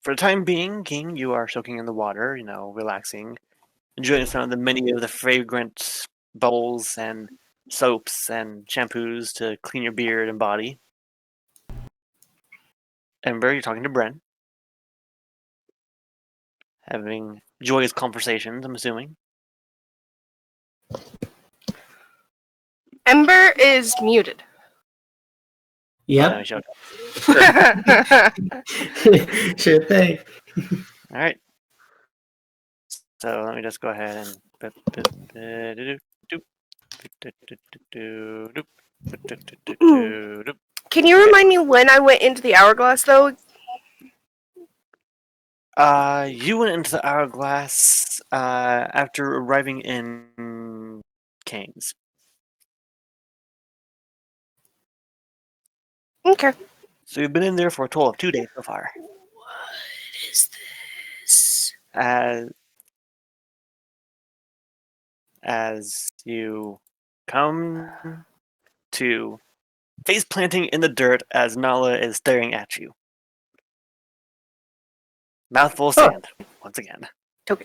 For the time being, King, you are soaking in the water, relaxing, enjoying some of the many of the fragrant bubbles and soaps and shampoos to clean your beard and body. Ember, you're talking to Bren, having joyous conversations, I'm assuming. Ember is muted. Yep. Sure Sure thing. All right. So let me just go ahead and. Can you remind me when I went into the hourglass, though? You went into the hourglass after arriving in King's. Okay. So you've been in there for a total of 2 days so far. What is this? As you come to face planting in the dirt as Nala is staring at you. Mouthful of sand, once again. Okay.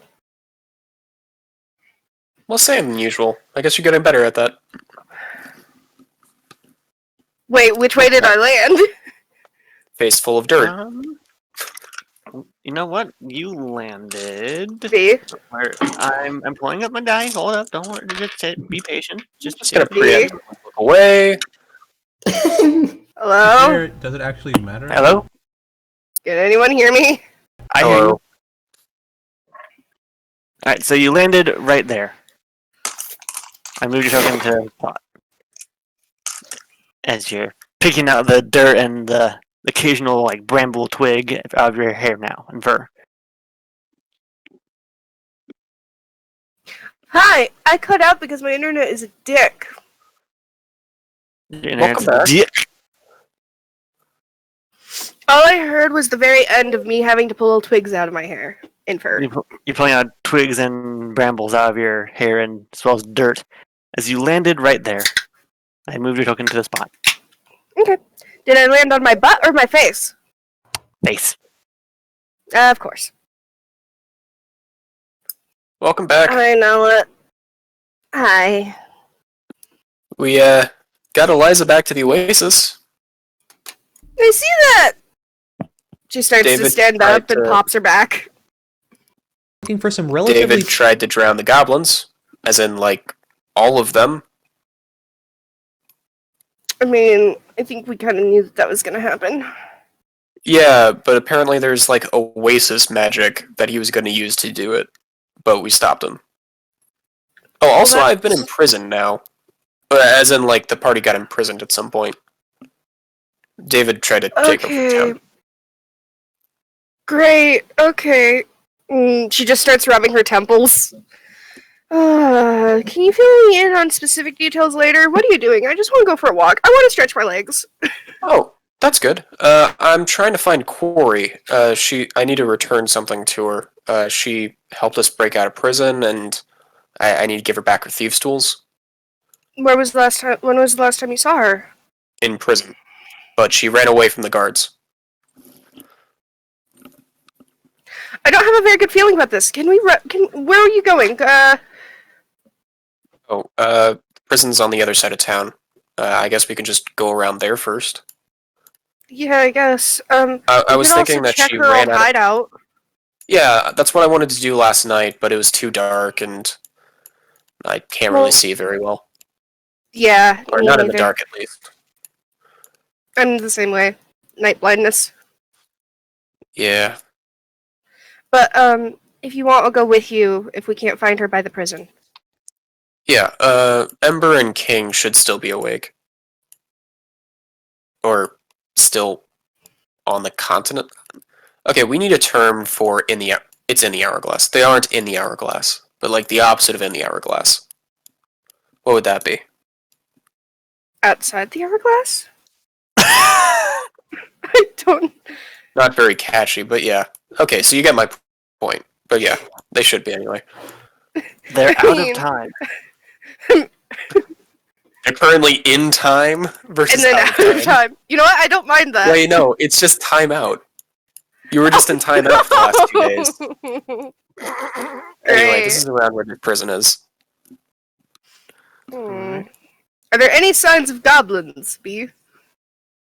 Well, same than usual. I guess you're getting better at that. Wait, which way did I land? Face full of dirt. You know what? You landed. B. Where I'm pulling up my die. Hold up. Don't worry. Just be patient. Just gonna preempt. look away. Hello? Does it actually matter? Hello? Can anyone hear me? I hear you. Alright, so you landed right there. I moved your token to spot. As you're picking out the dirt and the occasional bramble twig out of your hair now and fur. Hi, I cut out because my internet is a dick. Welcome back. All I heard was the very end of me having to pull twigs out of my hair and fur. You're pulling out twigs and brambles out of your hair and as well as dirt. As you landed right there, I moved your token to the spot. Okay. Did I land on my butt or my face? Face. Of course. Welcome back. I know it. Hi. We got Eliza back to the Oasis. I see that! She starts to David stand up and tried to- pops her back. Looking for some relatively... David tried to drown the goblins, as in all of them. I mean, I think we kind of knew that was going to happen. Yeah, but apparently there's Oasis magic that he was going to use to do it, but we stopped him. Oh, also I've been in prison now. As in the party got imprisoned at some point. David tried to take over town. Great, okay. She just starts rubbing her temples. Can you fill me in on specific details later? What are you doing? I just want to go for a walk. I want to stretch my legs. Oh, that's good. I'm trying to find Quarry. I need to return something to her. She helped us break out of prison, and I need to give her back her thieves' tools. When was the last time you saw her? In prison. But she ran away from the guards. I don't have a very good feeling about this. Where are you going? Prison's on the other side of town. I guess we can just go around there first. Yeah, I guess. I was thinking that she ran out. Hideout. Yeah, that's what I wanted to do last night, but it was too dark and I can't really see very well. Yeah. Or not in the dark, at least. I'm the same way. Night blindness. Yeah. But, if you want, I'll go with you if we can't find her by the prison. Yeah, Ember and King should still be awake. Or still on the continent. Okay, we need a term for it's in the hourglass. They aren't in the hourglass, but the opposite of in the hourglass. What would that be? Outside the hourglass? I don't... Not very catchy, but yeah. Okay, so you get my point. But yeah, they should be anyway. They're out of time. They're currently in time versus and then out of time. You know what? I don't mind that. Wait, no, it's just time out. You were just in timeout for the last 2 days. Anyway, this Right. is around where the prison is. Alright. Are there any signs of goblins, B?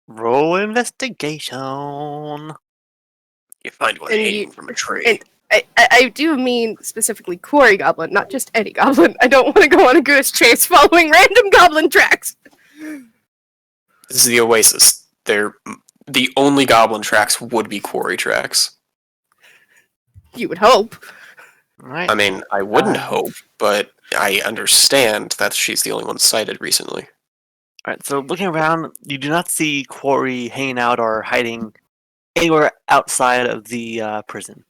Roll investigation. You find one And hanging you- from a tree. and I do mean specifically quarry goblin, not just any goblin. I don't want to go on a goose chase following random goblin tracks. This is the Oasis. They're the only goblin tracks would be quarry tracks. You would hope. Alright. I mean, I wouldn't Uh, hope, but I understand that she's the only one cited recently. Alright, so looking around, you do not see Quarry hanging out or hiding anywhere outside of the prison.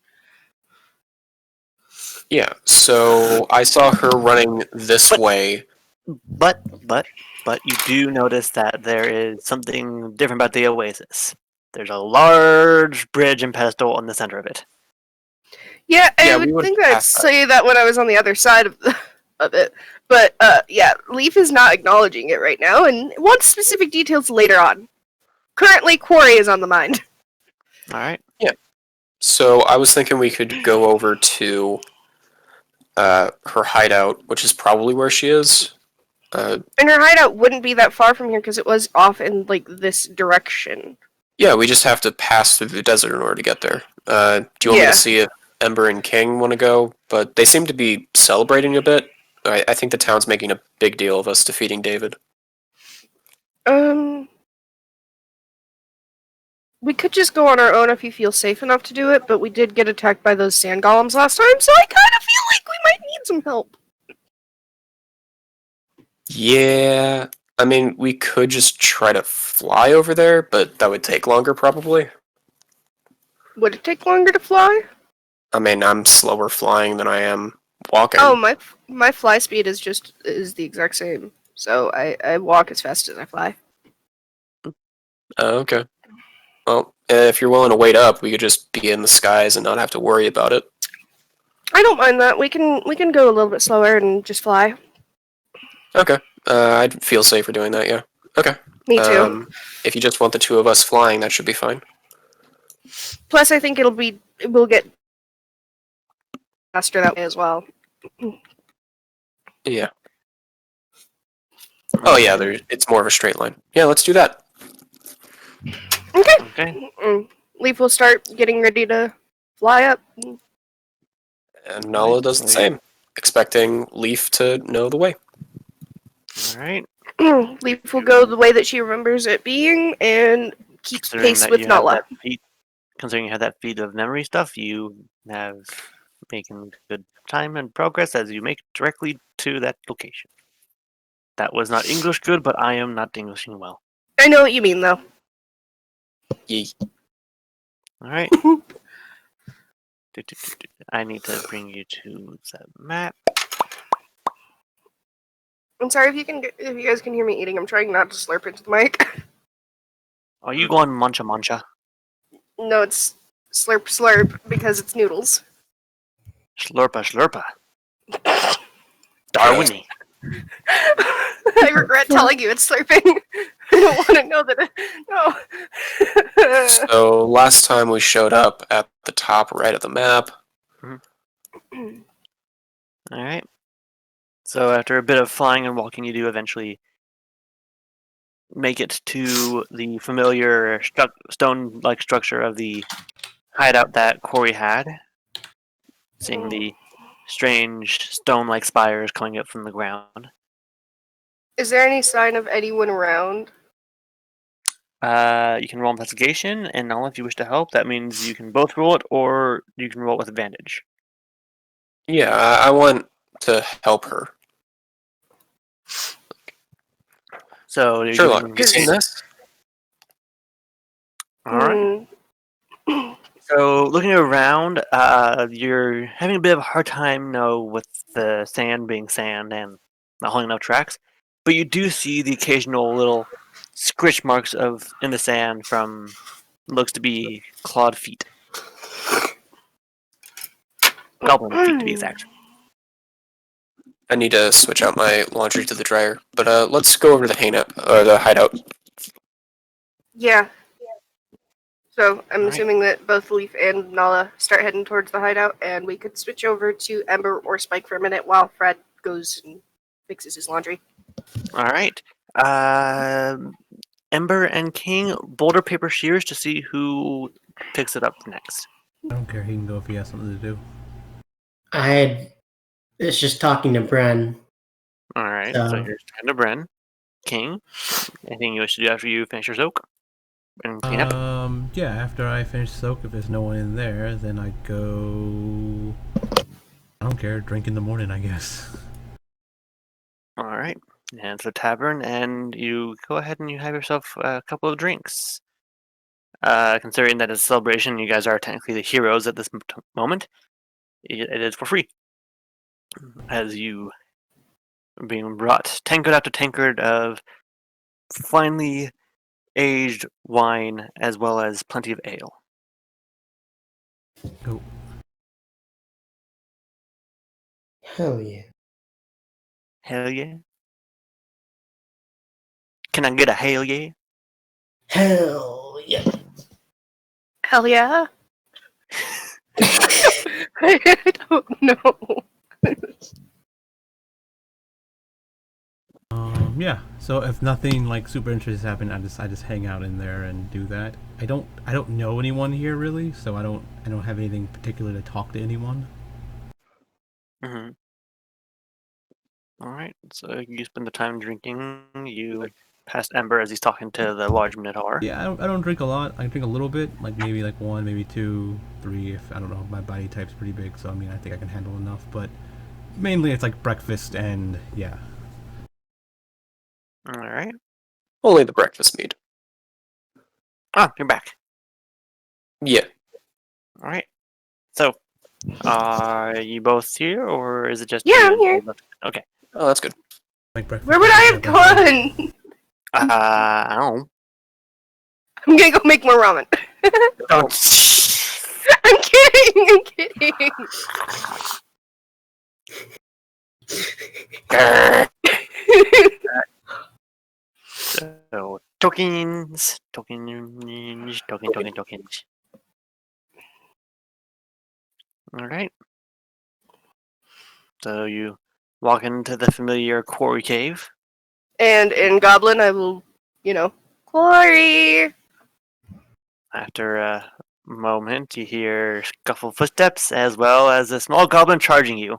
Yeah, so I saw her running this But- way. But you do notice that there is something different about the Oasis. There's a large bridge and pedestal in the center of it. Yeah, I Yeah, we would would think I'd pass that. say that when I was on the other side of it. But yeah, Leaf is not acknowledging it right now and wants specific details later on. Currently, quarry is on the mind. Alright. So I was thinking we could go over to her hideout, which is probably where she is. And her hideout wouldn't be that far from here because it was off in like this direction. Yeah, we just have to pass through the desert in order to get there. Do you want me Yeah. to see if Ember and King want to go? But they seem to be celebrating a bit. I think the town's making a big deal of us defeating David. We could just go on our own if you feel safe enough to do it, but we did get attacked by those sand golems last time, so I kind of feel like we might need some help. Yeah, I mean, we could just try to fly over there, but that would take longer probably. Would it take longer to fly? I mean, I'm slower flying than I am walking. Oh, my fly speed is the exact same. So I walk as fast as I fly. Oh, okay. Well, if you're willing to wait up, we could just be in the skies and not have to worry about it. I don't mind that. We can go a little bit slower and just fly. Okay. I'd feel safer doing that, yeah. Okay. Me too. If you just want the two of us flying, that should be fine. Plus, I think we'll get faster that way as well. Yeah. Oh, yeah, it's more of a straight line. Yeah, let's do that. Okay. Okay. Leaf will start getting ready to fly up. And Nala does the same, expecting Leaf to know the way. Alright. Leaf will go the way that she remembers it being and keep Considering pace that with you have Nala. that feat, considering you have that feat of memory stuff, you have making good time and progress as you make directly to that location. That was not English good, but I am not Englishing well. I know what you mean, though. Yee. Alright. I need to bring you to the map. I'm sorry if you guys can hear me eating. I'm trying not to slurp into the mic. Are you going muncha muncha? No, it's slurp slurp because it's noodles. Slurpa slurpa. Darwiny. I regret telling you it's slurping. I don't want to know that. No. So, last time we showed up at the top right of the map. Alright. So after a bit of flying and walking, you do eventually make it to the familiar stone-like structure of the hideout that Corey had. Seeing the strange stone-like spires coming up from the ground. Is there any sign of anyone around? You can roll investigation, and now if you wish to help, that means you can both roll it, or you can roll it with advantage. Yeah, I want to help her. So you're Sherlock, giving- have you seen this? All right. So looking around, you're having a bit of a hard time, with the sand being sand and not holding enough tracks. But you do see the occasional little scritch marks in the sand from looks to be clawed feet, goblin feet to be exact. I need to switch out my laundry to the dryer, but let's go over to the hideout. Yeah. So I'm Alright. assuming that both Leaf and Nala start heading towards the hideout, and we could switch over to Ember or Spike for a minute while Fred goes and fixes his laundry. All right. Ember and King, boulder, paper, shears to see who picks it up next. I don't care. He can go if he has something to do. It's just talking to Bren. All right. So So- you're talking to Bren. King, anything you wish to do after you finish your soak and clean up? Yeah. After I finish soak, if there's no one in there, then I go. I don't care. Drink in the morning, I guess. All right. And to the tavern, and you go ahead and you have yourself a couple of drinks. Considering that it's a celebration, you guys are technically the heroes at this moment. It is for free, as you are being brought tankard after tankard of finely aged wine, as well as plenty of ale. Oh, Hell yeah. Hell yeah! Can I get a hell yeah? Hell yeah. Hell yeah! I don't know. yeah. So if nothing like super interesting happen, I just hang out in there and do that. I don't know anyone here really, so I don't have anything particular to talk to anyone. Mm-hmm. All right. So you spend the time drinking. You pass Ember as he's talking to the large Minotaur. Yeah, I don't drink a lot. I drink a little bit, like maybe like one, maybe two, three. If I don't know, my body type's pretty big, so I mean I think I can handle enough. But mainly it's like breakfast and yeah. All right. Only the breakfast meat. Ah, you're back. Yeah. All right. So, are you both here, or is it just? Yeah, you I'm and here. Caleb? Okay. Oh, that's good. Like breakfast. Where would I have gone? I don't know. I'm gonna go make more ramen. Don't. I'm kidding. I'm kidding. So, tokens. All right. So you walk into the familiar quarry cave. And in Goblin, I will, Quarry. After a moment, you hear scuffled footsteps as well as a small goblin charging you.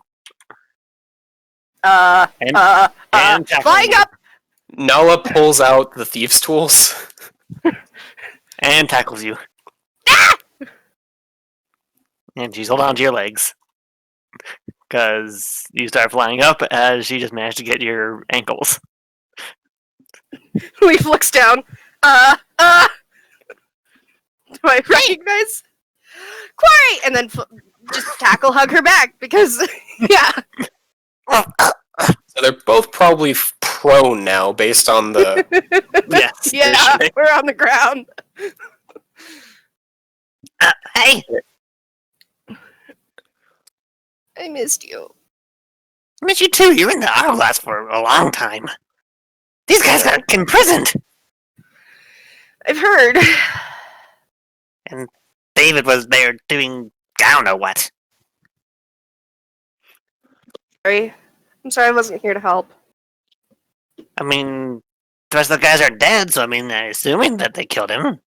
And tackling Flying you. up. Nala pulls out the thief's tools. And tackles you. And she's holding on to your legs. Because you start flying up as she just managed to get your ankles. Leaf looks down. Do I recognize Quarry? And then just tackle hug her back because, yeah. So they're both probably prone now, based on the. Yes. Yeah, we're on the ground. Hey! I missed you. I miss you too. You were in the hourglass for a long time. These guys got imprisoned. I've heard. And David was there doing I don't know what. Sorry. I'm sorry I wasn't here to help. I mean, the rest of the guys are dead, so I mean, I'm assuming that they killed him.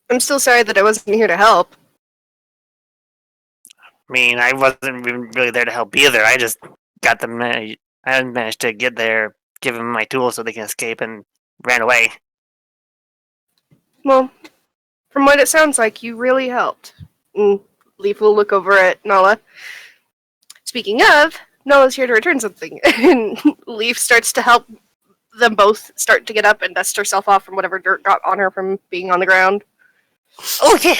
I'm still sorry that I wasn't here to help. I mean, I wasn't even really there to help either. I just got them. I managed to get there, give them my tools so they can escape, and ran away. Well, from what it sounds like, you really helped. Leaf will look over at Nala. Speaking of, Nala's here to return something. And Leaf starts to help them both start to get up and dust herself off from whatever dirt got on her from being on the ground. Oh yeah.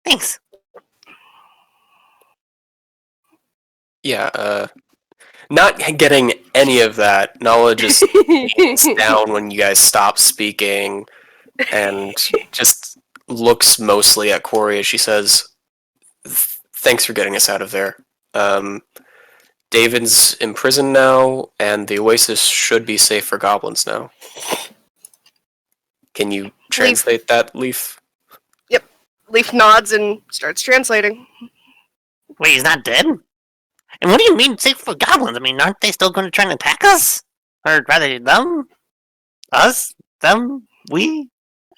Thanks. Yeah, not getting any of that. Nala just hangs down when you guys stop speaking and just looks mostly at Quarry as she says, thanks for getting us out of there. David's in prison now, and the Oasis should be safe for goblins now. Can you translate that, Leaf? Leaf nods and starts translating. Wait, he's not dead? And what do you mean safe for goblins? I mean, aren't they still going to try and attack us? Or rather, them? Us? Them? We?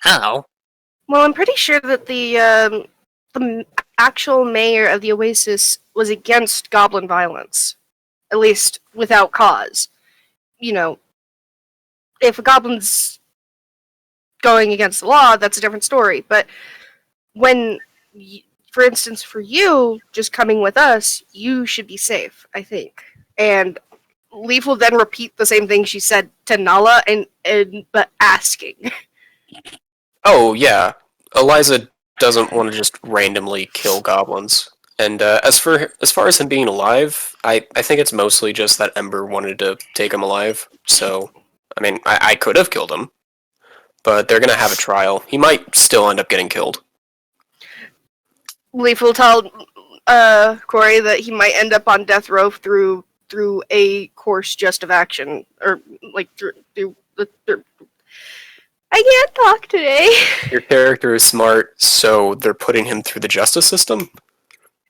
I don't know. Well, I'm pretty sure that the actual mayor of the Oasis was against goblin violence, at least without cause. You know, if a goblin's going against the law, that's a different story. But when, for instance, for you just coming with us, you should be safe, I think. And Leaf will then repeat the same thing she said to Nala, but asking. Oh, yeah. Eliza doesn't want to just randomly kill goblins. And as far as him being alive, I think it's mostly just that Ember wanted to take him alive. So, I mean, I could have killed him, but they're going to have a trial. He might still end up getting killed. Leaf will tell Corey that he might end up on death row through a course just of action, or like through I can't talk today. Your character is smart, so they're putting him through the justice system?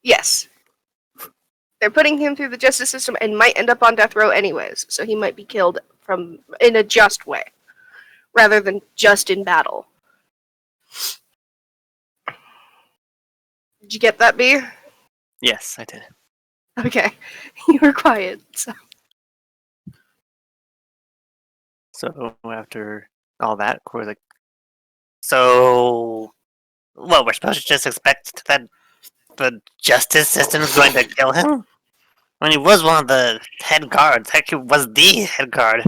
Yes. They're putting him through the justice system and might end up on death row anyways, so he might be killed in a just way, rather than just in battle. Did you get that, B? Yes, I did. Okay. You were quiet, so. So after all that, Corey's like, so, what, we're supposed to just expect that the justice system is going to kill him? When he was one of the head guards, heck, he was the head guard.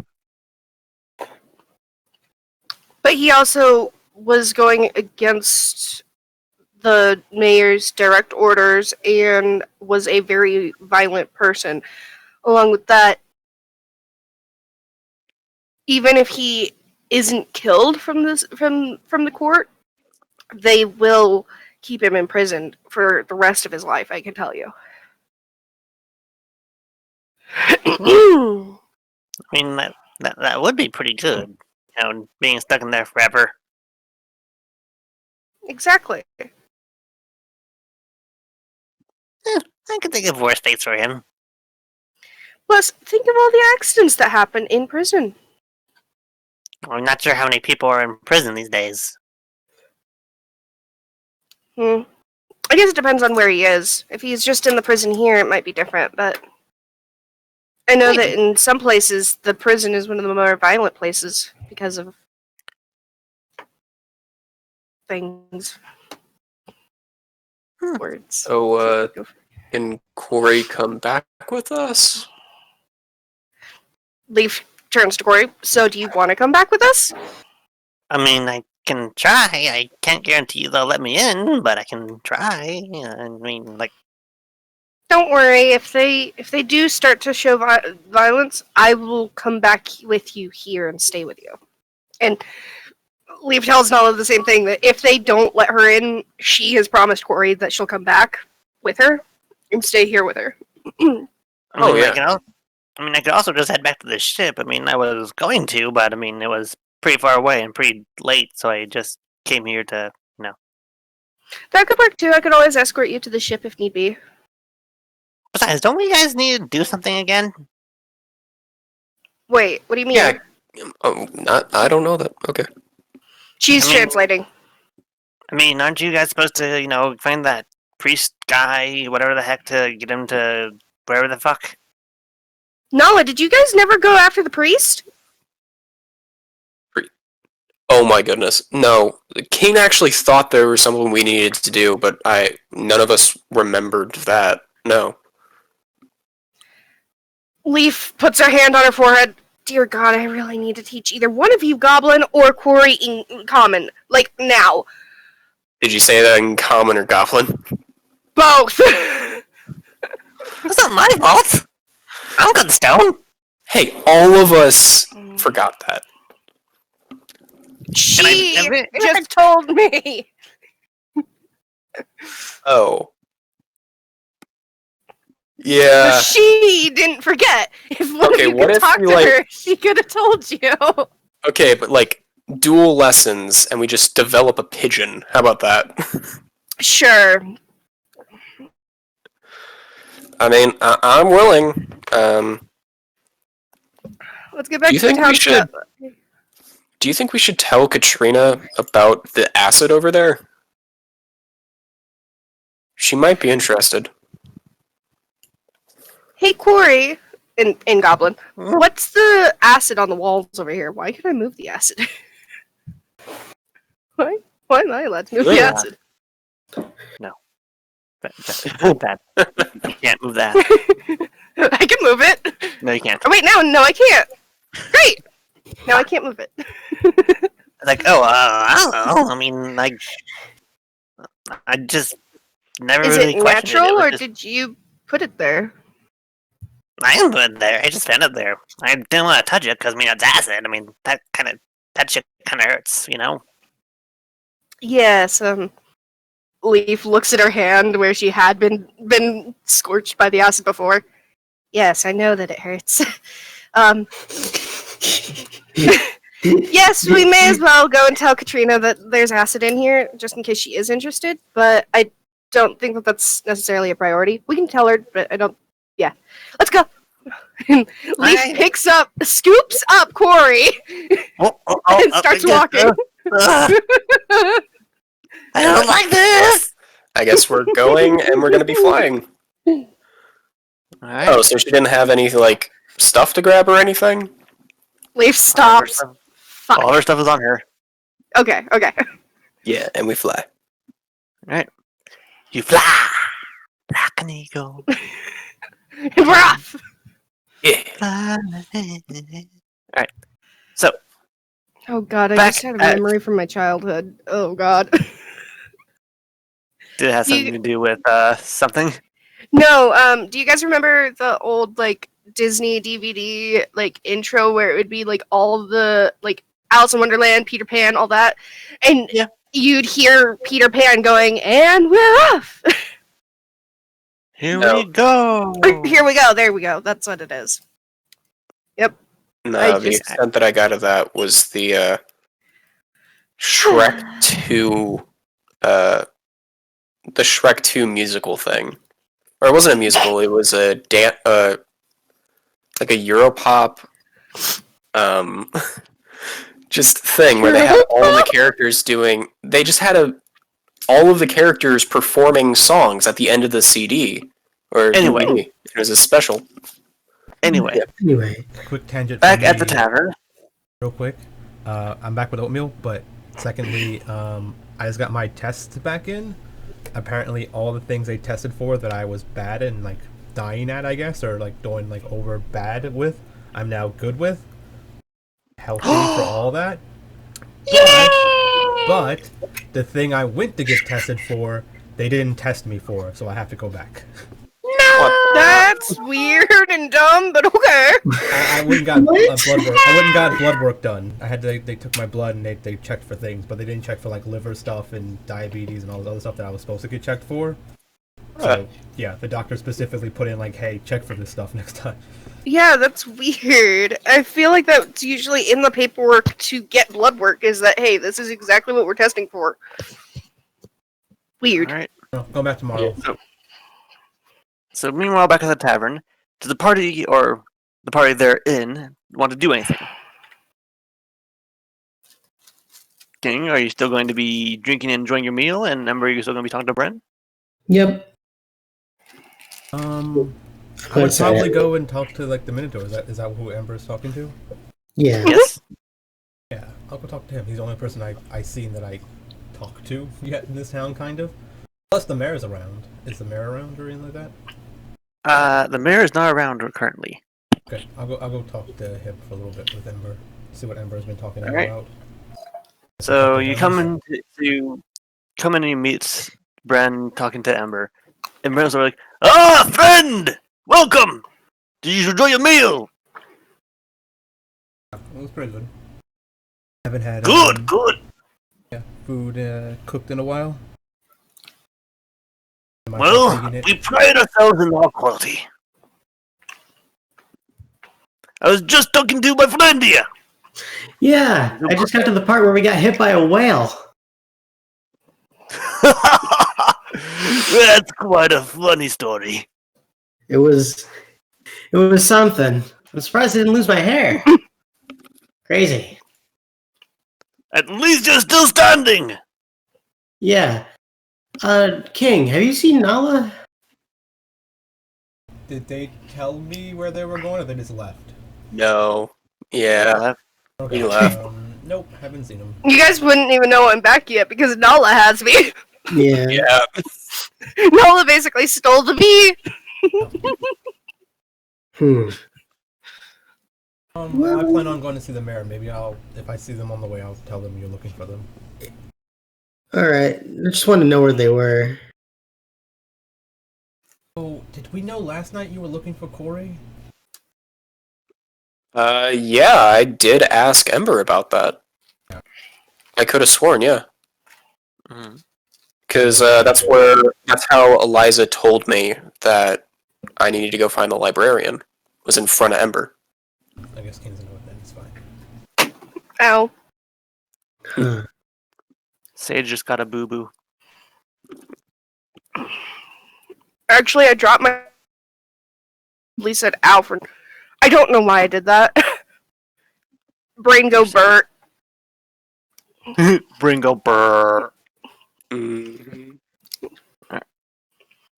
But he also was going against the mayor's direct orders and was a very violent person. Along with that, even if he isn't killed from the court, they will keep him imprisoned for the rest of his life, I can tell you. I mean, that would be pretty good. You know, being stuck in there forever. Exactly. I could think of worse fates for him. Plus, think of all the accidents that happen in prison. I'm not sure how many people are in prison these days. I guess it depends on where he is. If he's just in the prison here, it might be different, but I know that in some places, the prison is one of the more violent places because of things. Words. So, can Corey come back with us? Leaf turns to Corey. So, do you want to come back with us? I mean, I can try. I can't guarantee they'll let me in, but I can try. I mean, like, Don't worry. If they do start to show violence, I will come back with you here and stay with you. And Leaf tells Nala the same thing, that if they don't let her in, she has promised Corey that she'll come back with her and stay here with her. I could also just head back to the ship. I mean, I was going to, but I mean, it was pretty far away and pretty late, so I just came here to, That could work too. I could always escort you to the ship if need be. Besides, don't we guys need to do something again? Wait, what do you mean? Yeah. I don't know that. Okay. She's translating. I mean, aren't you guys supposed to, find that priest guy, whatever the heck, to get him to wherever the fuck? Nala, did you guys never go after the priest? Oh my goodness. No. Kane actually thought there was something we needed to do, but none of us remembered that. No. Leaf puts her hand on her forehead. Dear God, I really need to teach either one of you Goblin or Corey in Common. Like, now. Did you say that in Common or Goblin? Both! That's not my fault! I'm good stone! Hey, all of us forgot that. She just told me! Oh. Yeah. But she didn't forget. If one of you what could if talk you, to her, she could have told you. Okay, but dual lessons and we just develop a pigeon. How about that? Sure. I mean, I'm willing. Let's get back Do you to the think we town should- scout. Do you think we should tell Katrina about the acid over there? She might be interested. Hey, Corey, in Goblin, what's the acid on the walls over here? Why can I move the acid? Why am I allowed to move the Yeah. acid? That. You can't move that. I can move it. No, you can't. Oh wait, no, I can't. Great. Now I can't move it. Like, oh, I don't know. I mean, like, I just never Is really it questioned natural, it. or It was just, did you put it there? I didn't put it there. I just found it there. I didn't want to touch it because, I mean, it's acid. I mean, that shit kind of hurts, you know? Yes. Leaf looks at her hand where she had been scorched by the acid before. Yes, I know that it hurts. Yes, we may as well go and tell Katrina that there's acid in here, just in case she is interested. But I don't think that that's necessarily a priority. We can tell her, but I don't. Yeah, let's go. Leaf Alright. scoops up Corey, and starts walking. I don't like this! I guess we're going and we're gonna be flying. Alright. Oh, so she didn't have any, like, stuff to grab or anything? Leaf stops. Fine. All her stuff is on her. Okay. Yeah, and we fly. Alright. You fly like an eagle. And we're off. Yeah. Fly. Alright. So, Oh god, I Back just had a at- memory from my childhood. Oh god. did it have Do you- something to do with something? No, do you guys remember the old like Disney DVD like intro where it would be like all the like Alice in Wonderland, Peter Pan, all that? And Yeah. you'd hear Peter Pan going, and we're off. Here No. we go. Here we go, there we go. That's what it is. No, I the just- extent that I got of that was the Shrek 2, the Shrek 2 musical thing. Or it wasn't a musical, it was a like a Europop, just thing where they had all the characters doing, they just had all of the characters performing songs at the end of the CD. Or Anyway. DVD. It was a special. Anyway, Anyway, Quick tangent. back for at the me, tavern. real quick. I'm back with oatmeal, but secondly, I just got my tests back in. Apparently, all the things they tested for that I was bad and like dying at, I guess, or like going like over bad with, I'm now good with. Healthy for all that. But the thing I went to get tested for, they didn't test me for, so I have to go back. That's weird and dumb, but okay. I wouldn't got blood work. I wouldn't got blood work done. I had they took my blood and they checked for things, but they didn't check for like liver stuff and diabetes and all this other stuff that I was supposed to get checked for. So yeah, the doctor specifically put in like, hey, check for this stuff next time. Yeah, that's weird. I feel like that's usually in the paperwork to get blood work is that, hey, this is exactly what we're testing for. Weird. Alright. No, go back tomorrow. So meanwhile, back at the tavern, does the party or the party they're in want to do anything? King, are you still going to be drinking and enjoying your meal? And Ember, are you still going to be talking to Bren? yep. I would Quite sad. probably go and talk to like the Minotaur. Is that who Amber's talking to? Yeah. Yes. Yeah, I'll go talk to him. He's the only person I seen that I talk to yet in this town, kind of. Plus, the mayor's around. Is the mayor around or anything like that? The mayor is not around currently. Okay, I'll go talk to him for a little bit with Ember. See what Ember's been talking to him Alright. about. So you come in and you meet Bren talking to Ember. And Bren's like, "Ah, friend! Welcome! Did you enjoy your meal? It was pretty good. Haven't had Good. yeah, food cooked in a while. Am I Well, digging it? we pride ourselves in our quality. I was just talking to my friend here. Yeah, I just got to the part where we got hit by a whale. That's quite a funny story. It was something. I'm surprised I didn't lose my hair. Crazy. At least you're still standing! Yeah. King, have you seen Nala? Did they tell me where they were going, or they just left? No. Yeah. Okay. He left. Nope, haven't seen them. You guys wouldn't even know I'm back yet because Nala has me. Yeah. Yeah. Nala basically stole the bee. Hmm. I plan on going to see the mayor. Maybe if I see them on the way, I'll tell them you're looking for them. Alright. I just wanted to know where they were. Oh, did we know last night you were looking for Corey? Yeah, I did ask Ember about that. I could have sworn, yeah. Mm. Because that's how Eliza told me that I needed to go find the librarian. Was in front of Ember. I guess King's know it then. It's fine. Ow. Huh. Sage just got a boo-boo. Actually, I dropped my. Lee said Alfred. I don't know why I did that. Brain go Bert. Bringo burr. Mm-hmm.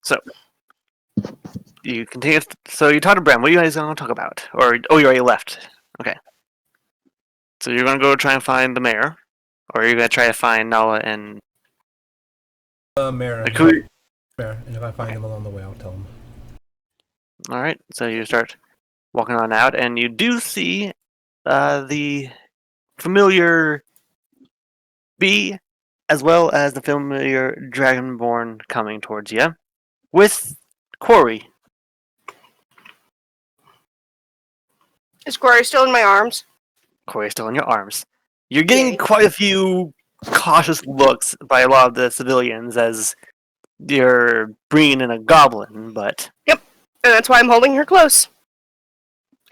So, you continue. So you talk to Bram. What are you guys going to talk about? Or you already left. Okay. So you're going to go try and find the mayor, or you're going to try to find Nala and Mayor. like, who? Mayor. And if I find him along the way, I'll tell him. All right. So you start walking on out, and you do see the familiar bee, as well as the familiar dragonborn coming towards you, with Corey. Is Corey still in my arms? Corey's still in your arms. You're getting Yay. quite a few cautious looks by a lot of the civilians as you're bringing in a goblin, but And that's why I'm holding her close.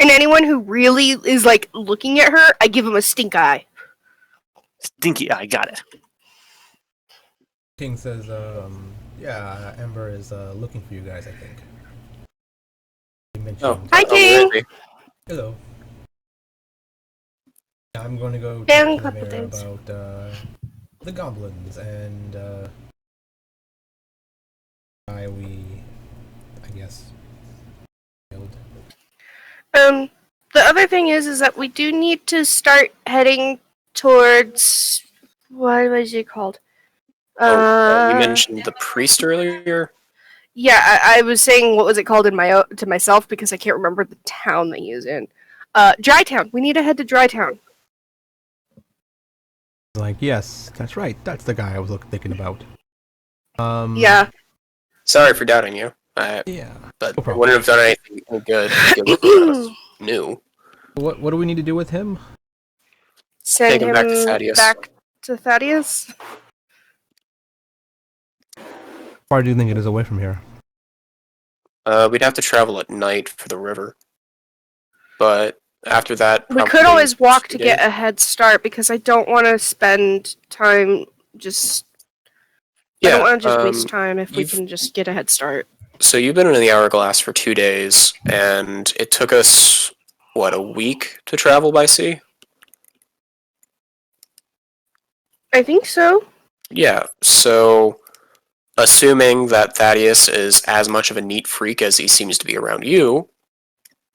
And anyone who really is like looking at her, I give him a stink eye. stinky eye got it. King says, yeah, Ember is looking for you guys, I think. He mentioned. Oh, Hi, King. already. Hello. I'm going to go Down talk to the couple mayor days. about the goblins and why we, I guess, failed. The other thing is that we do need to start heading towards what was it called? You mentioned the priest earlier. Yeah, I was saying what was it called in to myself because I can't remember the town that he was in. Dry Town. We need to head to Dry Town. Like, yes, that's right. That's the guy I was thinking about. Yeah. Sorry for doubting you. Yeah. But No I problem. wouldn't have done anything good if it was new. What do we need to do with him? Send Take him back to Thaddeus. back to Thaddeus. How far do you think it is away from here? We'd have to travel at night for the river. But after that, We could probably always walk 3 to get days. a head start because I don't want to spend time just. I don't want to just waste time if we you've- can just get a head start. So you've been in the Hourglass for 2 days, and it took us, what, a week to travel by sea? I think so. Yeah, so assuming that Thaddeus is as much of a neat freak as he seems to be around you,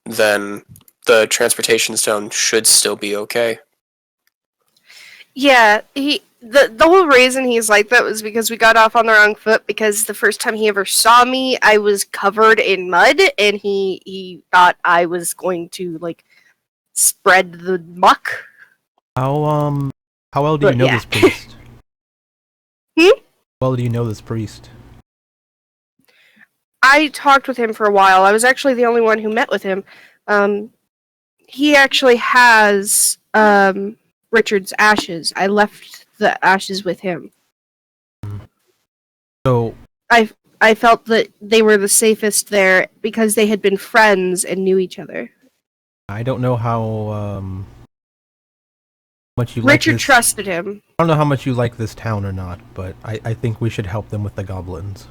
then the transportation stone should still be okay. Yeah, the whole reason he's like that was because we got off on the wrong foot because the first time he ever saw me, I was covered in mud and he thought I was going to like spread the muck. How well do you But know yeah. this priest? Hmm? How well do you know this priest? I talked with him for a while. I was actually the only one who met with him. He actually has Richard's ashes. I left the ashes with him. So, I felt that they were the safest there because they had been friends and knew each other. I don't know how much you like Richard this. trusted him. I don't know how much you like this town or not, but I think we should help them with the goblins.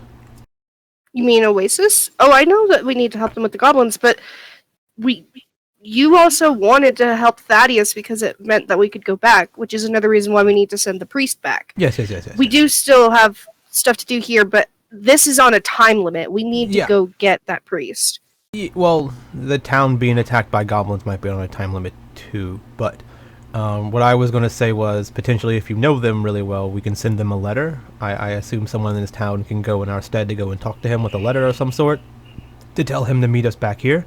You mean Oasis? Oh, I know that we need to help them with the goblins, but you also wanted to help Thaddeus because it meant that we could go back, which is another reason why we need to send the priest back. Yes. We do still have stuff to do here, but this is on a time limit. We need to go get that priest. Well, the town being attacked by goblins might be on a time limit too, but what I was going to say was potentially if you know them really well, we can send them a letter. I assume someone in this town can go in our stead to go and talk to him with a letter of some sort to tell him to meet us back here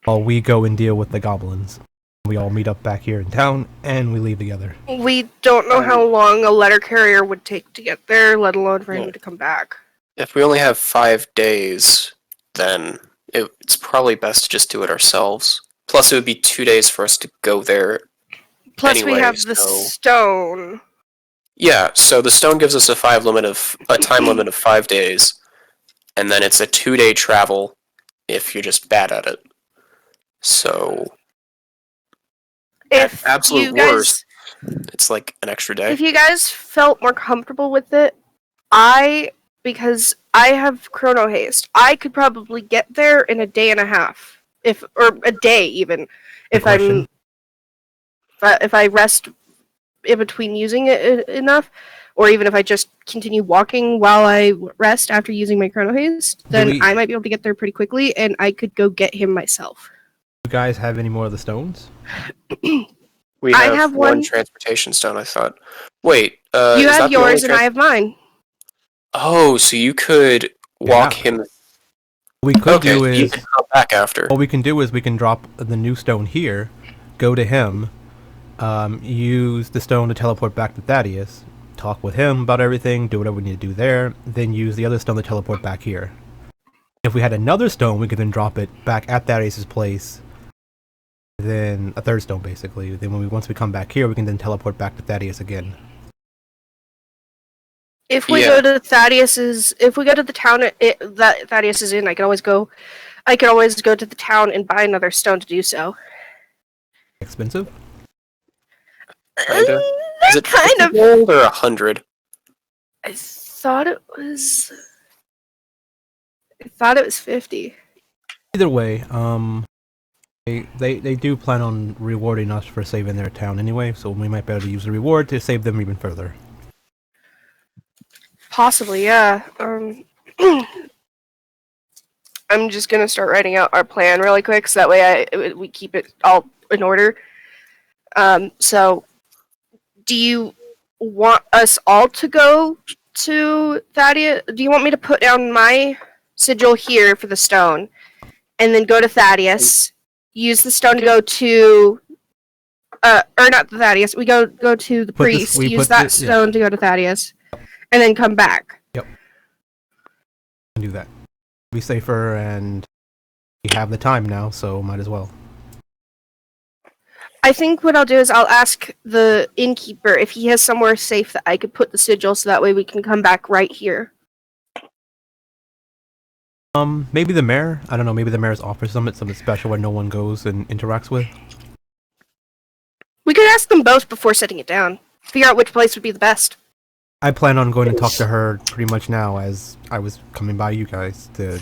while we go and deal with the goblins. We all meet up back here in town and we leave together. We don't know how long a letter carrier would take to get there, let alone for him to come back. If we only have 5 days, then it's probably best to just do it ourselves. Plus, it would be 2 days for us to go there. Plus, Anyway, we have the stone. Yeah, so the stone gives us a time limit of 5 days, and then it's a 2-day travel if you're just bad at it. So, If at absolute you guys, worst, it's like an extra day. if you guys felt more comfortable with it, because I have chrono haste, I could probably get there in a day and a half, or a day even, if I rest in between using it enough, or even if I just continue walking while I rest after using my chrono haste, then I might be able to get there pretty quickly, and I could go get him myself. You guys have any more of the stones? We have one transportation stone, I thought. Wait, you have yours and I have mine. Oh, so you could walk him. What we could do you is can come back after. what we can do is we can drop the new stone here, go to him, use the stone to teleport back to Thaddeus, talk with him about everything, do whatever we need to do there, then use the other stone to teleport back here. If we had another stone, we could then drop it back at Thaddeus' place, then a third stone basically. Then once we come back here, we can then teleport back to Thaddeus again. If we go to the town that Thaddeus is in, I can always go to the town and buy another stone to do so. Expensive? Kinda. Is it kind of gold or 100? I thought it was 50. Either way, they do plan on rewarding us for saving their town anyway, so we might be able to use the reward to save them even further. Possibly, yeah. I'm just gonna start writing out our plan really quick, so that way we keep it all in order. So, do you want us all to go to Thaddeus? Do you want me to put down my sigil here for the stone, and then go to Thaddeus? Use the stone to go to, or not the Thaddeus. We go to the priest. Use that stone to go to Thaddeus, and then come back. Yep. Do that. Be safer, and we have the time now, so might as well. I think what I'll do is I'll ask the innkeeper if he has somewhere safe that I could put the sigil, so that way we can come back right here. Maybe the mayor? I don't know, maybe the mayor's offers something special where no one goes and interacts with? We could ask them both before setting it down. Figure out which place would be the best. I plan on going to talk to her pretty much now as I was coming by you guys to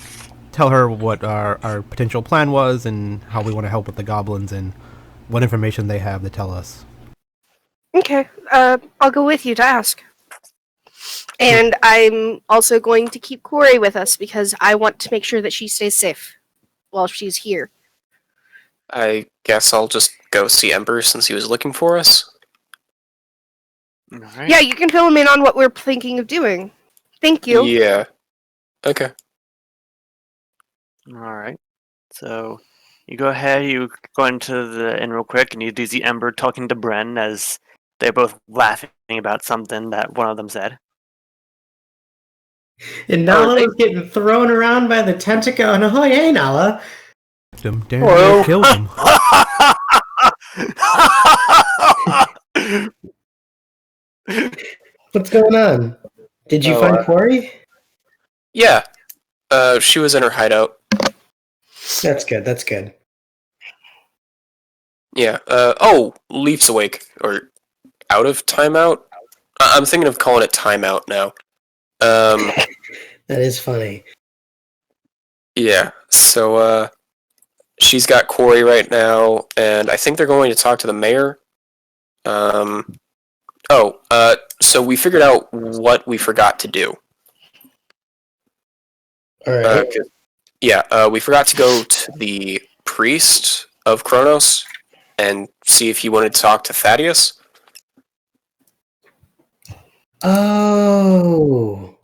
tell her what our potential plan was and how we want to help with the goblins and what information they have to tell us. Okay, I'll go with you to ask. And I'm also going to keep Corey with us because I want to make sure that she stays safe while she's here. I guess I'll just go see Ember since he was looking for us. Alright. Yeah, you can fill him in on what we're thinking of doing. Thank you. Yeah. Okay. Alright. So, you go ahead, you go into the inn real quick, and you do see Ember talking to Bren as they're both laughing about something that one of them said. And Nala was getting thrown around by the tentacle, and oh, hey, Nala. Damn, killed him. What's going on? Did you find Corey? Yeah. She was in her hideout. That's good, that's good. Yeah. Leaf's awake. Or out of timeout. I'm thinking of calling it timeout now. That is funny. Yeah. So she's got Corey right now, and I think they're going to talk to the mayor. So we figured out what we forgot to do. All right. We forgot to go to the priest of Kronos and see if he wanted to talk to Thaddeus. Oh.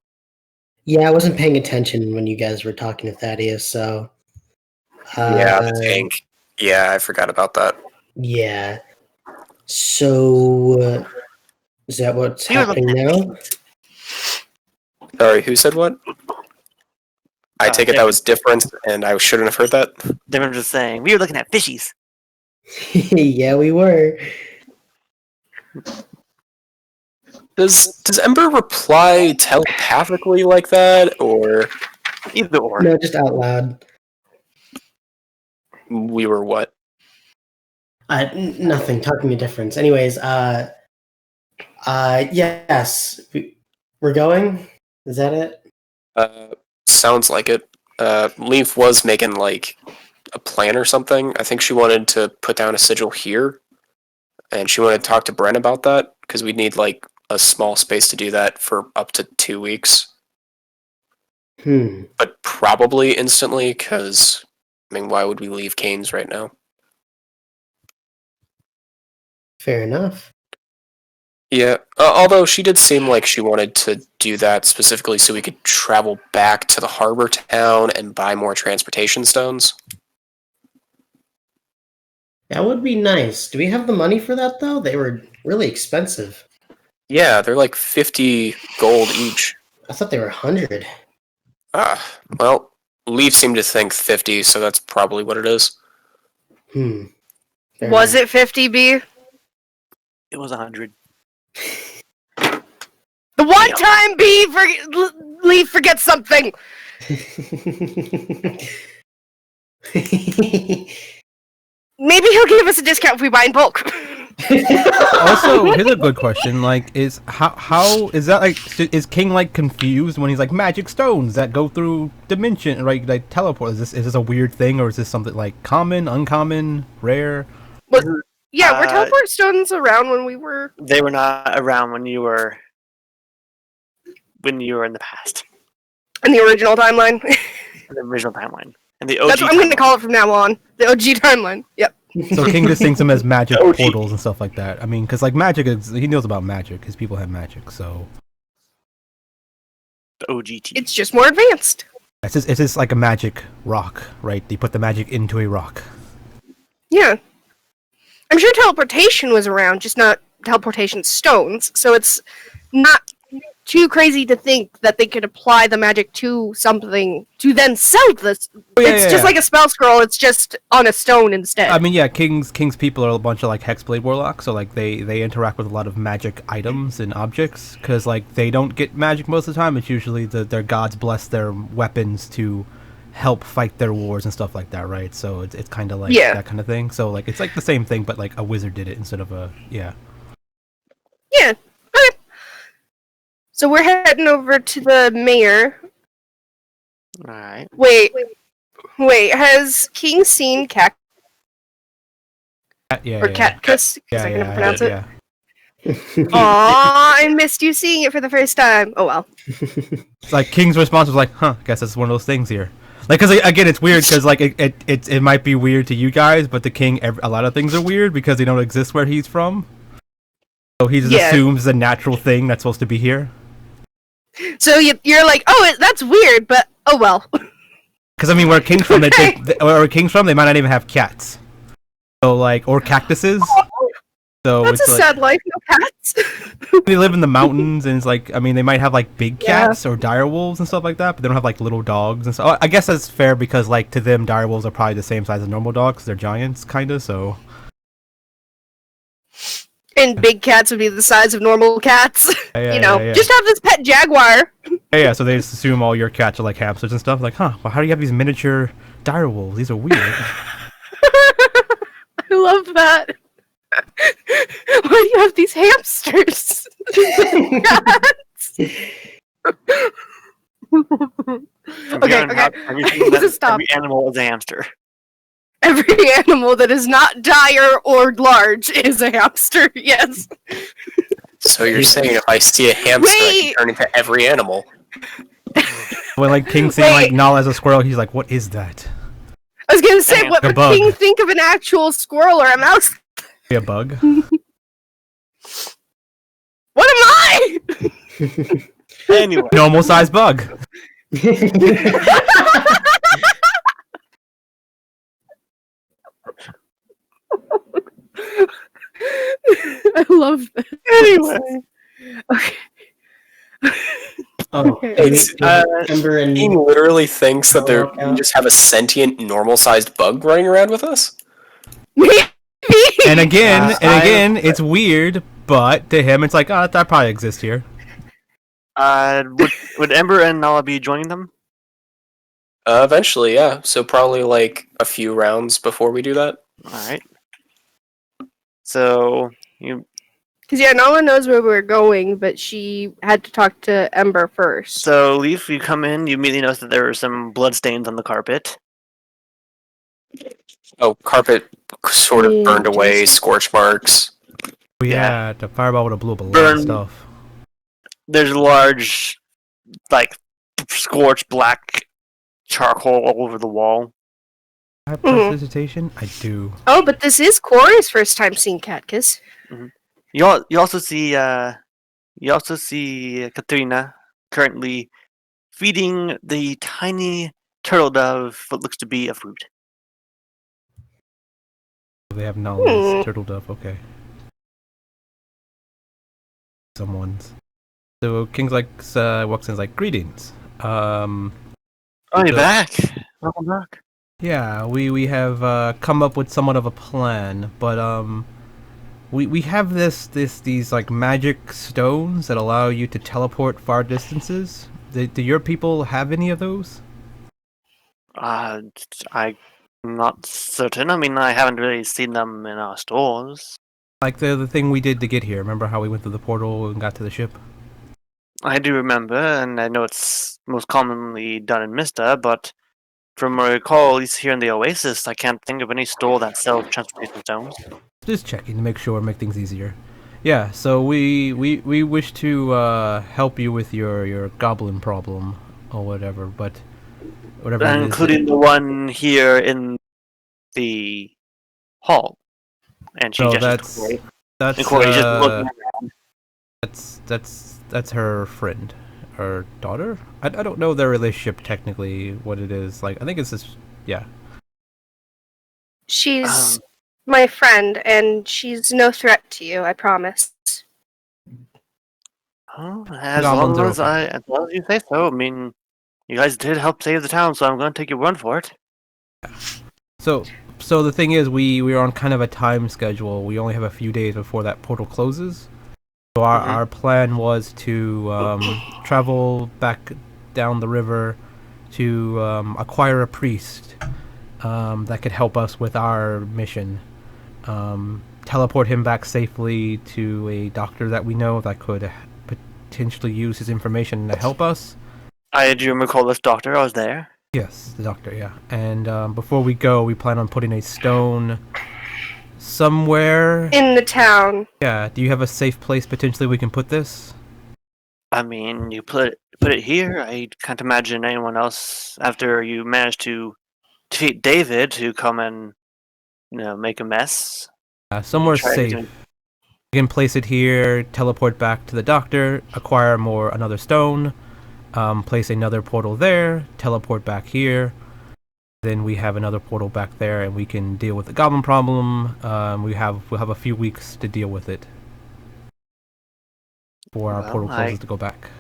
Yeah, I wasn't paying attention when you guys were talking to Thaddeus, so. The tank. Yeah, I forgot about that. Yeah. So, is that what's happening now? Sorry, who said what? I take it that was different, and I shouldn't have heard that. They were just saying, we were looking at fishies. Yeah, we were. Does Ember reply telepathically like that, or Either or. No, just out loud. we were what? Nothing. Talking a difference. Anyways, yes, we're going. Is that it? Sounds like it. Leaf was making like a plan or something. I think she wanted to put down a sigil here, and she wanted to talk to Brent about that because we'd need like a small space to do that for up to 2 weeks. But probably instantly, because I mean, why would we leave Kane's right now? Fair enough. Yeah, although she did seem like she wanted to do that specifically so we could travel back to the harbor town and buy more transportation stones. That would be nice. Do we have the money for that, though? They were really expensive. Yeah, they're like 50 gold each. I thought they were 100. Well, Leaf seemed to think 50, so that's probably what it is. Fair Was enough. it 50B? It was 100. The one time Leaf forgets something. Maybe he'll give us a discount if we buy in bulk. Also, here's a good question: like, is how is that like? Is King like confused when he's like magic stones that go through dimension, right? Like teleport? Is this a weird thing, or is this something like common, uncommon, rare? Yeah, were teleport stones around when we were? They were not around when you were in the past. In the original timeline? The original timeline. And the OG That's what I'm going to timeline. call it from now on. The OG timeline. Yep. So King just thinks them as magic OG. portals and stuff like that. I mean, because like magic is, he knows about magic. His people have magic, so The OGT. It's just more advanced. it's just like a magic rock, right? They put the magic into a rock. Yeah. I'm sure teleportation was around, just not teleportation stones. So it's not too crazy to think that they could apply the magic to something to then sell this. It's just like a spell scroll. It's just on a stone instead. I mean, yeah, King's people are a bunch of like hexblade warlocks, so like they interact with a lot of magic items and objects because like they don't get magic most of the time. It's usually their gods bless their weapons to help fight their wars and stuff like that, right? So it's kind of like that kind of thing. So like it's like the same thing, but like a wizard did it instead of a Yeah. Okay. So we're heading over to the mayor. Alright. Wait. Has King seen Cactus? yeah, Or Cactus? Because I can pronounce it. Yeah. Aw, I missed you seeing it for the first time. Oh well. It's like King's response was like, "Huh, guess that's one of those things here." Like, because again, it's weird because like it might be weird to you guys, but the King, a lot of things are weird because they don't exist where he's from. So he just assumes the natural thing that's supposed to be here. So you're like, oh, that's weird, but oh well. Because I mean, where King's from, they might not even have cats. So like, or cactuses. So That's it's a like, sad life, no cats. they live in the mountains, and it's like, I mean, they might have like big cats or dire wolves and stuff like that, but they don't have like little dogs and stuff. I guess that's fair because like to them, dire wolves are probably the same size as normal dogs. They're giants, kind of. So. And big cats would be the size of normal cats. Just have this pet jaguar. Yeah, so they just assume all your cats are like hamsters and stuff. Like, huh, well, how do you have these miniature dire wolves? These are weird. I love that. Why do you have these hamsters? From Okay, here on out, okay. Just stop. every animal is a hamster. Every animal that is not dire or large is a hamster. Yes. So you're saying if I see a hamster, I Wait! can turn into every animal? When like King seeing like Wait. Nala as a squirrel, he's like, "What is that? I was gonna say, Damn, what a would bug. King think of an actual squirrel or a mouse? A bug?" What am I? Anyway, Normal sized bug. I love this. anyway. Okay. Oh, Okay. It's, Ember and He literally thinks that Oh, we just have a sentient, normal-sized bug running around with us? Maybe. And again, I- it's weird, but to him, it's like, "Oh, that probably exists here." Would Ember and Nala be joining them? Eventually, yeah. So probably like a few rounds before we do that. All right. So you. Because yeah, Nala knows where we're going, but she had to talk to Ember first. So Leaf, you come in. You immediately notice that there are some blood stains on the carpet. Oh, carpet sort of burned away, Just- scorch marks. Oh, Yeah. yeah, the fireball would have blew up a lot of Burn. stuff. There's large, like, scorched black charcoal all over the wall. I have Mhm. prestidigitation? I do. Oh, but this is Corey's first time seeing cat kiss. You also see Katrina currently feeding the tiny turtle dove what looks to be a fruit. They have Nala's Hmm. turtle dove, okay. Someone's. So King's like, walks in like, "Greetings. Oh, you're So- back. Welcome back. Yeah, we have come up with somewhat of a plan, but we have these like magic stones that allow you to teleport far distances. Do your people have any of those? I'm not certain. I mean, I haven't really seen them in our stores. Like the thing we did to get here. Remember how we went through the portal and got to the ship? I do remember, and I know it's most commonly done in Mista, but from what I recall, at least here in the Oasis, I can't think of any store that sells transportation stones. Just checking to make sure, make things easier. Yeah, so we wish to help you with your goblin problem or whatever, but whatever it is. Including the one here in the hall. And she No, gestures to Corey. that's And Corey's just looking around. that's her friend, her daughter. I don't know their relationship technically, what it is. Like I think it's just yeah. She's my friend, and she's no threat to you, I promise. Oh, as Goblins long are as okay. as long as you say so. I mean, you guys did help save the town, so I'm going to take your word for it. So the thing is, we are on kind of a time schedule. We only have a few days before that portal closes. So our plan was to travel back down the river to acquire a priest that could help us with our mission. Teleport him back safely to a doctor that we know that could potentially use his information to help us. I do recall this doctor. I was there. Yes, the doctor, yeah. And before we go, we plan on putting a stone somewhere. In the town. Yeah, do you have a safe place potentially we can put this? I mean, you put it here. I can't imagine anyone else after you managed to defeat David to come and make a mess. Somewhere Try safe. to- You can place it here, teleport back to the doctor, acquire another stone, place another portal there, teleport back here. Then we have another portal back there, and we can deal with the goblin problem. We'll have a few weeks to deal with it before our Well, portal closes to go back.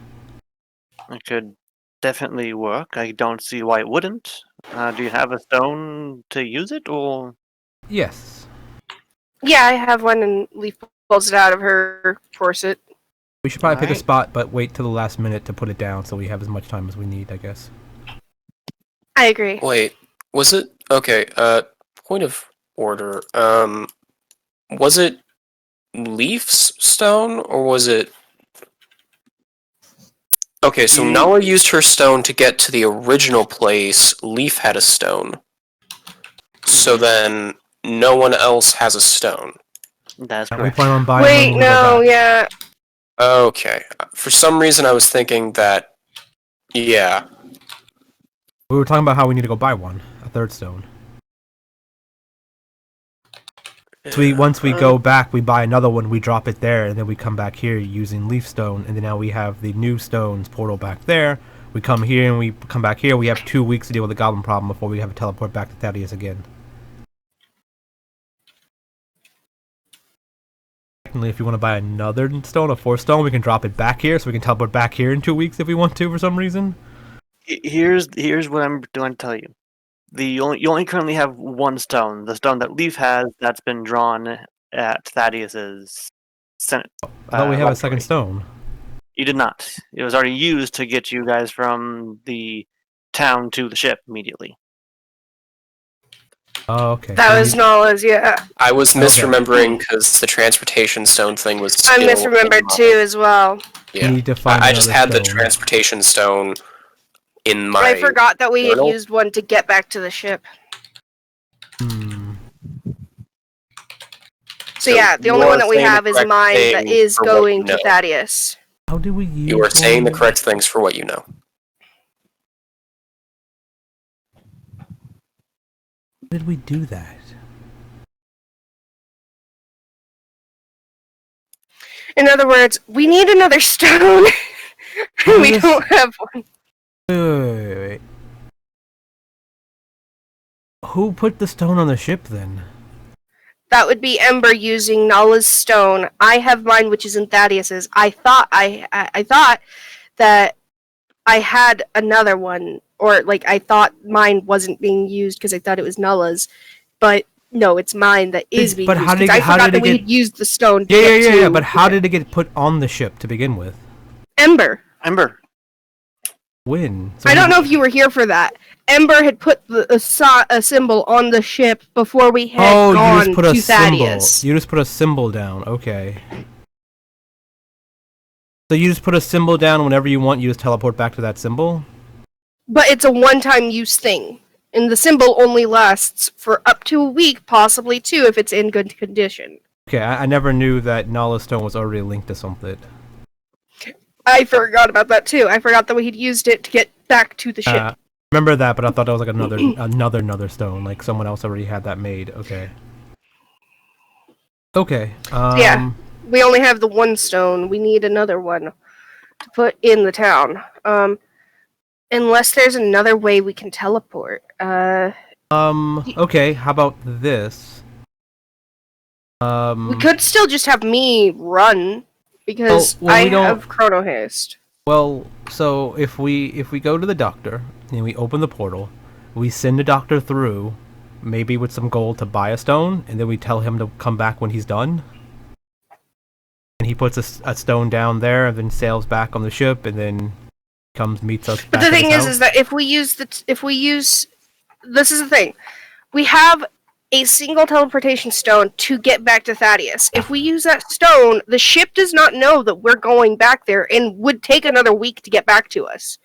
It could definitely work. I don't see why it wouldn't. Do you have a stone to use it, or Yes, Yeah, I have one, and Leaf pulls it out of her corset. we should probably pick a Alright. spot, but wait till the last minute to put it down, so we have as much time as we need, I guess. I agree. Wait, was it okay? Point of order. Was it Leaf's stone, or was it... Okay, so Nala used her stone to get to the original place. Leaf had a stone. So then, no one else has a stone. That's We correct. plan on buying Wait, one when we go no, back. yeah. Okay. For some reason, I was thinking that... Yeah. We were talking about how we need to go buy one, a third stone. So once we go back, we buy another one, we drop it there, and then we come back here using leaf stone, and then now we have the new stones portal back there. We come here and we come back here. We have 2 weeks to deal with the goblin problem before we have to teleport back to Thaddeus again. Technically, if you want to buy another stone, a 4th stone, we can drop it back here, so we can teleport back here in 2 weeks if we want to for some reason. Here's what I'm going to tell you. You only currently have one stone. The stone that Leaf has that's been drawn at Thaddeus's Senate. I thought we have a laboratory. second stone. You did not. It was already used to get you guys from the town to the ship immediately. Oh, okay. That was Nala's, yeah. I was misremembering because the transportation stone thing was I still misremembered in my- too as well. Yeah. We need to find I just another had the stone. transportation stone in my... I forgot that we had journal? used one to get back to the ship. Hmm. So yeah, the only you one are that we saying the have is correct mine that thing is for what going you to know. Thaddeus. How did we use You are saying the one? correct things for what you know. How did we do that? In other words, we need another stone. We Yes. don't have one. Wait. Who put the stone on the ship then? That would be Ember using Nala's stone. I have mine, which is in Thaddeus's. I thought that I had another one, or like I thought mine wasn't being used because I thought it was Nala's, but no, it's mine that is being But used. how 'cause did- I how forgot did that it we get- had used the stone. To Yeah, get to but how the did it get put on the ship to begin with? Ember? Ember. When? So I don't know if you were here for that. Ember had put a symbol on the ship before we had Oh, gone you just put a to symbol. Thaddeus. You just put a symbol down. Okay. So you just put a symbol down whenever you want. You just teleport back to that symbol. But it's a one-time use thing, and the symbol only lasts for up to a week, possibly two, if it's in good condition. Okay, I never knew that Nala Stone was already linked to something. I forgot about that too. I forgot that we had used it to get back to the ship. Remember that, but I thought that was like another stone. Like someone else already had that made. Okay. Okay. Yeah. We only have the one stone. We need another one to put in the town. Unless there's another way we can teleport. Okay. How about this? We could still just have me run because Well, we I don't- have Chrono Haste. Well, so if we go to the doctor and we open the portal, we send the doctor through, maybe with some gold to buy a stone, and then we tell him to come back when he's done. And he puts a stone down there, and then sails back on the ship, and then comes meets us. But back the at thing his is house. that if we use this is the thing. We have a single teleportation stone to get back to Thaddeus. If we use that stone, the ship does not know that we're going back there and would take another week to get back to us.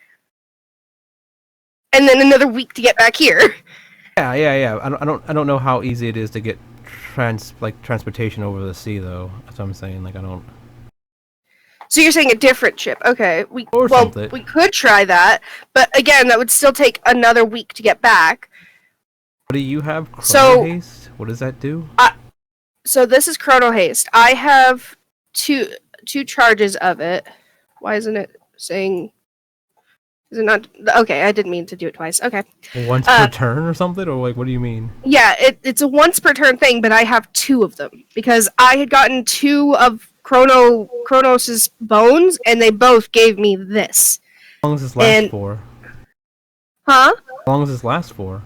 And then another week to get back here. Yeah. I don't know how easy it is to get transportation over the sea, though. That's what I'm saying. Like I don't. So you're saying a different ship. Okay. Or something. We could try that, but again, that would still take another week to get back. What do you have? Chrono So- Haste? What does that do? So this is Chrono Haste. I have two charges of it. Why isn't it saying? Is it not? Okay, I didn't mean to do it twice. Okay. Once per turn or something, or like what do you mean? Yeah, it's a once per turn thing, but I have two of them because I had gotten two of Kronos's bones, and they both gave me this. How long does this last And- for? Huh? How long does this last for?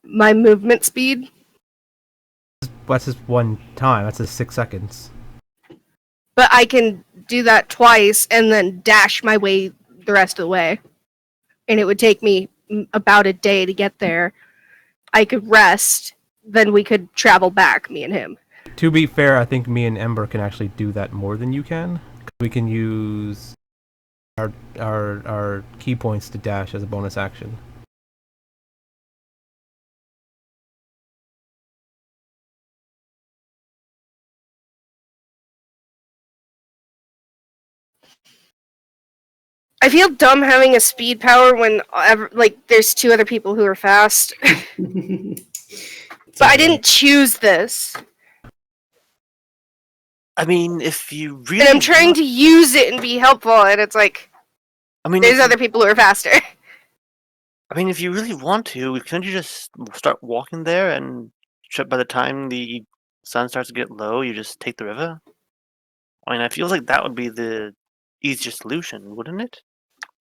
My movement speed. That's just one time. That's just 6 seconds. But I can do that twice and then dash my way the rest of the way. And it would take me about a day to get there. I could rest, then we could travel back, me and him. To be fair, I think me and Ember can actually do that more than you can. We can use our key points to dash as a bonus action. I feel dumb having a speed power when there's two other people who are fast. But I didn't choose this. I mean, if you really And I'm trying to use it and be helpful, and it's like, I mean, there's other people who are faster. I mean, if you really want to, couldn't you just start walking there and by the time the sun starts to get low, you just take the river? I mean, I feel like that would be the easiest solution, wouldn't it?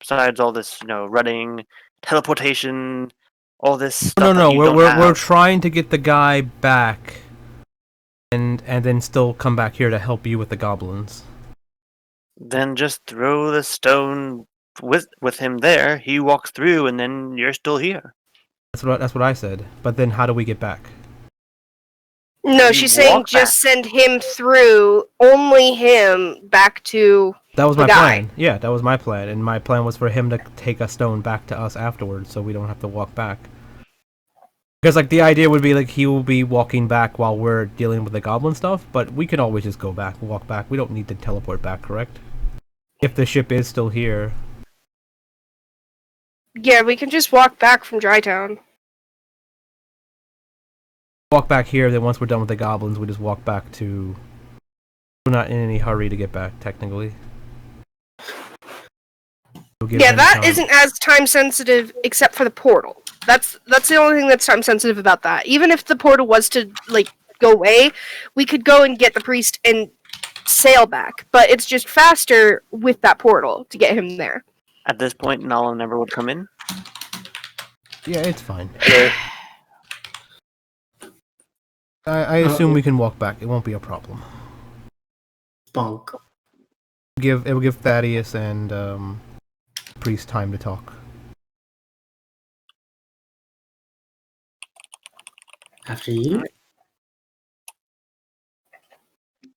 Besides all this, running, teleportation, all this stuff that No, you don't we're have. trying to get the guy back, and then still come back here to help you with the goblins. Then just throw the stone with him there. He walks through, and then you're still here. That's what I said. But then how do we get back? No, You she's saying walk back. just send him through, only him, back to... That was The my guy. plan. Yeah, that was my plan, and my plan was for him to take a stone back to us afterwards, so we don't have to walk back. Because the idea would be he will be walking back while we're dealing with the goblin stuff, but we can always just go back, walk back. We don't need to teleport back, correct? If the ship is still here. Yeah, we can just walk back from Drytown. Walk back here, then once we're done with the goblins, we just walk back to... We're not in any hurry to get back, technically. We'll give Yeah, them that time. isn't as time sensitive, except for the portal. That's the only thing that's time sensitive about that. Even if the portal was to go away, we could go and get the priest and sail back. But it's just faster with that portal to get him there. At this point, Nala never would come in. Yeah, it's fine. Okay. I assume we can walk back. It won't be a problem. Bunk. It will give Thaddeus and Priest time to talk. After you?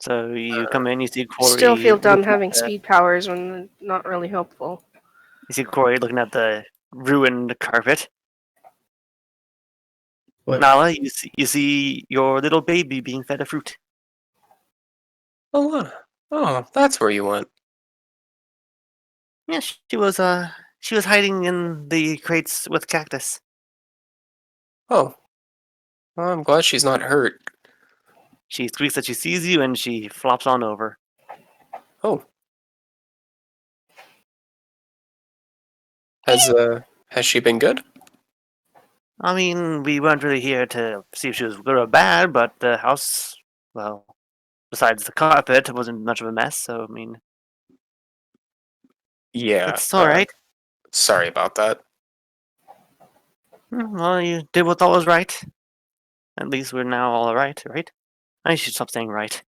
So you come in, you see Corey. Still feel dumb looking at having speed powers when they're not really helpful. You see Corey looking at the ruined carpet. What? Nala, you see your little baby being fed a fruit. Oh, Lana. Oh, that's where you went. Yes, she was hiding in the crates with Cactus. Oh. Well, I'm glad she's not hurt. She squeaks that she sees you and she flops on over. Oh. Has she been good? I mean, we weren't really here to see if she was good or bad, but the house, well, besides the carpet, it wasn't much of a mess, so, I mean, Yeah. it's alright. Sorry about that. Well, you did what thought was right. At least we're now all alright, right? I should stop saying right.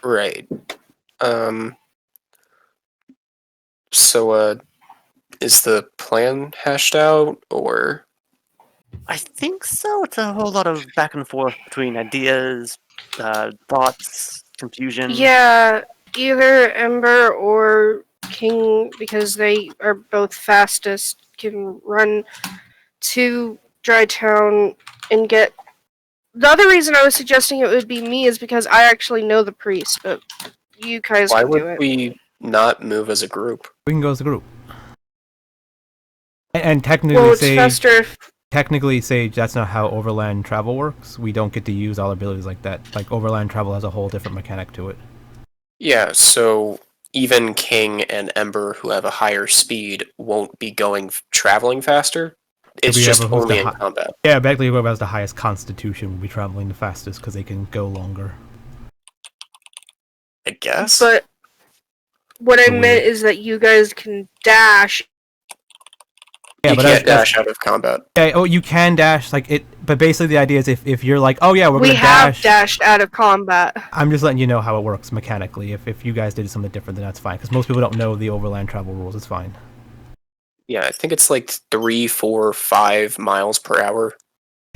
Right. So, is the plan hashed out, or... I think so. It's a whole lot of back and forth between ideas, thoughts, confusion. Yeah, either Ember or King, because they are both fastest, can run to Drytown and get... The other reason I was suggesting it would be me is because I actually know the priest, but you guys Why can do would it. we not move as a group? We can go as a group. And technically, Well, it's faster if... Technically, Sage, that's not how overland travel works. We don't get to use all abilities like that. Overland travel has a whole different mechanic to it. Yeah, so even King and Ember, who have a higher speed, won't be traveling faster. It's just Whoever who's only the in hi- combat. Yeah, basically whoever has the highest constitution will be traveling the fastest because they can go longer. I guess. But what I So meant weird. is that you guys can dash. Yeah, you but can't that's- dash out of combat. Yeah, oh, you can dash, but basically the idea is if you're like, oh yeah, we're We gonna have dash. dashed out of combat. I'm just letting you know how it works mechanically. If you guys did something different, then that's fine. Because most people don't know the overland travel rules. It's fine. Yeah, I think it's 3, 4, 5 miles per hour.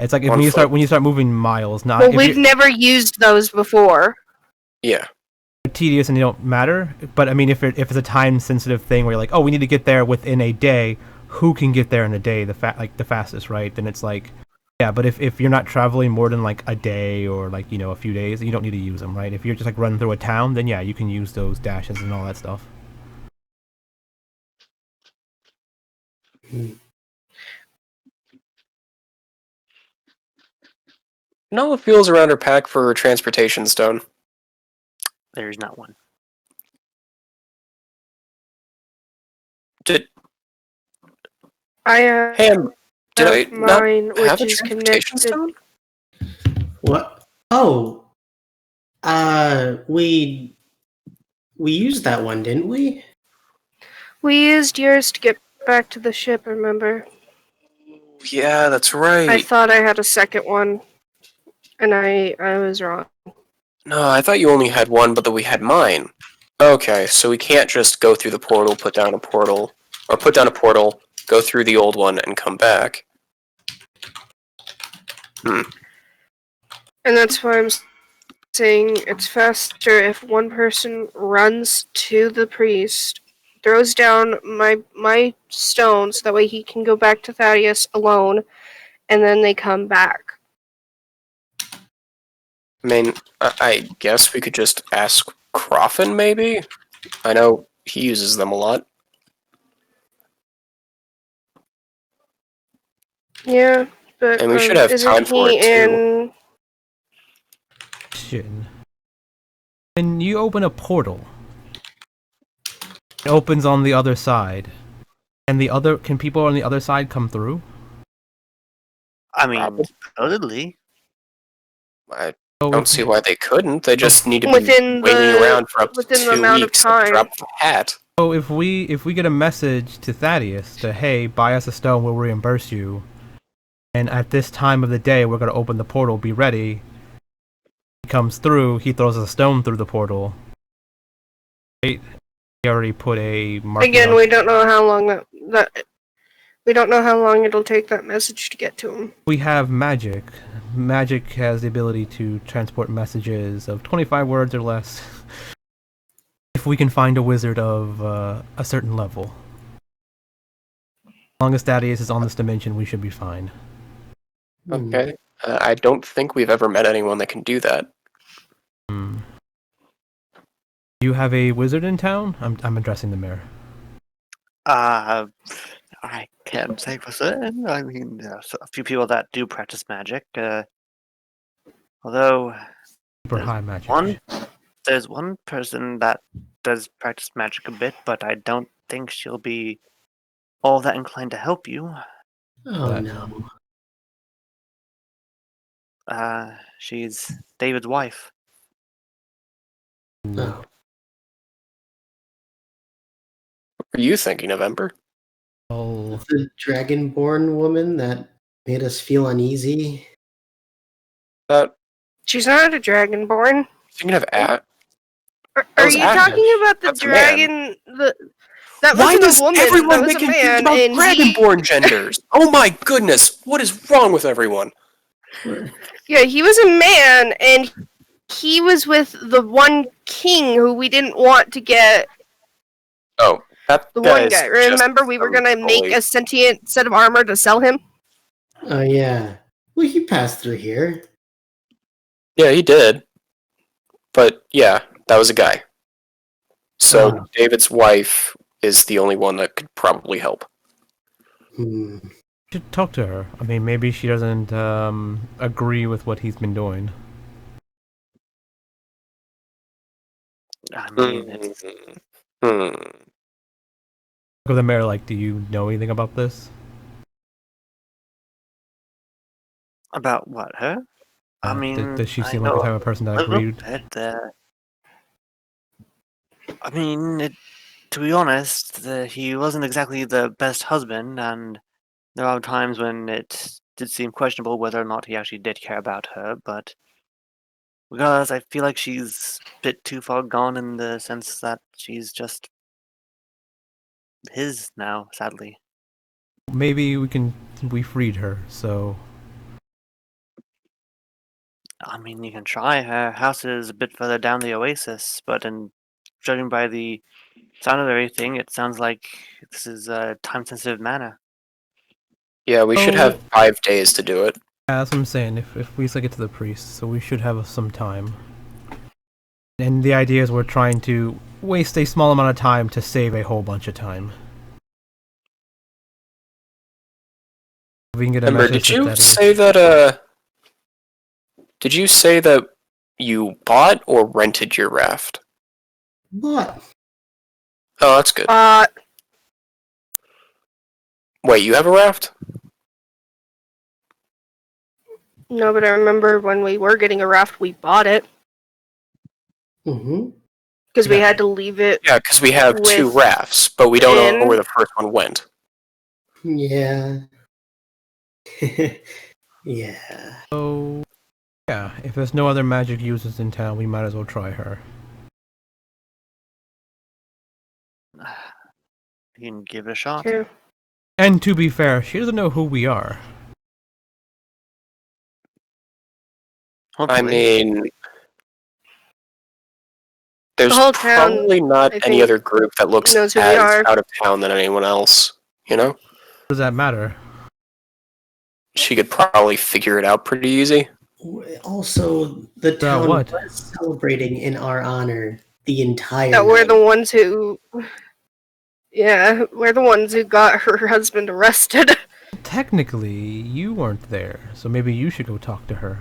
It's like if 1 when you foot. start moving miles, not Well, if we've you're never used those before. Yeah. tedious and they don't matter. But I mean, if it's a time sensitive thing where you're like, oh, we need to get there within a day, who can get there in a day the fastest, right? Then it's like, yeah. But if you're not traveling more than like a day or like a few days, you don't need to use them, right? If you're just like running through a town, then yeah, you can use those dashes and all that stuff. Nola feels around her pack for a transportation stone. There's not one. Did I have Ham? Did I not mine, have which a is transportation connected. stone? What? Oh, we used that one, didn't we? We used yours to get back to the ship, remember? Yeah, that's I right. thought I had a second one, and I was wrong. No, I thought you only had one, but that we had mine. Okay, so we can't just go through the portal, put down a portal, go through the old one, and come back. And that's why I'm saying it's faster if one person runs to the priest, throws down my stone so that way he can go back to Thaddeus alone, and then they come back. I mean, I guess we could just ask Croffin, maybe? I know he uses them a lot. Yeah, but And we should have isn't time for he it, too. in? Question. When you open a portal, it opens on the other side, and can people on the other side come through? I mean, Probably. supposedly. I So don't see why they couldn't. They just need to be Within waiting around for up to within the 2 amount of weeks at the time. drop of a hat. So if we get a message to Thaddeus to hey, buy us a stone, we'll reimburse you, and at this time of the day we're gonna open the portal, be ready. He comes through, he throws a stone through the portal. Right? He already put a mark. Again, we don't know how long that we don't know how long it'll take that message to get to him. We have magic. Magic has the ability to transport messages of 25 words or less. If we can find a wizard of a certain level. As long as Thaddeus is on this dimension, we should be fine. Okay. I don't think we've ever met anyone that can do that. Do you have a wizard in town? I'm addressing the mayor. I can't say for certain. I mean, there's a few people that do practice magic. Although Super there's high magic. there's one person that does practice magic a bit, but I don't think she'll be all that inclined to help you. Oh no. She's David's wife. Oh. What were you thinking of, Ember? Oh, The dragonborn woman that made us feel uneasy. That She's not a dragonborn. thinking of At? Are was you Atlas. talking about the That's a man. dragon? That Why wasn't does a woman. everyone That was make a confused man, about and dragonborn genders? Oh my goodness! What is wrong with everyone? he was a man, and he was with the one king who we didn't want to get. Oh, that The guy one is guy. just Remember, we were some gonna make bully. a sentient set of armor to sell him. Oh yeah. Well, he passed through here. Yeah, he did. But yeah, that was a guy. So Oh. David's wife is the only one that could probably help. Hmm. you should talk to her. I mean, maybe she doesn't agree with what he's been doing. I mean, it's Hmm. Go to the mayor. Like, do you know anything about this? about what, her? I mean, Does she I seem like the know type of person that a little agreed? bit. I mean, to be honest, he wasn't exactly the best husband, and there are times when it did seem questionable whether or not he actually did care about her, but regardless, I feel like she's a bit too far gone in the sense that she's just his now, sadly. Maybe we freed her, so I mean, you can try. Her house is a bit further down the oasis, but judging by the sound of everything, it sounds like this is a time-sensitive manner. Yeah, we should Oh. have 5 days to do it. Yeah, that's what I'm saying. If we still get to the priest, so we should have some time. And the idea is we're trying to waste a small amount of time to save a whole bunch of time. We can get a Ember, message did to you Thaddeus. say that, did you say that you bought or rented your raft? What? Oh, that's good. Wait, you have a raft? No, but I remember when we were getting a raft, we bought it Mm-hmm. because we Yeah. had to leave it. Yeah, because we have 2 With rafts, but we don't know in- where the first one went. Yeah. Yeah. So, yeah, if there's no other magic users in town, we might as well try her. You can give it a shot. True. And to be fair, she doesn't know who we are. Hopefully. I mean, there's The whole town, probably not I any think, other group that looks knows as who we are. out of town than anyone else, you know? Does that matter? She could probably figure it out pretty easy. Also, the town what? was celebrating in our honor the entire That we're night. the ones who. Yeah, we're the ones who got her husband arrested. Technically, you weren't there, so maybe you should go talk to her.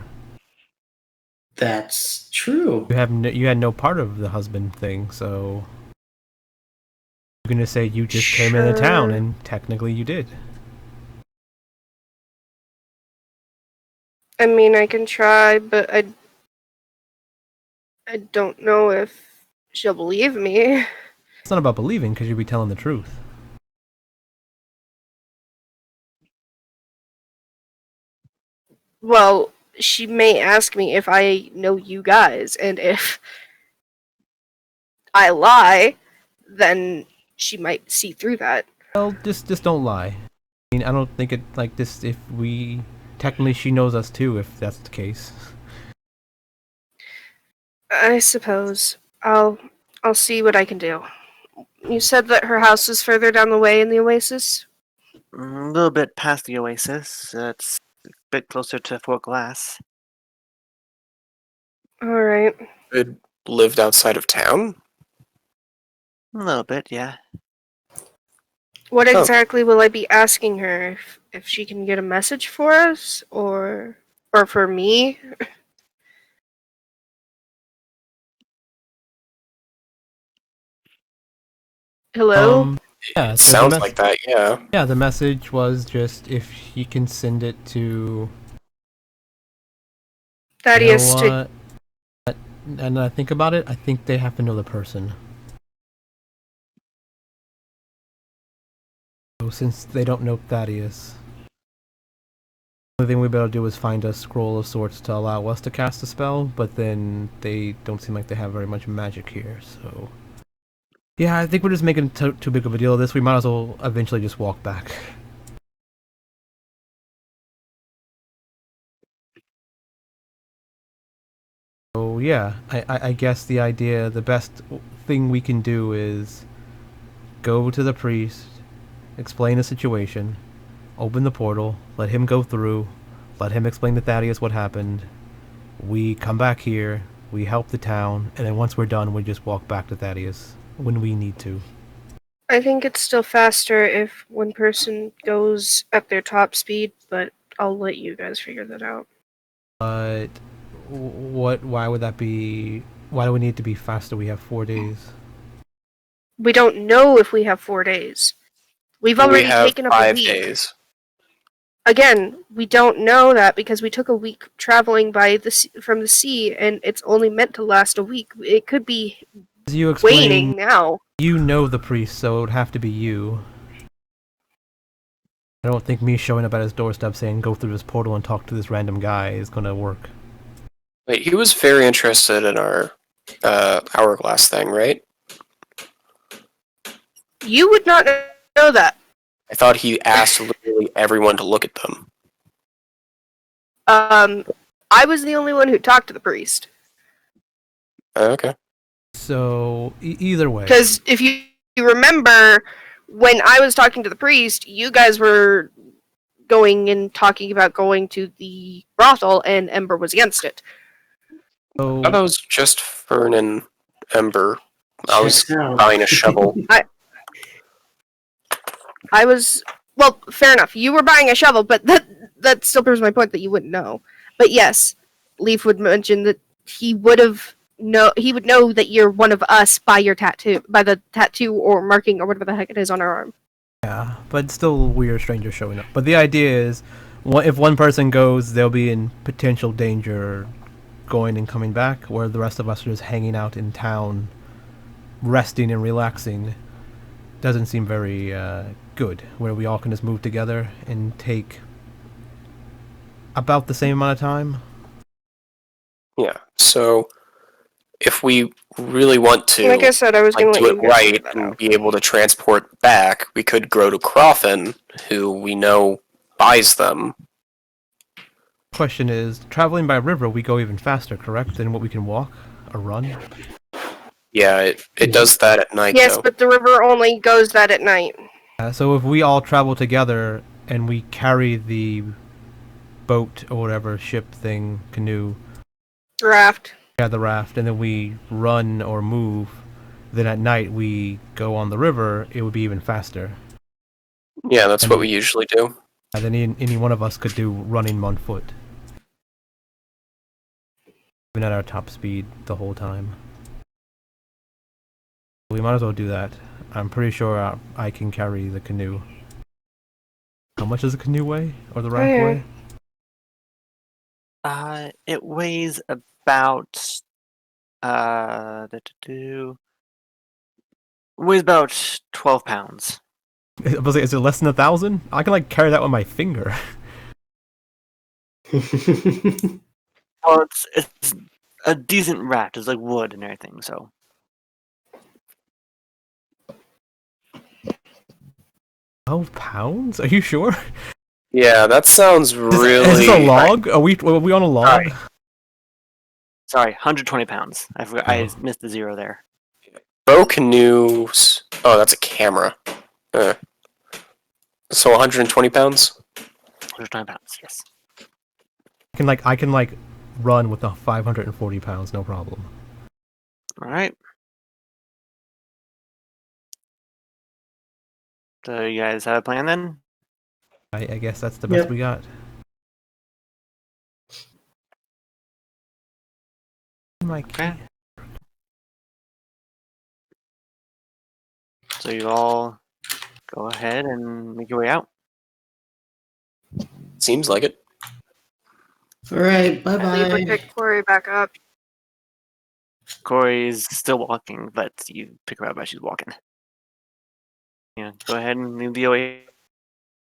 That's true. You had no part of the husband thing, so you're gonna say you just came into town, Sure. and technically you did. I mean, I can try, but I don't know if she'll believe me. It's not about believing, because you'll be telling the truth. Well, she may ask me if I know you guys, and if I lie, then she might see through that. Well, just don't lie. I mean, I don't think it like this. If we technically, she knows us too. If that's the case. I suppose I'll see what I can do. You said that her house is further down the way in the oasis? A little bit past the oasis. It's a bit closer to Fort Glass. Alright. It lived outside of town? A little bit, yeah. What Oh. exactly will I be asking her? If she can get a message for us? Or for me? Hello? Yeah. It so the sounds mes- like that, yeah. Yeah, the message was just if you can send it to. Thaddeus, You know what? And I think about it, I think they have to know the person. So since they don't know Thaddeus, the only thing we better do is find a scroll of sorts to allow us to cast a spell, but then they don't seem like they have very much magic here, so. Yeah, I think we're just making too big of a deal of this. We might as well eventually just walk back. So yeah, I guess the best thing we can do is go to the priest, explain the situation, open the portal, let him go through, let him explain to Thaddeus what happened. We come back here, we help the town, and then once we're done, we just walk back to Thaddeus when we need to. I think it's still faster if one person goes at their top speed, but I'll let you guys figure that out. But why would that be? Why do we need to be faster? We have 4 days. We don't know if we have 4 days. We've We already have taken up a 5 week. days. Again, we don't know that because we took a week traveling from the sea, and it's only meant to last a week. It could be As you explain, waning now. you know the priest, so it would have to be you. I don't think me showing up at his doorstep saying go through this portal and talk to this random guy is gonna work. Wait, he was very interested in our hourglass thing, right? You would not know that. I thought he asked literally everyone to look at them. I was the only one who talked to the priest. Okay. So either way, Because if you remember, when I was talking to the priest, you guys were going and talking about going to the brothel, and Ember was against it. I thought that was just Fern and Ember. I was Checks out. buying a shovel. I was well, fair enough. You were buying a shovel, but that still proves my point that you wouldn't know. But yes, Leaf would mention that he would know that you're one of us by your tattoo, by the tattoo or marking or whatever the heck it is on our arm. yeah, but still weird strangers showing up. But the idea is, if one person goes, they'll be in potential danger going and coming back, where the rest of us are just hanging out in town, resting and relaxing. Doesn't seem very good, where we all can just move together and take about the same amount of time. Yeah. So if we really want to, Like I said, I was going to do let it you guys right figure that and out. be able to transport back, we could go to Crofton, who we know buys them. Question is, traveling by river, we go even faster, correct, than what we can walk or run? Yeah, it does that at night, Yes, though. but the river only goes that at night. So if we all travel together and we carry the boat or whatever ship thing, canoe, Raft. the raft, and then we run or move, then at night we go on the river, it would be even faster. Yeah, that's what we usually do. And then any one of us could do running on foot. Even at our top speed the whole time. We might as well do that. I'm pretty sure I can carry the canoe. How much does a canoe weigh? Or the raft Okay. weigh? It weighs about weighs about 12 pounds. Is it less than 1,000? I can carry that with my finger. Well, it's a decent raft. It's like wood and everything. So 12 pounds? Are you sure? Yeah, that sounds really... Is this a log? Are we on a log? sorry, 120 pounds. I forgot. I Oh. missed the zero there. Bow canoes... Oh, that's a camera. So 120 pounds? 120 pounds. Yes. I can run with the 540 pounds, no problem. All right. So you guys have a plan then? I guess that's the best Yep. we got. My Okay. So you all go ahead and make your way out. Seems like it. All right, Leaf would bye-bye. pick Corey back up. Corey's still walking, but you pick her up as she's walking. Yeah, go ahead and leave the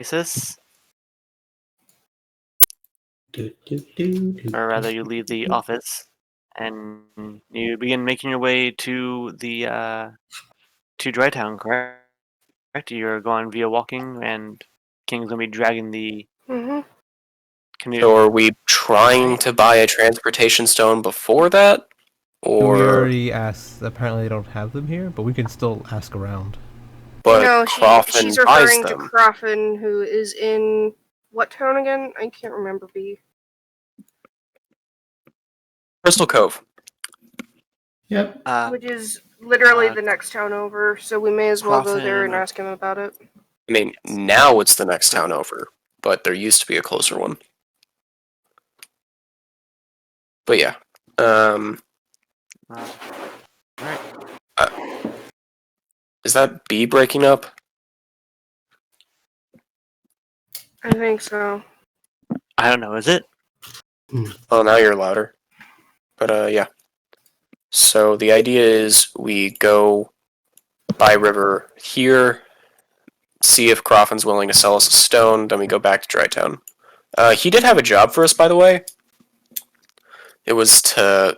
oasis, or rather, you leave the office, and you begin making your way to the to Dry Town. Correct? You're going via walking, and King's gonna be dragging the Mm-hmm. canoe. So are we trying to buy a transportation stone before that? We Or... already asked. Apparently they don't have them here, but we can still ask around. But No, Crofton she's buys referring to them. Crofton, who is in what town again? I can't remember. B. Crystal Cove. Yep. Which is literally uh, the next town over, so we may as well go there and Crofton- ask him about it. I mean, now it's the next town over, but there used to be a closer one. But yeah. Alright. Is that B breaking up? I think so. I don't know. Is it? Oh, now you're louder. But yeah. So the idea is we go by river here, see if Crofton's willing to sell us a stone, then we go back to Dry Town. He did have a job for us, by the way. It was to...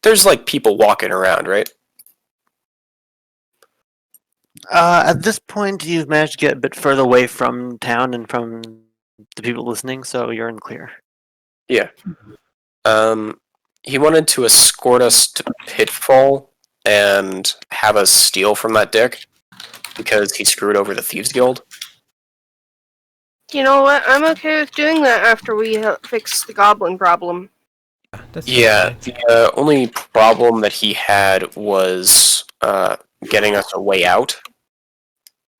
There's people walking around, right? At this point, you've managed to get a bit further away from town and from the people listening, so you're in the clear. Yeah. He wanted to escort us to Pitfall and have us steal from that dick because he screwed over the Thieves Guild. You know what? I'm okay with doing that after we fix the goblin problem. That's Yeah, fine. the only problem that he had was getting us a way out.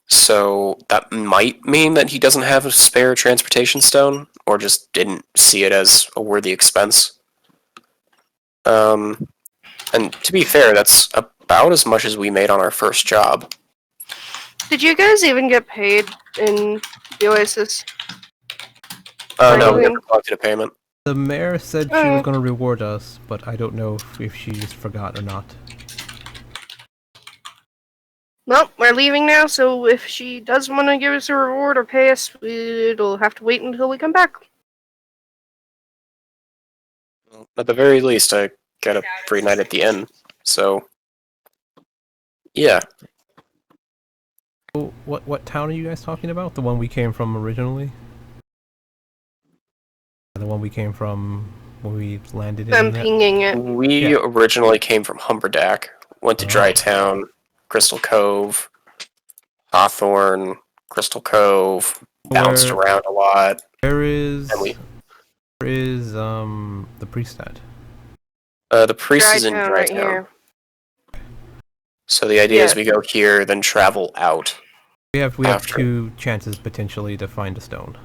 So that might mean that he doesn't have a spare transportation stone, or just didn't see it as a worthy expense. And to be fair, that's about as much as we made on our first job. Did you guys even get paid in the Oasis? No, we Anything? never collected a payment. The mayor said she Oh. was going to reward us, but I don't know if she just forgot or not. Well, we're leaving now, so if she does want to give us a reward or pay us, it'll have to wait until we come back. At the very least, I get a free night at the inn. So, yeah. Oh, what town are you guys talking about? The one we came from originally? The one we came from when we landed in I'm that? pinging it. We Yeah. originally came from Humberdack, went to Oh. Drytown, Crystal Cove, Hawthorne, Crystal Cove, bounced Where- around a lot. Where is And we, the priest at? the priest is in Drytown right Drytown. here. So the idea is Yeah. we go here, then travel out. We have After. 2 chances potentially to find a stone.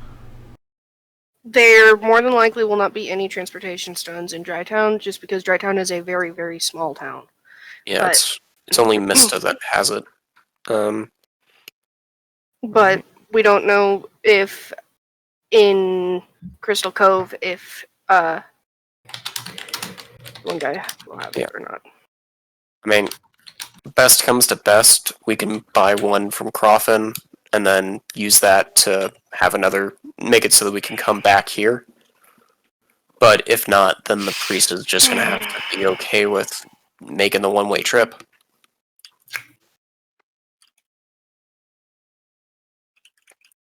There more than likely will not be any transportation stones in Drytown, just because Drytown is a very, very small town. Yeah, But- it's only Mista that has it. But we don't know if in Crystal Cove, if one guy will have it or not. I mean, best comes to best, we can buy one from Coffin and then use that to have another, make it so that we can come back here. But if not, then the priest is just gonna have to be okay with making the one-way trip.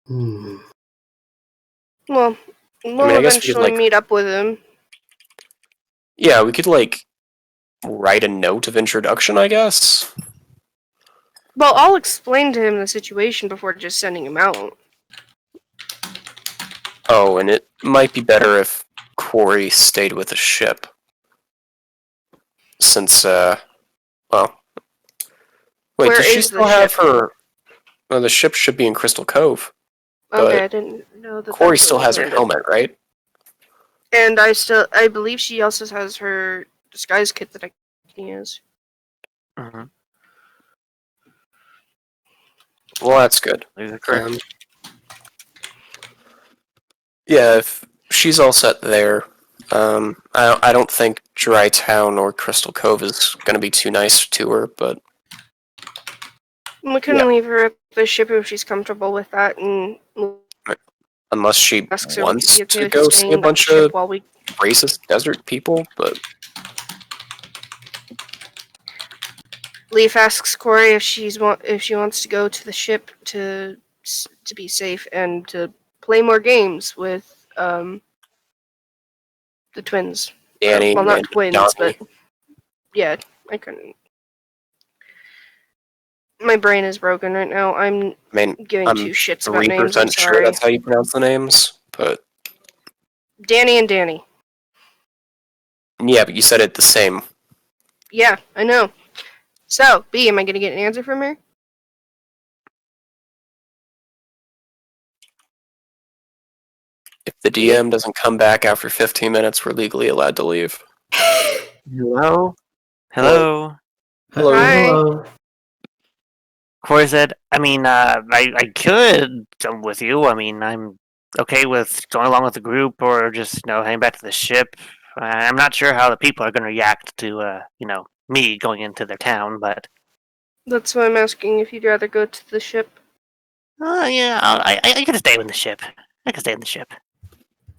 Hmm. Well, we'll I guess we could, eventually meet up with him. Yeah, we could, like, write a note of introduction, I guess? Well, I'll explain to him the situation before just sending him out. Oh, and it might be better if Corey stayed with the ship. Since, well... Wait, Where does she is the still have ship? her... Well, the ship should be in Crystal Cove. Okay, But I didn't know that. Corey that's still where has we her landed. helmet, right? And I believe she also has her disguise kit that I can use. Mhm. Well, that's good. These are correct. Yeah, if she's all set there, I don't think Dry Town or Crystal Cove is going to be too nice to her, but We can Yeah. leave her at the ship if she's comfortable with that, and unless she ask her wants if to okay go with see staying a at the bunch ship of while we. racist desert people, but Leaf asks Corey if if she wants to go to the ship to be safe and to play more games with the twins. Danny Well, not and twins, Donnie, but yeah, I couldn't. My brain is broken right now. I'm I mean, giving I'm 2 shits about names. 3% I'm sure sorry. that's how you pronounce the names, but Danny and Danny. yeah, but you said it the same. Yeah, I know. So, B, am I gonna get an answer from her? If the DM doesn't come back after 15 minutes, we're legally allowed to leave. Hello? Hello? Hello. Hi. Hello. Corey said, I could come with you. I mean, I'm okay with going along with the group or just, heading back to the ship. I'm not sure how the people are going to react to, me going into their town, but... That's why I'm asking if you'd rather go to the ship. yeah, I could stay in the ship. I could stay in the ship.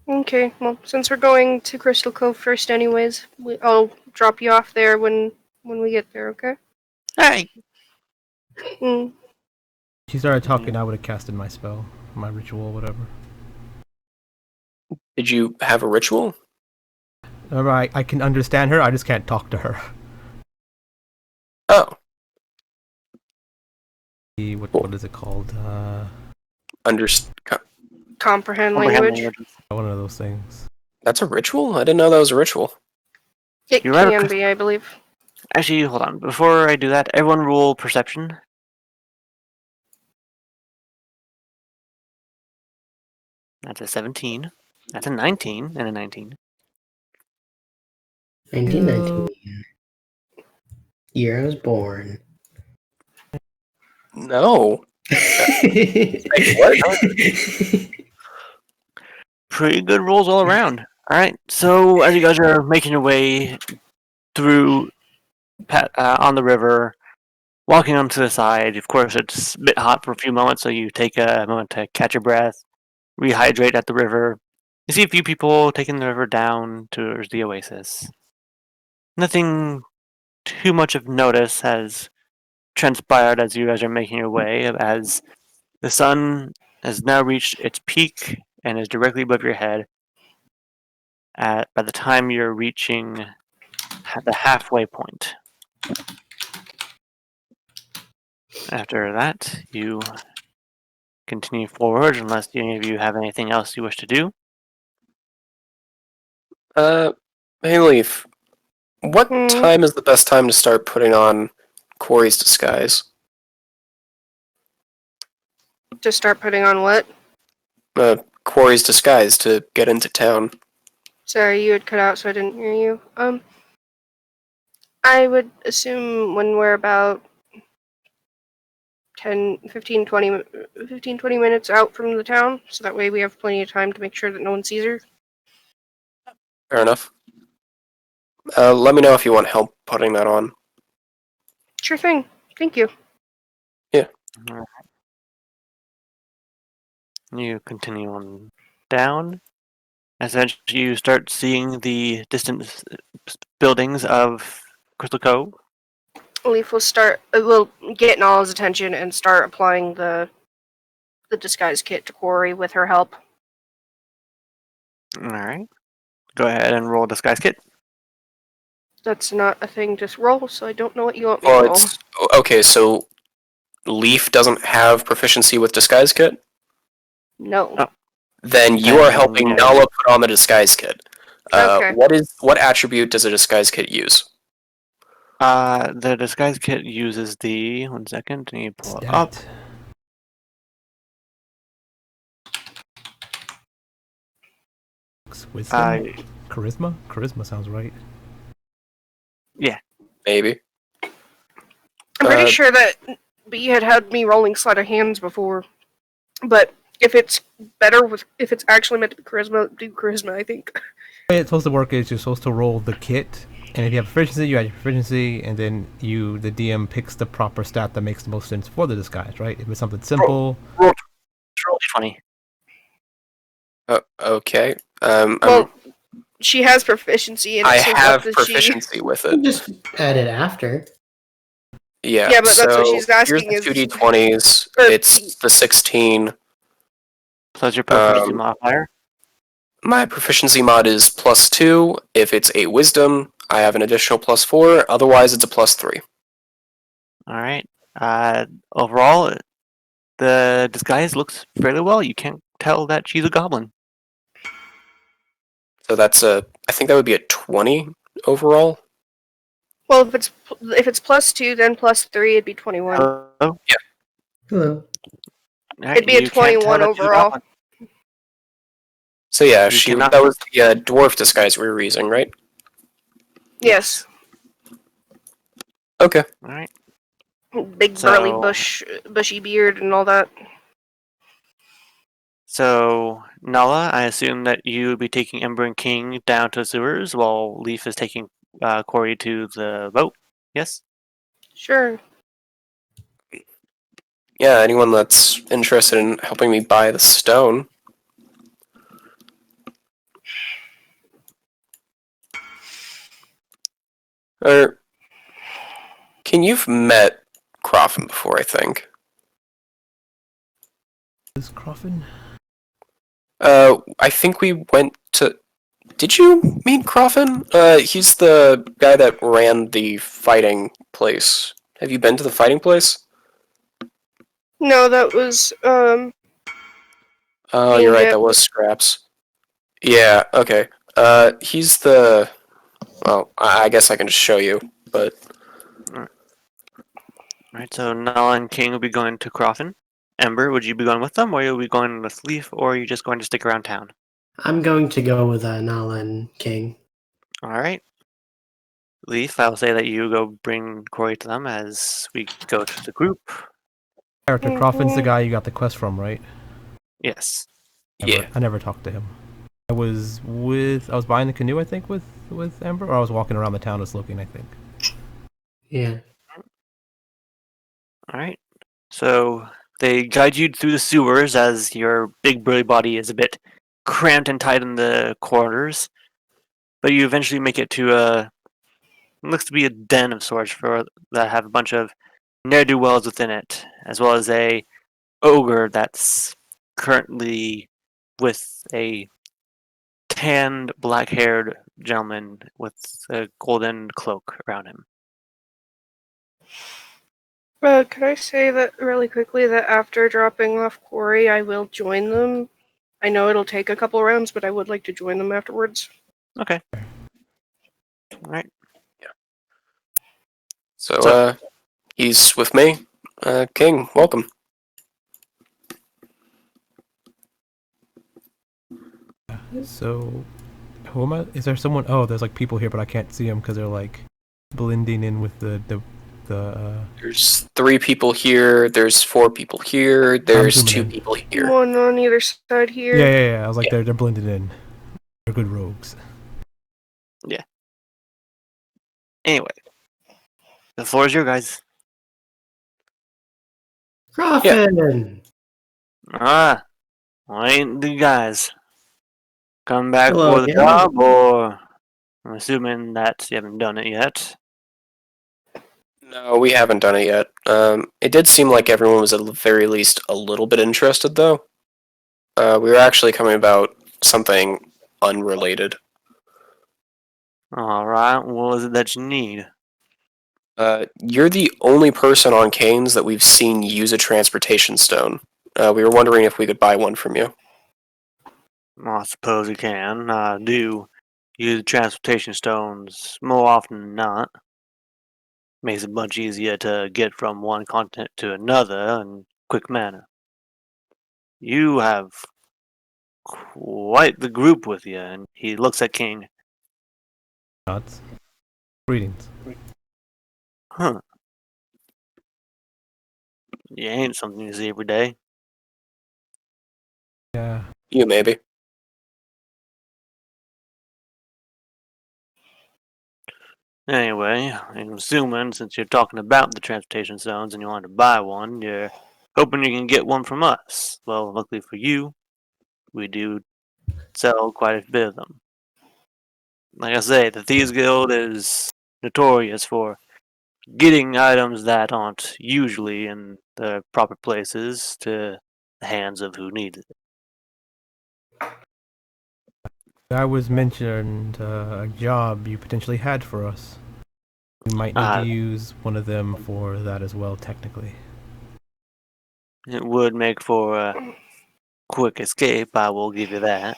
Okay, well, since we're going to Crystal Cove first anyways, I'll drop you off there when we get there, okay? Alright. Mm. She started talking, I would have casted my spell, my ritual, whatever. Did you have a ritual? I can understand her. I just can't talk to her. Oh, What is it called? underst- Comprehend Comprehend language. One of those things. That's a ritual? I didn't know that was a ritual. It You're right, can Chris. be, I believe. Actually, hold on. Before I do that, everyone roll perception. That's a 17. That's a 19 and a 19. 1919. Year I was born. No. What? Pretty good rolls all around. All right. So as you guys are making your way through on the river, walking onto the side, of course it's a bit hot for a few moments, so you take a moment to catch your breath, rehydrate at the river. You see a few people taking the river down towards the oasis. Nothing too much of notice has transpired as you guys are making your way, as the sun has now reached its peak and is directly above your head. By the time you're reaching the halfway point. After that, you continue forward unless any of you have anything else you wish to do. Hey Leaf, what Hmm. time is the best time to start putting on Corey's disguise? To start putting on what? Corey's disguise to get into town. Sorry, you had cut out, so I didn't hear you. I would assume when we're about 15, 20 minutes out from the town, so that way we have plenty of time to make sure that no one sees her. Fair enough. Let me know if you want help putting that on. Sure thing. Thank you. You continue on down. As you start seeing the distant buildings of Crystal Cove. Leaf will get Nala's attention and start applying the disguise kit to Corey with her help. All right. Go ahead and roll disguise kit. That's not a thing to roll, so I don't know what you want me Well, to roll. it's okay. So Leaf doesn't have proficiency with disguise kit. No. Oh. Then you are helping yeah. Nala put on the disguise kit. Okay. What attribute does a disguise kit use? The disguise kit uses the 1 second. I need to pull it up. Stat. Wisdom? Charisma? Charisma sounds right. Maybe. I'm pretty sure that B had me rolling sleight of hands before, but if it's if it's actually meant to be charisma, do charisma, I think. The way it's supposed to work is you're supposed to roll the kit, and if you have proficiency, you add your proficiency, and then the DM picks the proper stat that makes the most sense for the disguise, right? If it's something simple, Roll 20. Okay. Well, she has proficiency in it. I so have what does proficiency with You it. just add it after. Yeah. Yeah, but that's what so she's asking here's the is- 2d20s. or- It's the 16. Plus your proficiency modifier. My proficiency mod is +2. If it's a wisdom, I have an additional +4. Otherwise, it's a +3. All right. Overall, the disguise looks fairly well. You can't tell that she's a goblin. So that's I think that would be a 20 overall. Well, if it's +2, then +3, it'd be 21. Hello? Hello. All right, It'd be a you can't tell 21 that she's a overall. goblin. So yeah, You cannot- that was the dwarf disguise we were using, right? Yes. Okay. All right. Big burly bushy beard and all that. So, Nala, I assume that you would be taking Ember and King down to the sewers while Leaf is taking Corey to the boat. Yes? Sure. Yeah, anyone that's interested in helping me buy the stone. Or you've met Croffin before, I think. is Croffin? I think we went to Did you meet Croffin? He's the guy that ran the fighting place. Have you been to the fighting place? No, that was Oh, you're right. Being That was Scraps. Yeah. Okay. He's the. Well, I guess I can just show you, but Alright, so Nala and King will be going to Croffin. Ember, would you be going with them, or will you be going with Leaf, or are you just going to stick around town? I'm going to go with Nala and King. Alright. Leaf, I'll say that you go bring Corey to them as we go to the group. Character Croffin's the Mhm. guy you got the quest from, right? Yes. yeah. I never talked to him. I was buying the canoe, I think, with Ember, or I was walking around the town just looking, I think. Yeah. Alright. So they guide you through the sewers as your big burly body is a bit cramped and tight in the corners. But you eventually make it to a looks to be a den of sorts for that have a bunch of ne'er-do-wells within it, as well as a ogre that's currently with a tanned, black-haired gentleman with a golden cloak around him. Could I say that really quickly that after dropping off Corey, I will join them? I know it'll take a couple rounds, but I would like to join them afterwards. Okay. All right. So, So he's with me. King, welcome. So, who am I? Is there someone? Oh, there's like people here, but I can't see them because they're like blending in with the. There's 3 people here. There's 4 people here. There's zooming 2 in. people here. One on either side here. Yeah. I was like, Yeah. they're blended in. They're good rogues. anyway, the floor is your guys. Croffin! Ah, well, ain't the guys come back Hello for the again. job, or I'm assuming that you haven't done it yet. No, we haven't done it yet. It did seem like everyone was at the very least a little bit interested, though. We were actually coming about something unrelated. All right, what is it that you need? You're the only person on Canes that we've seen use a transportation stone. We were wondering if we could buy one from you. Well, I suppose you can. I do use transportation stones more often than not. Makes it much easier to get from one continent to another in quick manner. You have quite the group with you, and he looks at King. Nods. Greetings. Huh. You ain't something you see every day. Yeah. You, maybe. Anyway, I'm assuming since you're talking about the transportation zones and you want to buy one, you're hoping you can get one from us. Well, luckily for you, we do sell quite a bit of them. Like I say, the Thieves Guild is notorious for getting items that aren't usually in the proper places to the hands of who needs it. I was mentioned a job you potentially had for us. We might need to use one of them for that as well, technically. It would make for a quick escape, I will give you that.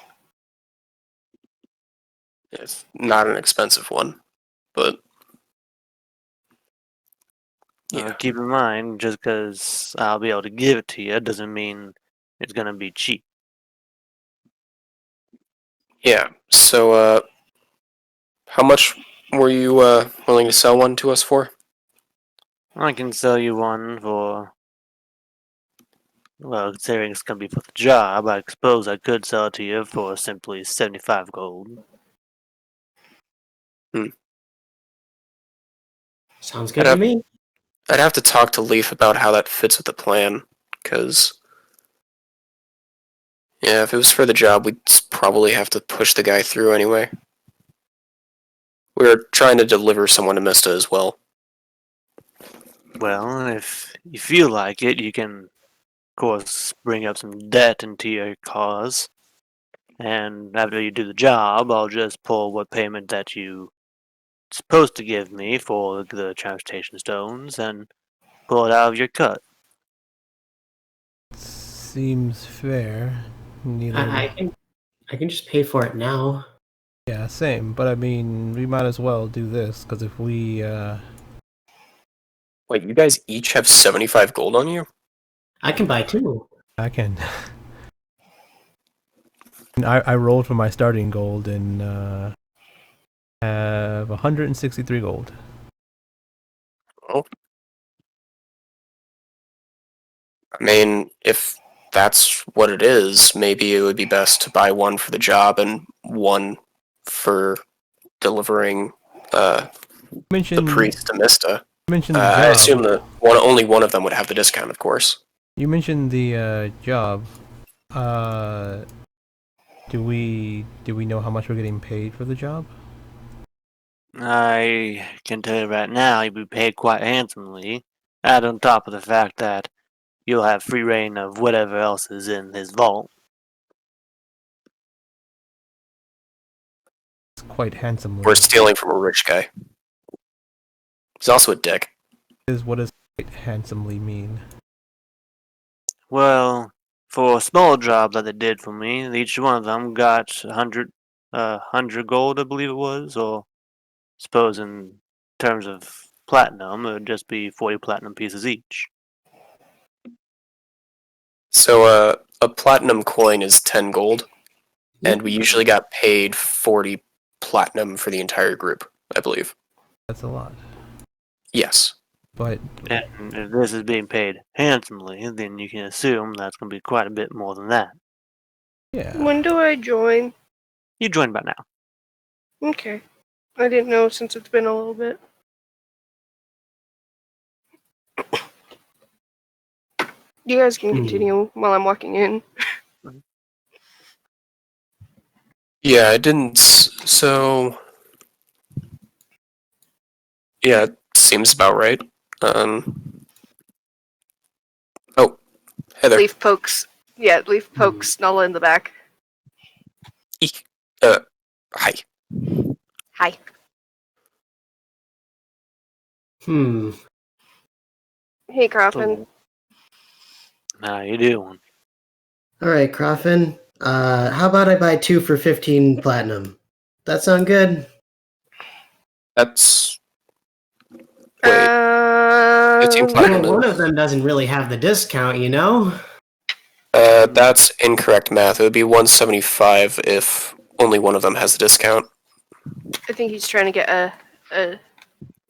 It's not an expensive one, but yeah. Keep in mind, just because I'll be able to give it to you doesn't mean it's going to be cheap. Yeah. So, how much were you willing to sell one to us for? I can sell you one for, well, considering it's going to be for the job, I suppose I could sell it to you for simply 75 gold. Sounds good to me. I'd have to talk to Leaf about how that fits with the plan, because yeah, if it was for the job, we'd probably have to push the guy through anyway. We were trying to deliver someone to Mista as well. Well, if you feel like it, you can, of course, bring up some debt into your cause. And after you do the job, I'll just pull what payment that you supposed to give me for the transportation stones and pull it out of your cut. Seems fair. Neither. I can just pay for it now. Yeah, same. But I mean, we might as well do this because if we, Wait, you guys each have 75 gold on you? I can buy 2. I can. I rolled for my starting gold and have 163 gold. Oh. I mean, if that's what it is, maybe it would be best to buy 1 for the job and 1 for delivering the Mentioned priest to Mista. mentioned the I job. assume that only one of them would have the discount, of course. You mentioned the job. Do we know how much we're getting paid for the job? I can tell you right now, you'll be paid quite handsomely. Add on top of the fact that you'll have free reign of whatever else is in his vault. It's quite handsomely. We're stealing from a rich guy. He's also a dick. What does quite handsomely mean? Well, for a small job that they did for me, each one of them got 100 gold, I believe it was, or suppose in terms of platinum, it would just be 40 platinum pieces each. So a platinum coin is 10 gold, and we usually got paid 40 platinum for the entire group, I believe. That's a lot. Yes. But And if this is being paid handsomely, then you can assume that's going to be quite a bit more than that. yeah, When do I join? You join by now. Okay. I didn't know since it's been a little bit. You guys can continue while I'm walking in. Yeah, I didn't. So. Yeah, it seems about right. Oh, Heather. Leaf pokes. Yeah, Leaf pokes Nala in the back. Eek. Hi. Hi. Hey, Croffin. How you doing? All right, Croffin. How about I buy 2 for 15 platinum? That sound good? That's. Wait. 15 platinum. Well, one of them doesn't really have the discount, you know? That's incorrect math. It would be 175 if only one of them has the discount. I think he's trying to get a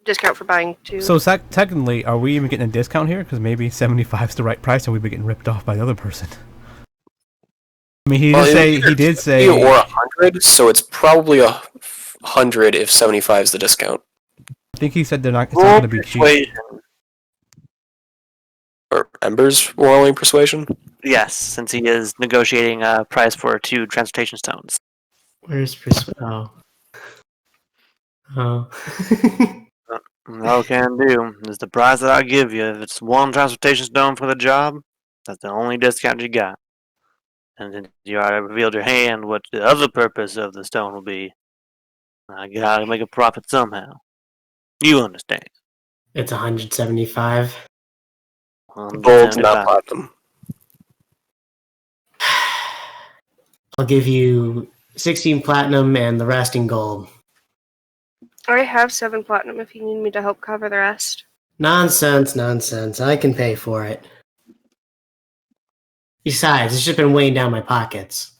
discount for buying 2. so technically, are we even getting a discount here? Because maybe 75 is the right price, and we've been getting ripped off by the other person. I mean, he did say, or 100, so it's probably 100 if 75 is the discount. I think he said it's not going to be cheap. Persuasion. Or Ember's rolling persuasion? Yes, since he is negotiating a price for 2 transportation stones. Where's Persuade? Oh. All can do is the price that I give you. If it's 1 transportation stone for the job, that's the only discount you got. And then you already revealed your hand what the other purpose of the stone will be. I gotta make a profit somehow. You understand. It's 175. Gold, not platinum. I'll give you 16 platinum and the rest in gold. I have 7 platinum if you need me to help cover the rest. Nonsense. I can pay for it. Besides, it's just been weighing down my pockets.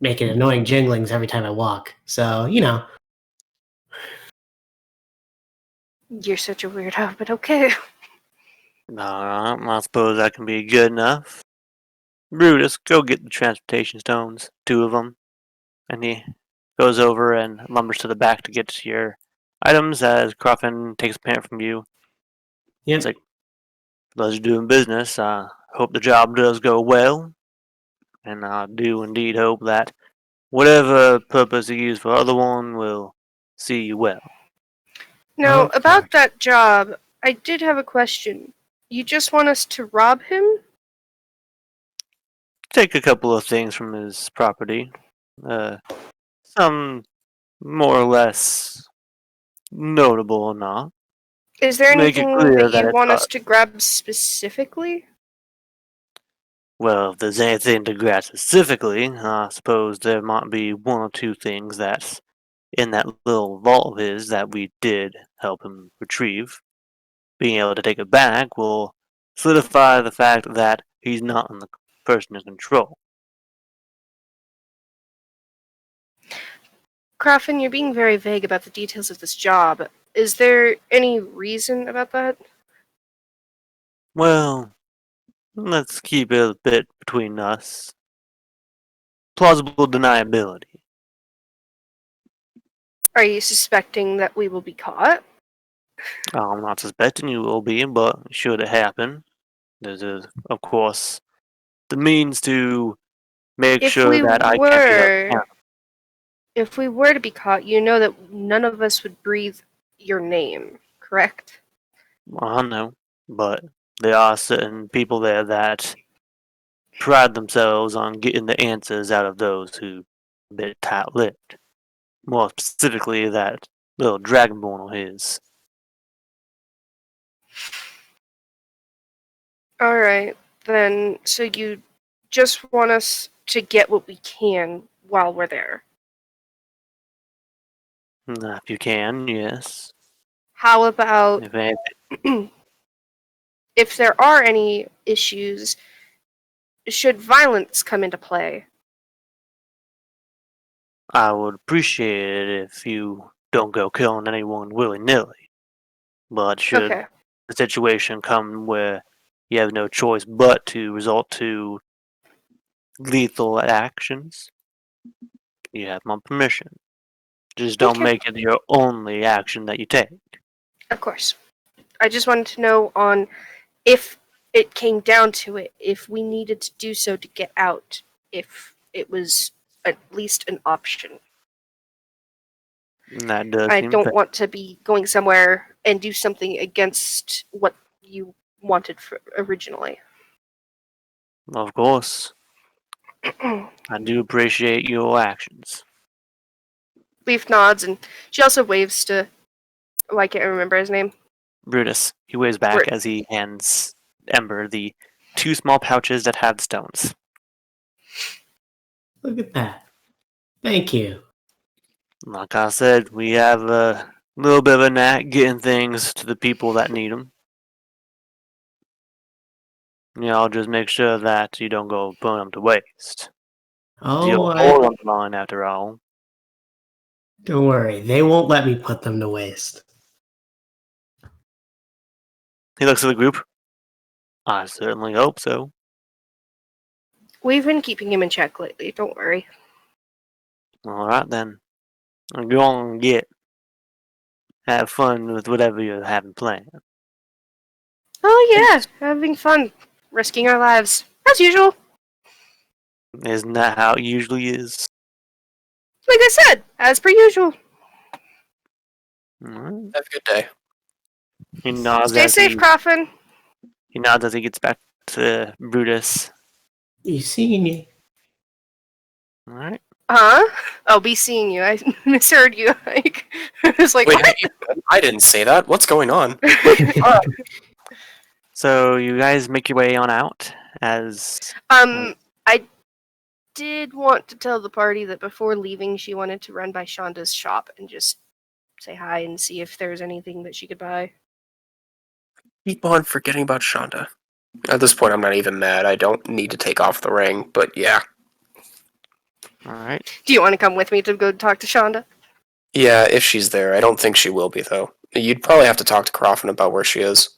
Making annoying jinglings every time I walk. So, you know. You're such a weirdo, but okay. I suppose that can be good enough. Brutus, go get the transportation stones. 2 of them. And he goes over and lumbers to the back to get your items as Croffin takes a payment from you. Yep. It's like, pleasure doing business. I hope the job does go well. And I do indeed hope that whatever purpose you use for the other one will see you well. Now, Okay. about that job, I did have a question. You just want us to rob him? take a couple of things from his property. Some more or less notable or not. Is there Make it anything clear that that you it's want us to grab specifically? well, if there's anything to grab specifically, I suppose there might be one or two things that's in that little vault of his that we did help him retrieve. Being able to take it back will solidify the fact that he's not in the person's control. Crawfin, you're being very vague about the details of this job. Is there any reason about that? Well, let's keep it a bit between us. Plausible deniability. Are you suspecting that we will be caught? I'm not suspecting you will be, but should it happen, there's, of course, the means to make If sure we that I can't be held were, accountable. if we were to be caught, you know that none of us would breathe your name, correct? Well, I know, but there are certain people there that pride themselves on getting the answers out of those who are a bit tight-lipped. More specifically, that little dragonborn of his. Alright, then, so you just want us to get what we can while we're there. If you can, yes. How about If anything, if there are any issues, should violence come into play? I would appreciate it if you don't go killing anyone willy-nilly. But should Okay. the situation come where you have no choice but to resort to lethal actions, you have my permission. Just don't Okay. make it your only action that you take. Of course. I just wanted to know on if it came down to it, if we needed to do so to get out, if it was at least an option. And that does I seem don't fair. want to be going somewhere and do something against what you wanted originally. Of course, I do appreciate your actions. Leaf nods, and she also waves to. Oh, I can't remember his name. Brutus, he waves back Brut. as he hands Ember the two small pouches that have stones. Look at that. Thank you. Like I said, we have a little bit of a knack getting things to the people that need them. I'll just make sure that you don't go burn them to waste. Oh, You're all on the line after all. don't worry. They won't let me put them to waste. He looks at the group. I certainly hope so. We've been keeping him in check lately, don't worry. Alright then. Go on and get. Have fun with whatever you're having planned. Oh yeah, having fun. Risking our lives. As usual. Isn't that how it usually is? Like I said, as per usual. Alright. Have a good day. He nods Stay as safe, Coffin. he nods as he gets back to Brutus. You seen you. Alright. Huh? Oh, be seeing you. I misheard you. Like, I was like, Wait, what? I didn't say that. What's going on? So you guys make your way on out as I did want to tell the party that before leaving, she wanted to run by Shonda's shop and just say hi and see if there's anything that she could buy. Keep on forgetting about Shonda. At this point, I'm not even mad. I don't need to take off the ring, but yeah. alright. Do you want to come with me to go talk to Shonda? Yeah, if she's there. I don't think she will be, though. You'd probably have to talk to Crawford about where she is.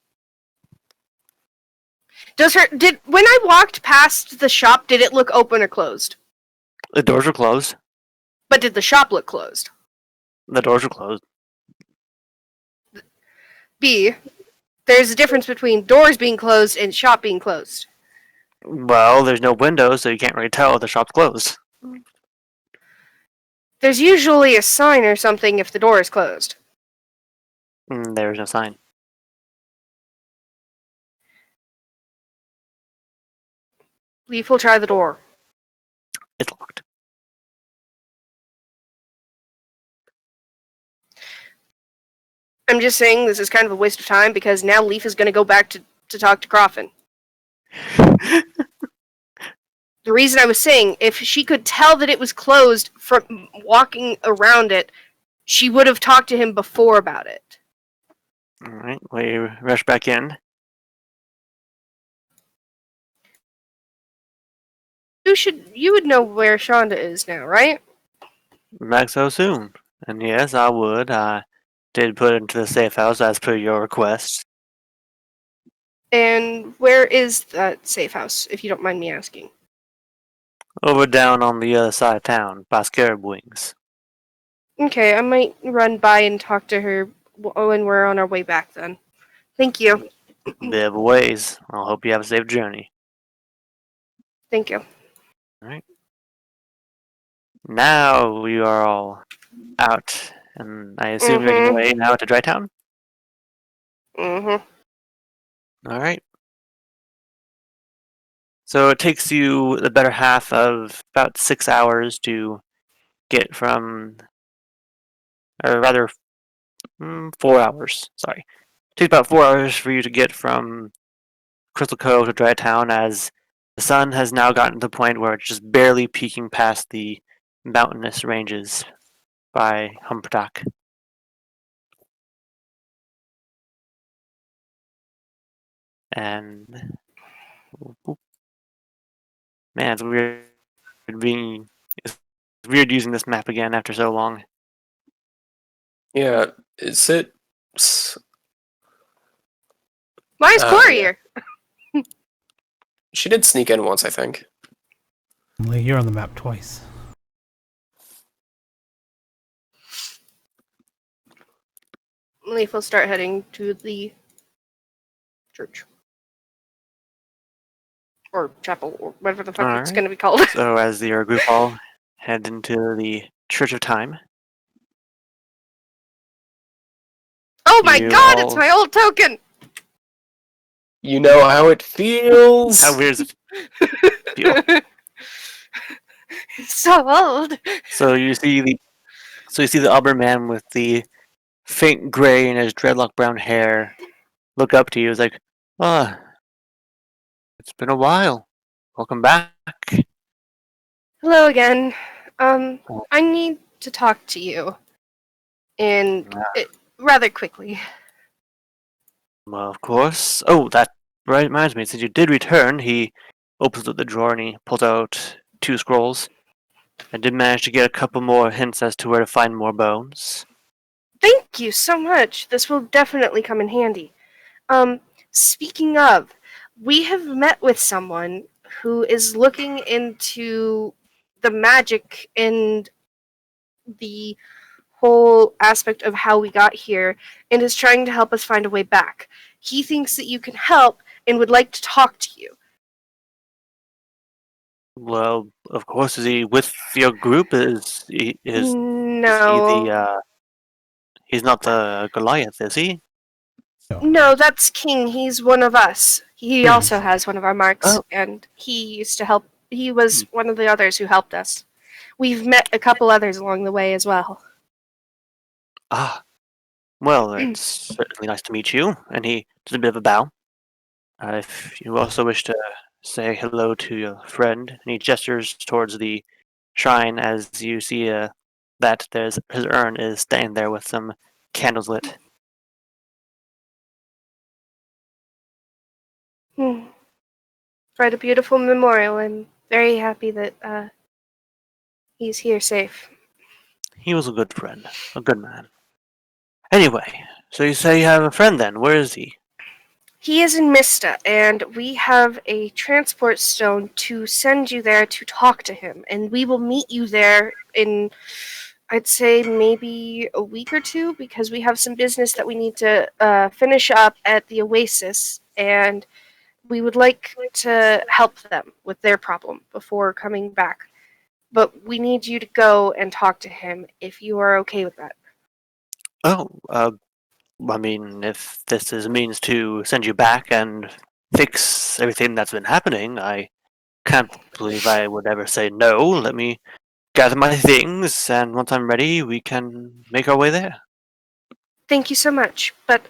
When I walked past the shop, did it look open or closed? The doors are closed. But did the shop look closed? The doors are closed. B, there's a difference between doors being closed and shop being closed. Well, there's no windows, so you can't really tell if the shop's closed. There's usually a sign or something if the door is closed. There's no sign. Leaf will try the door. It's locked. I'm just saying this is kind of a waste of time because now Leaf is going to go back to talk to Coffin. The reason I was saying, if she could tell that it was closed from walking around it, she would have talked to him before about it. All right, we rush back in. You would know where Shonda is now, right? Back so soon. And yes, I would. I did put it into the safe house as per your request. And where is that safe house, if you don't mind me asking? Over down on the other side of town, by Scarab Wings. Okay, I might run by and talk to her when we're on our way back then. Thank you. Bit of a ways. I hope you have a safe journey. Thank you. Alright. Now we are all out, and I assume you're making your way now to Dry Town? Mm-hmm. Alright. So it takes you the better half of about 6 hours to get from, or rather, 4 hours. Sorry. It takes about 4 hours for you to get from Crystal Cove to Dry Town, as the sun has now gotten to the point where it's just barely peeking past the mountainous ranges by Humperdock. And man, it's weird using this map again after so long. Yeah, is it? Why is Corey here? She did sneak in once, I think. Lee, you're on the map twice. Leaf will start heading to the church. Or chapel, or whatever the fuck it's Alright. going to be called. So as your group all head into the Church of Time, Oh my You god, all- it's my old token! You know how it feels. how weird does it feel? It's so old. So you see the Auburn man with the faint gray in his dreadlock brown hair look up to you. He's like, "Ah, it's been a while. Welcome back." Hello again. I need to talk to you. And rather quickly. Well, of course. Oh, that reminds me. Since you did return, he opens up the drawer and he pulls out 2 scrolls. I did manage to get a couple more hints as to where to find more bones. Thank you so much. This will definitely come in handy. Speaking of, we have met with someone who is looking into the magic and the whole aspect of how we got here and is trying to help us find a way back. He thinks that you can help and would like to talk to you. Well, of course, is he with your group? Is he No. the he's not the Goliath, is he? No, that's King. He's one of us. He also has one of our marks, Oh. and he used to help. He was one of the others who helped us. We've met a couple others along the way as well. Ah, well, it's certainly nice to meet you. And he does a bit of a bow. If you also wish to say hello to your friend, and he gestures towards the shrine as you see that his urn is standing there with some candles lit. Quite a beautiful memorial. I'm very happy that he's here safe. He was a good friend, a good man. Anyway, so you say you have a friend then? Where is he? He is in Mista, and we have a transport stone to send you there to talk to him, and we will meet you there in, I'd say, maybe a week or two, because we have some business that we need to finish up at the Oasis, and we would like to help them with their problem before coming back. But we need you to go and talk to him if you are okay with that. Oh, I mean, if this is a means to send you back and fix everything that's been happening, I Can't believe I would ever say no. Let me gather my things, and once I'm ready, we can make our way there. Thank you so much. But,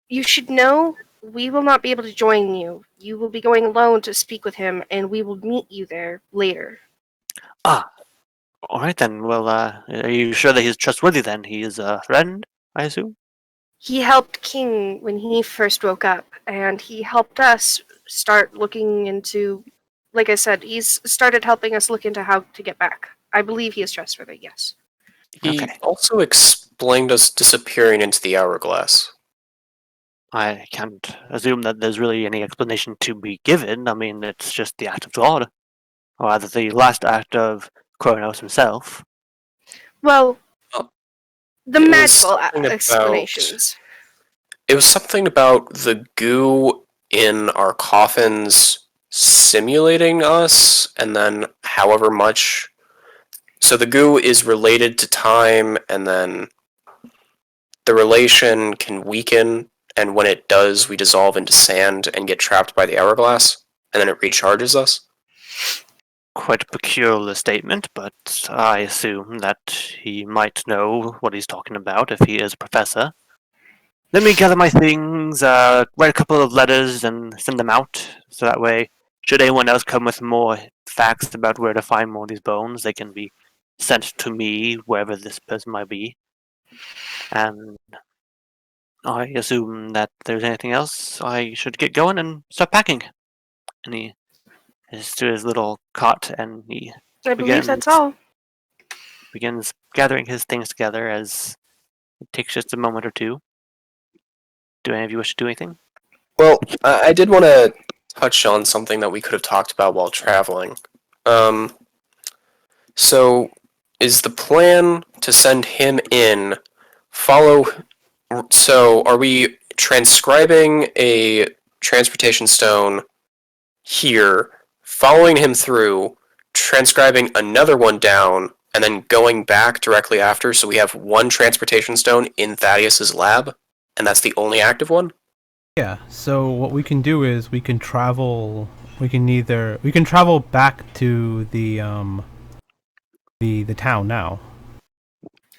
you should know we will not be able to join you. You will be going alone to speak with him, and we will meet you there later. Ah, all right then. Well, are you sure that he's trustworthy then? He is a friend, I assume? He helped King when he first woke up, and he helped us start looking into, like I said, he's started helping us look into how to get back. I believe he is trustworthy, yes. He Okay. also explained us disappearing into the hourglass. I can't assume that there's really any explanation to be given. I mean, it's just the act of God. Or rather, the last act of Kronos himself. Well, Oh, the it was magical something about- explanations. It was something about the goo in our coffins simulating us, and then however much. So the goo is related to time, and then the relation can weaken, and when it does, we dissolve into sand and get trapped by the hourglass, and then it recharges us. Quite a peculiar statement, but I assume that he might know what he's talking about if he is a professor. Let me gather my things, write a couple of letters and send them out, so that way, should anyone else come with more facts about where to find more of these bones, they can be sent to me, wherever this person might be. And I assume that there's anything else, I should get going and start packing. And he is to his little cot and he I believe that's all. begins gathering his things together as it takes just a moment or two. Do any of you wish to do anything? Well, I did want to touch on something that we could have talked about while traveling. So, is the plan to send him in, follow. So, are we transcribing a transportation stone here, following him through, transcribing another one down, and then going back directly after, so we have one transportation stone in Thaddeus's lab, and that's the only active one? Yeah, so what we can do is we can travel. We can travel back to the town now.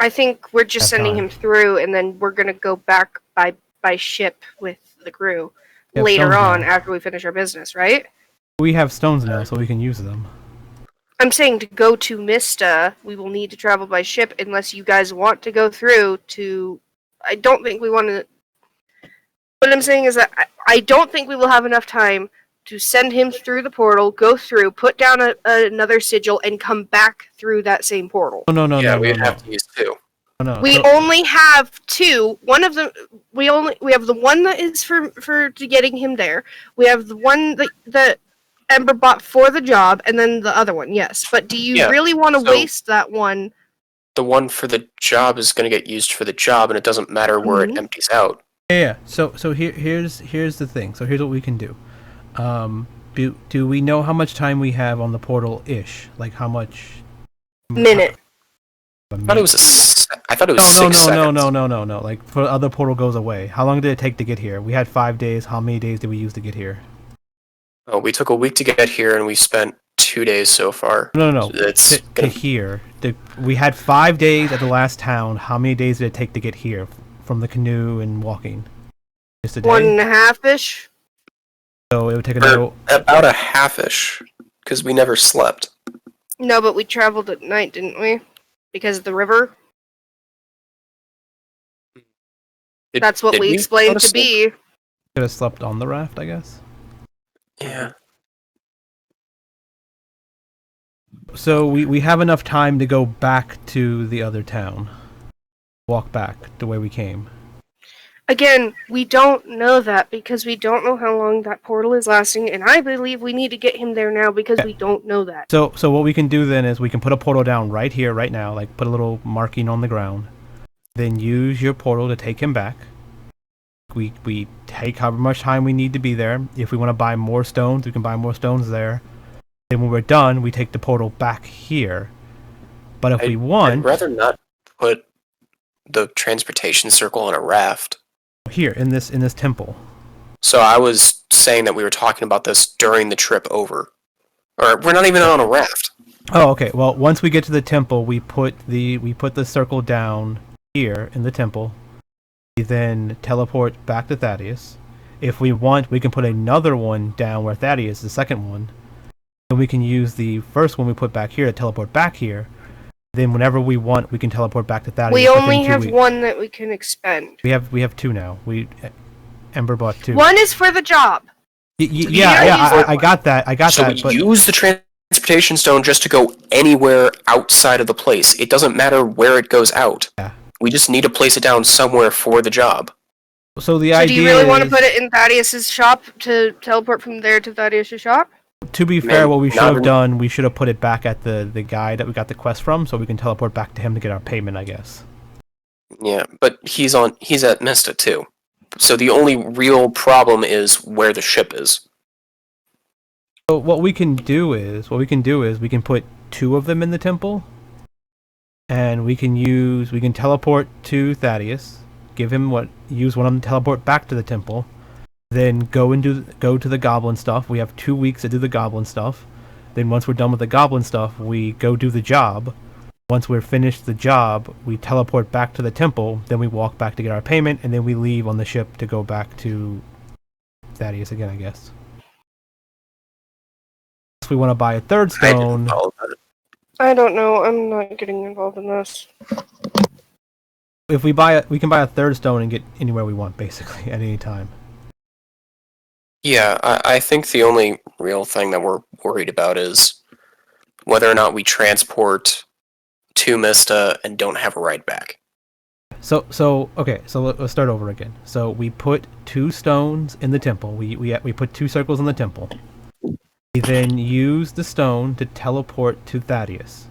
I think we're just Have sending time. him through, and then we're gonna go back by ship with the crew We have later stones on now. after we finish our business, right? We have stones now, so we can use them. I'm saying to go to Mista, we will need to travel by ship unless you guys want to go through to. I don't think we want to. What I'm saying is that I don't think we will have enough time to send him through the portal, go through, put down another sigil, and come back through that same portal. Oh, no, Yeah, no, we'd no, have to use two. no. We So- only have two. One of them, we have the one that is for getting him there. We have the one that Ember bought for the job, and then the other one. Yes, but do you Yeah, really want to so- waste that one? The one for the job is going to get used for the job, and it doesn't matter where it Mhm. empties out. Yeah. So here's the thing. So here's what we can do. Do we know how much time we have on the portal ish? Like how much? Minute. A I thought it was I thought it was No, 6 seconds. no. Like for the other portal goes away. How long did it take to get here? We had 5 days. How many days did we use to get here? Oh, we took a week to get here, and we spent 2 days so far. No. It's To gonna. here. We had 5 days at the last town. How many days did it take to get here from the canoe and walking? Just a day. 1.5 ish. So it would take We're another. about a half-ish, because we never slept. No, but we traveled at night, didn't we? Because of the river. That's what Did we go explained to sleep? be. Could have slept on the raft, I guess. Yeah. So we have enough time to go back to the other town. Walk back the way we came. Again, we don't know that because we don't know how long that portal is lasting, and I believe we need to get him there now because we don't know that. So what we can do then is we can put a portal down right here, right now, like put a little marking on the ground. Then use your portal to take him back. We take however much time we need to be there. If we want to buy more stones, we can buy more stones there. Then when we're done, we take the portal back here. But if we I'd want, rather not put the transportation circle on a raft. here in this temple. So I was saying that we were talking about this during the trip over. Or we're not even on a raft. Oh, okay. Well, once we get to the temple, we put the circle down here in the temple. We then teleport back to Thaddeus. If we want, we can put another one down where Thaddeus is, the second one. And we can use the first one we put back here to teleport back here. Then whenever we want, we can teleport back to Thaddeus. We only within 2 have weeks. one that we can expend. We have two now. Ember bought two. One is for the job. I got that. So that. we But use the transportation stone just to go anywhere outside of the place. It doesn't matter where it goes out. Yeah. We just need to place it down somewhere for the job. so the So idea do you really want to is- put it in Thaddeus's shop to teleport from there to Thaddeus's shop? To be Man, fair, what we should not have in- done, we should have put it back at the guy that we got the quest from, so we can teleport back to him to get our payment, I guess. Yeah, but he's at Mista too. So the only real problem is where the ship is. So what we can do is we can put two of them in the temple, and we can teleport to Thaddeus, use one of them to teleport back to the temple, then go to the goblin stuff. We have 2 weeks to do the goblin stuff. Then once we're done with the goblin stuff, we go do the job. Once we're finished the job, we teleport back to the temple. Then we walk back to get our payment, and then we leave on the ship to go back to Thaddeus again, I guess. If we want to buy a third I didn't stone, follow that. I don't know. I'm not getting involved in this. if we can buy a third stone and get anywhere we want, basically at any time. Yeah, I think the only real thing that we're worried about is whether or not we transport to Mista and don't have a ride back. So let's start over again. So we put two stones in the temple. We put two circles in the temple. We then use the stone to teleport to Thaddeus.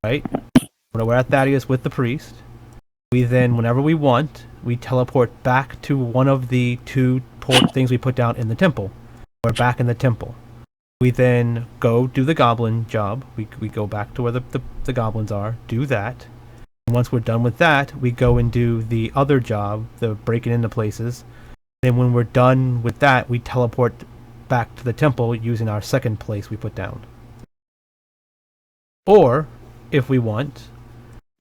Right? We're at Thaddeus with the priest. We then, whenever we want, we teleport back to one of the two things we put down in the temple. We're back in the temple. We then go do the goblin job. We go back to where the goblins are, do that. And once we're done with that, we go and do the other job, the breaking into places. Then when we're done with that, we teleport back to the temple using our second place we put down. Or, if we want,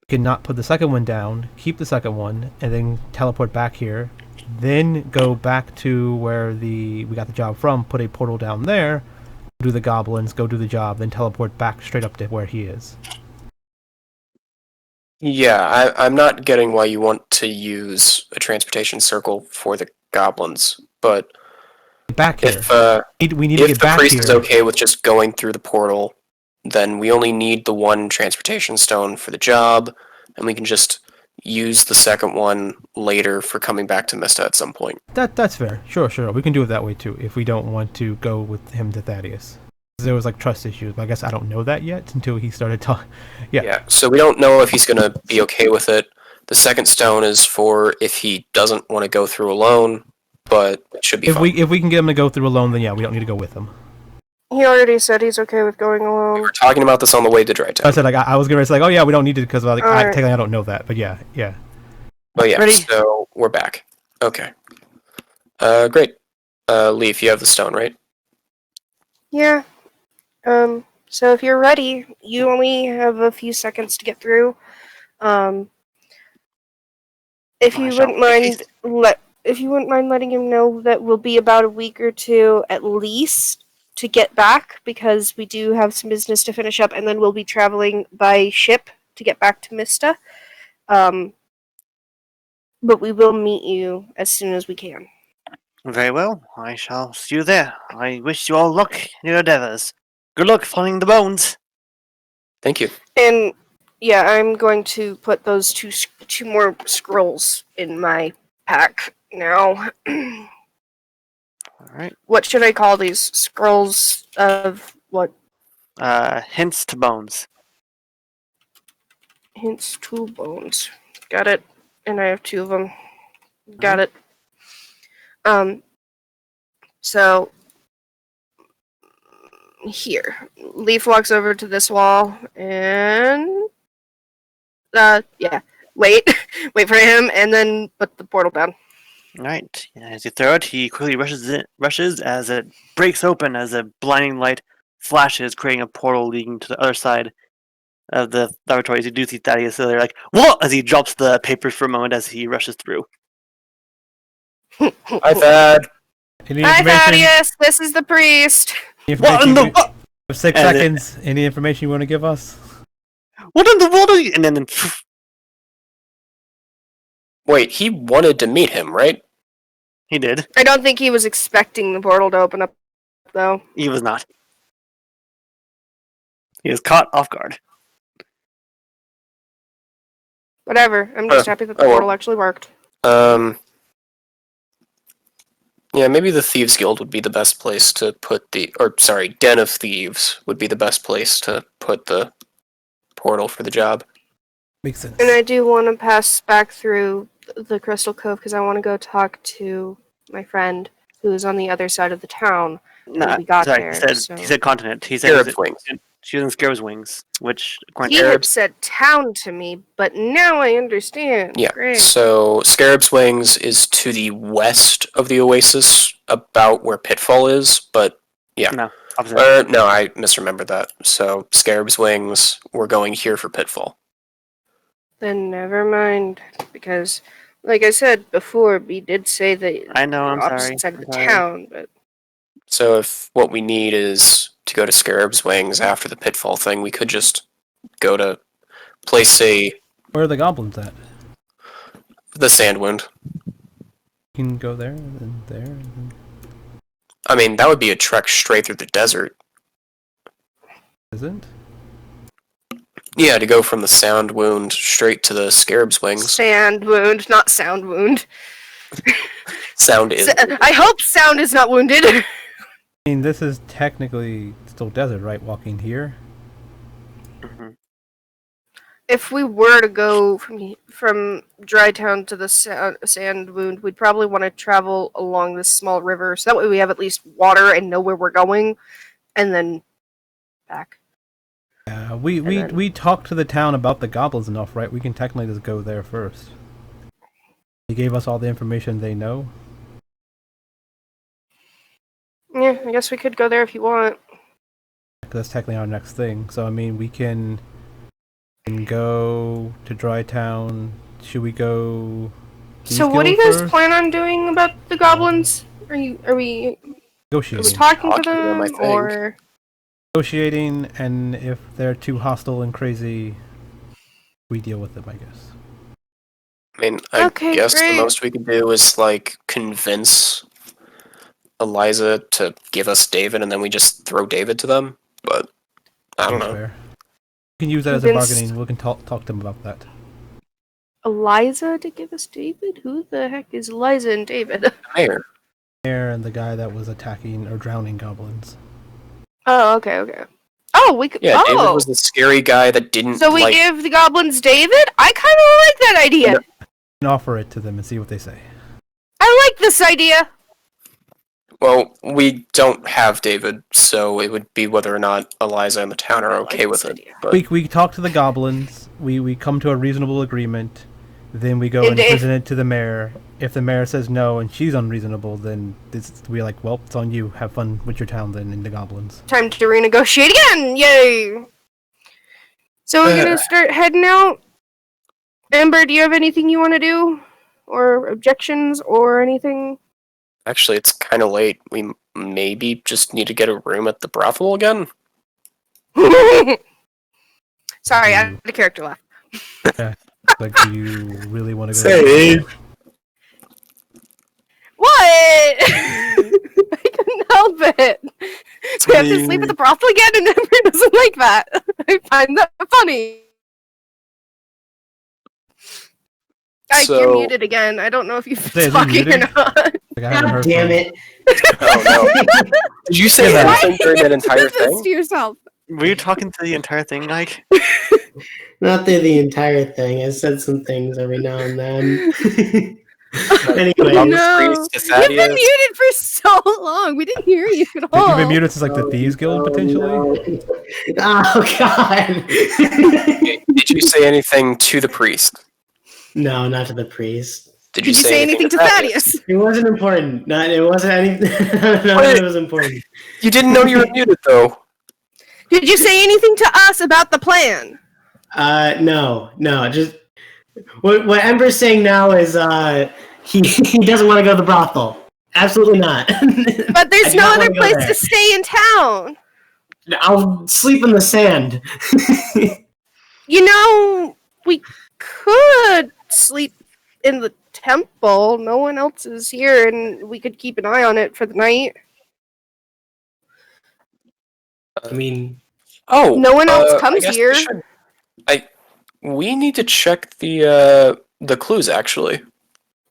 we can not put the second one down, keep the second one, and then teleport back here. Then go back to where we got the job from, put a portal down there, do the goblins, go do the job, then teleport back straight up to where he is. Yeah, I'm not getting why you want to use a transportation circle for the goblins, but Back here. We need to if get the back priest here. is okay with just going through the portal, then we only need the one transportation stone for the job, and we can just use the second one later for coming back to Mista at some point. That's fair. Sure. We can do it that way too, if we don't want to go with him to Thaddeus. There was like trust issues, but I guess I don't know that yet until he started talking. Yeah, so we don't know if he's going to be okay with it. The second stone is for if he doesn't want to go through alone, but it should be fine. If we can get him to go through alone, then yeah, we don't need to go with him. He already said he's okay with going We alone. were talking about this on the way to Dry I Town. said like I was gonna say like, oh yeah, we don't need it because like Alright. technically I don't know that, but yeah. But yeah, Ready? so we're back. Okay. Great. Leaf, you have the stone, right? Yeah. So if you're ready, you only have a few seconds to get through. If I you shall wouldn't make mind if you wouldn't mind letting him know that we'll be about a week or two at least to get back, because we do have some business to finish up, and then we'll be traveling by ship to get back to Mista. But we will meet you as soon as we can. Very well. I shall see you there. I wish you all luck in your endeavors. Good luck finding the bones. Thank you. And yeah, I'm going to put those two more scrolls in my pack now. All right. What should I call these? Scrolls of what? Hints to bones. Hints to bones. Got it. And I have two of them. Got it. So here, Leaf walks over to this wall and yeah, wait for him, and then put the portal down. All right. As you throw it, he quickly rushes as it breaks open as a blinding light flashes, creating a portal leading to the other side of the laboratories. You do see Thaddeus, so they're like, "What?" as he drops the papers for a moment as he rushes through. Hi, Thad. Any Hi, information? Thaddeus. This is the priest. What in the you- what? Of 6 And seconds. Any information you want to give us? What in the world are you? And then Wait, he wanted to meet him, right? he did. I don't think he was expecting the portal to open up, though. He was not. He was caught off guard. Whatever. I'm just happy that the oh well. portal actually worked. Yeah, maybe the Thieves Guild would be the best place to put Den of Thieves would be the best place to put the portal for the job. Makes sense. And I do want to pass back through the Crystal Cove because I want to go talk to my friend who's on the other side of the town. Nah, we got sorry, there, he said continent. He said Scarab's Wings. she was in Scarab's Wings, which according He to had said town to me, but now I understand. Yeah, Great. so Scarab's Wings is to the west of the Oasis, about where Pitfall is, but no, opposite. no, I misremembered that. So Scarab's Wings, we're going here for Pitfall. Then never mind, because, like I said before, B did say that I know. I'm opposite sorry. side of the I'm sorry. town, but So if what we need is to go to Scarab's Wings after the Pitfall thing, we could just go to place Where are the goblins at? the Sand Wound. You can go there and there. And I mean, that would be a trek straight through the desert. isn't? Yeah, to go from the Sound Wound straight to the Scarab's Wings. sand wound, not sound wound. Sound is. I hope sound is not wounded. I mean, this is technically still desert, right? Walking here. Mhm. If we were to go from Dry Town to the Sand Wound, we'd probably want to travel along this small river, so that way we have at least water and know where we're going, and then back. We talked to the town about the goblins enough, right? We can technically just go there first. They gave us all the information they know. Yeah, I guess we could go there if you want. That's technically our next thing. So I mean, we can go to Dry Town. Should we go? So what do you guys plan on doing about the goblins? Are we Negotiating. talking to Talking to them, I them, think. or Negotiating, and if they're too hostile and crazy, we deal with them, I guess. I mean, I Okay, guess great. the most we can do is, like, convince Eliza to give us David, and then we just throw David to them. But, I don't know. Fair. We can use that as a Convinced- bargaining. We can talk to them about that. Eliza to give us David? Who the heck is Eliza and David? Mayor. Mayor and the guy that was attacking or drowning goblins. Oh, okay. Oh, we could. Yeah, oh, David was the scary guy that didn't, so we like... give the goblins David? I kind of like that idea. And offer it to them and see what they say. I like this idea. Well, we don't have David, so it would be whether or not Eliza and the town are I like okay with this it. idea. But We talk to the goblins. We come to a reasonable agreement. Then we go And and if- present it to the mayor. If the mayor says no and she's unreasonable, then we're like, well, it's on you. Have fun with your town then and the goblins. Time to renegotiate again! Yay! So we're gonna start heading out. Ember, do you have anything you want to do? Or objections or anything? actually, it's kind of late. We maybe just need to get a room at the brothel again? Sorry, I had a character laugh. Like, do you really want to go? What? I couldn't help it. So we have to sleep at the brothel again, and Ember doesn't like that. I find that funny. You're So- muted again. I don't know if you've Say, been is he talking or muted? not. Like, I haven't God heard damn from- it! Oh no. Did you say Yeah, anything during that entire Do this thing? to yourself. Were you talking to the entire thing, Mike? Not through the entire thing. I said some things every now and then. Anyway, From the No. priest to You've been Thaddeus. muted for so long. We didn't hear you at Like, all. you've been muted since like the Thieves Guild, potentially? No. Oh God! Did you say anything to the priest? No, not to the priest. Did Did you say anything to Thaddeus? It wasn't important. It wasn't anything. None of it was important. You didn't know you were muted, though. Did you say anything to us about the plan? No. Just what Ember's saying now is he doesn't want to go to the brothel. Absolutely not. But I there's do no not other wanna go place there. to stay in town. I'll sleep in the sand. You know, we could sleep in the temple. No one else is here, and we could keep an eye on it for the night. I mean, Oh, No one else I comes guess here. we need to check the clues actually.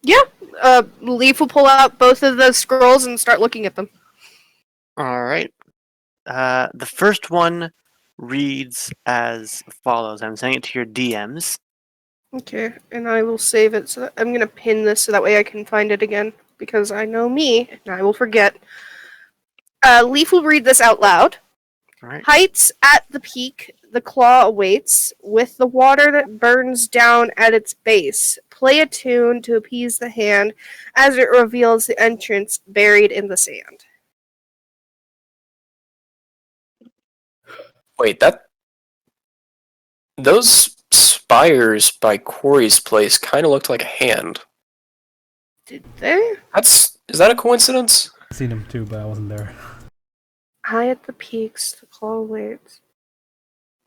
Yeah. Leaf will pull out both of the scrolls and start looking at them. All right. The first one reads as follows. I'm sending it to your DMs. Okay, and I will save it. So I'm gonna pin this so that way I can find it again because I know me and I will forget. Leaf will read this out loud. All right. Heights at the peak, the claw awaits, with the water that burns down at its base. Play a tune to appease the hand as it reveals the entrance buried in the sand. Wait, those spires by Quarry's place kind of looked like a hand. Did they? Is that a coincidence? I've seen him too, but I wasn't there. High at the peaks, the claw awaits.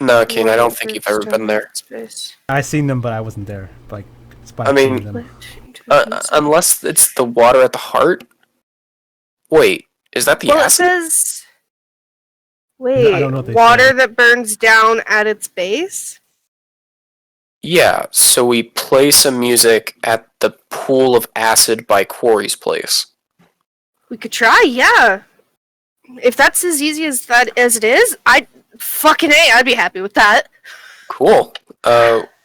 No, Keen, I don't Water think you've burns ever down been at there. its base. I seen them, but I wasn't there. Like, Spike I mean, seen them. Lift into the inside. Unless it's the water at the heart. Wait, is that the Well, it acid? says. Wait, I don't know what they water say. that burns down at its base? Yeah, so we play some music at the pool of acid by Quarry's place. We could try, yeah. If that's as easy as it is, I'd be happy with that. Cool.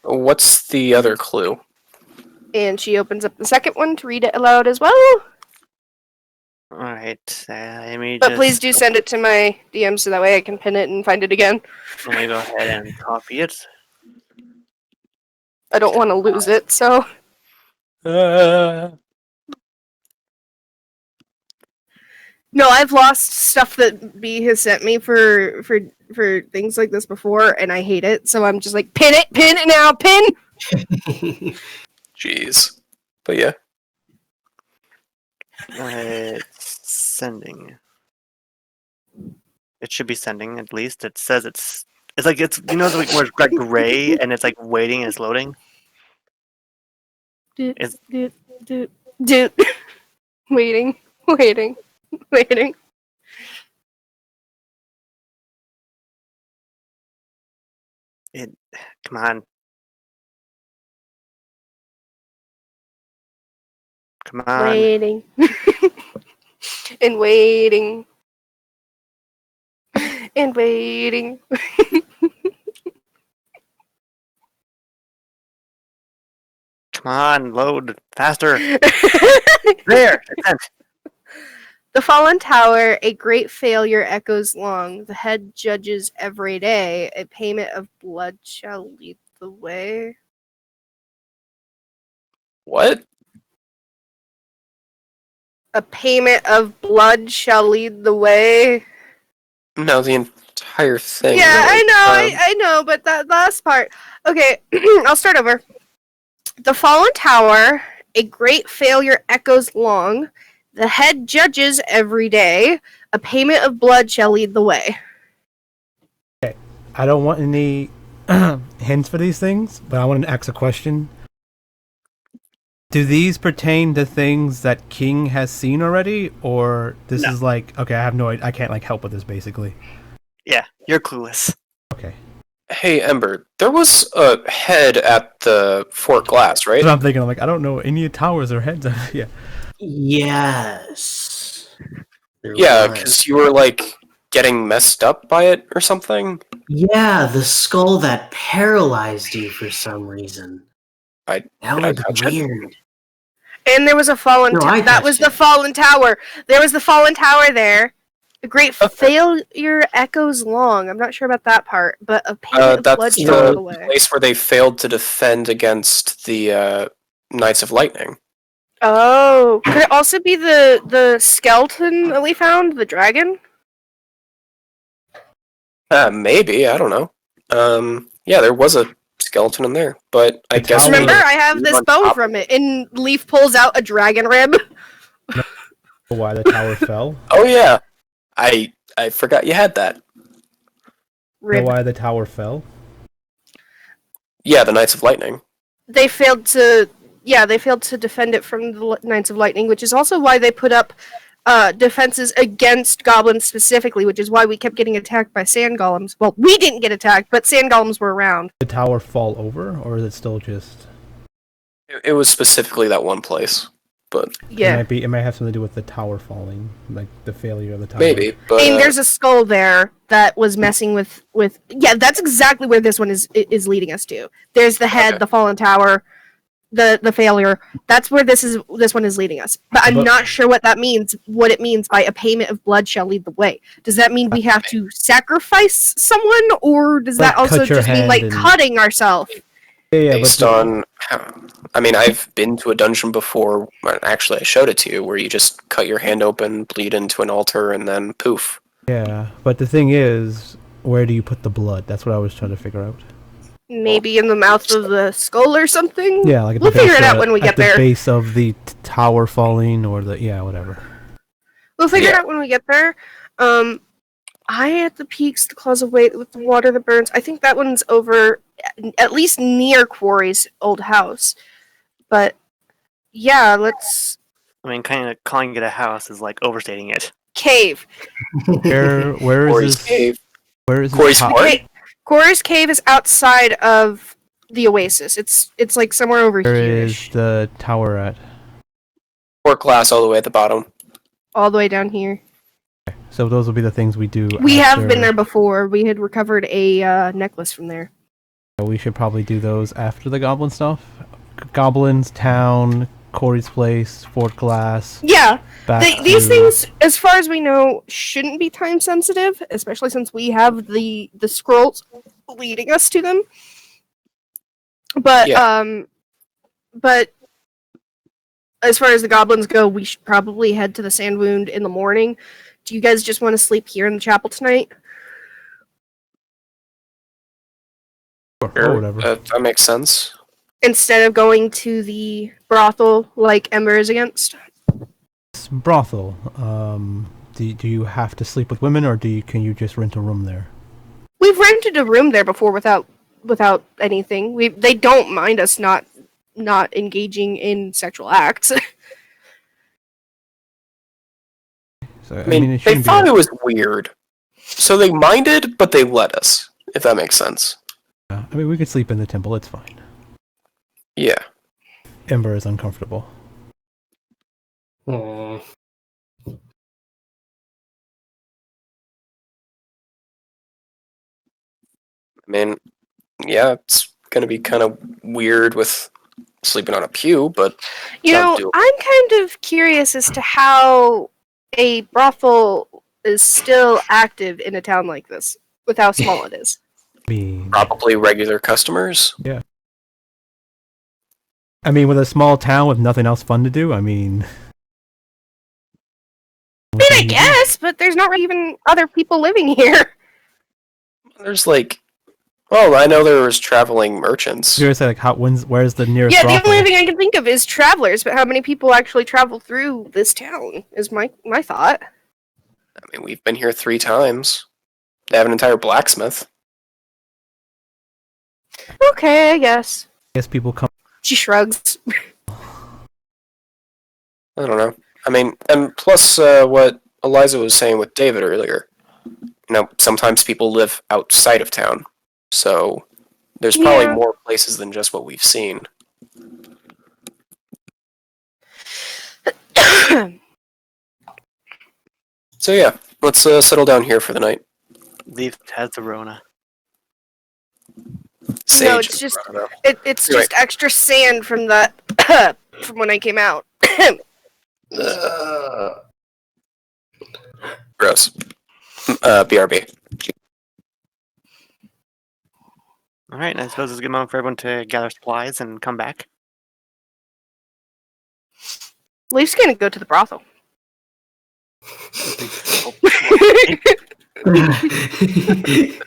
What's the other clue? And she opens up the second one to read it aloud as well. All right. Let me But please do send it to my DM so that way I can pin it and find it again. Let me go ahead and copy it. I don't want to lose it, so. No, I've lost stuff that B has sent me for things like this before, and I hate it. So I'm just like, pin it now, pin. Jeez. But yeah. It's sending. It should be sending at least. It says it's like it's like where it's like gray and it's like waiting and it's loading. Dude. It's- Waiting. Come on. Come on. Waiting. And waiting. And waiting. Come on, load faster. There. It's sent. The fallen tower, a great failure echoes long. The head judges every day. A payment of blood shall lead the way. What? A payment of blood shall lead the way. No, the entire thing. Yeah, really. I know, but that last part. Okay, I'll start over. The fallen tower, a great failure echoes long. The head judges every day. A payment of blood shall lead the way. I don't want any hints for these things, but I want to ask a question. Do these pertain to things that King has seen already, or this No. is like, okay, I have no idea, I can't like help with this basically. Yeah, you're clueless. Okay. Hey, Ember, there was a head at the Fort Glass, right? So I'm thinking, I'm like, I don't know any towers or heads. Yeah. yes. There Yeah, was. because you were like getting messed up by it or something. Yeah, the skull that paralyzed you for some reason. Did I That was touch it? weird. And there was a fallen No, tower. I That was touched the it. fallen tower. There was the fallen tower there. A great failure echoes long. I'm not sure about that part, but a payment of blood That's shall lead the the way. place where they failed to defend against the Knights of Lightning. Oh, could it also be the skeleton that we found, the dragon? Maybe, I don't know. Yeah, there was a skeleton in there, but I The guess tower- Remember, we I have leave this on bone top. from it, and Leaf pulls out a dragon rib. Why the tower fell? Oh yeah, I forgot you had that. You know Rib. why the tower fell? Yeah, the Knights of Lightning. They failed to. Yeah, they failed to defend it from the Knights of Lightning, which is also why they put up defenses against goblins specifically, which is why we kept getting attacked by sand golems. Well, we didn't get attacked, but sand golems were around. Did the tower fall over, or is it still just? It was specifically that one place, but Yeah. It might have something to do with the tower falling, like the failure of the tower. maybe. But And there's a skull there that was messing with. Yeah, that's exactly where this one is leading us to. There's the head, Okay. the fallen tower, the failure. That's where this one is leading us. But I'm But- not sure what that means. What it means by a payment of blood shall lead the way. Does that mean we have to sacrifice someone, or does that Like, also cut your just mean hand like and- cutting ourselves? Yeah, based on, I mean, I've been to a dungeon before. Actually, I showed it to you, where you just cut your hand open, bleed into an altar, and then poof. yeah. But the thing is, where do you put the blood? That's what I was trying to figure out. Maybe in the mouth of the skull or something. Yeah, like at We'll the base figure it out of- when we at get the there. base of the tower falling, or whatever. We'll figure it Yeah. out when we get there. I at the peaks, the claws of weight with the water that burns. I think that one's over, at least near Quarry's old house. But yeah, let's I mean, kind of calling it a house is like overstating it. cave. Where Corey's is this? cave. Where is this? Corey's top- What? Okay, Quarry's cave is outside of the oasis. It's like somewhere over Where here, is the tower at? Port glass all the way at the bottom. all the way down here. So those will be the things we do. We have been after- there before. We had recovered a necklace from there. We should probably do those after the goblin stuff. Goblins, town, Corey's place, Fort Glass. Yeah, Back these to- things, as far as we know, shouldn't be time sensitive, especially since we have the scrolls leading us to them. But but as far as the goblins go, we should probably head to the Sand Wound in the morning. Do you guys just want to sleep here in the chapel tonight? or whatever. That makes sense. Instead of going to the brothel like Ember is against? Brothel. Do you have to sleep with women, or can you just rent a room there? We've rented a room there before without anything. They don't mind us not engaging in sexual acts. So, I mean, it they shouldn't be thought it was weird, so they minded, but they let us. If that makes sense. I mean, we could sleep in the temple. It's fine. Yeah. Ember is uncomfortable. Aw. I mean, yeah, it's gonna be kind of weird with sleeping on a pew, but You That'll know, do it. I'm kind of curious as to how a brothel is still active in a town like this, with how small it is. I mean, probably regular customers. with a small town with nothing else fun to do, I mean. I mean, I guess, but there's not really even other people living here. There's like, oh, I know there was traveling merchants. You're gonna say like, where's the nearest Yeah, the brothel? only thing I can think of is travelers, but how many people actually travel through this town is my thought. I mean, we've been here 3 times. They have an entire blacksmith. Okay, I guess. I guess people come. She shrugs. I don't know. I mean, and plus what Eliza was saying with David earlier. Sometimes people live outside of town, so there's probably Yeah. more places than just what we've seen. So yeah, let's settle down here for the night. Leaf has the Rona. Sage. it's just- I don't know. It's You're just extra sand from that from when I came out. Gross. BRB. All right, I suppose it's a good moment for everyone to gather supplies and come back. Leaf's gonna go to the brothel. Is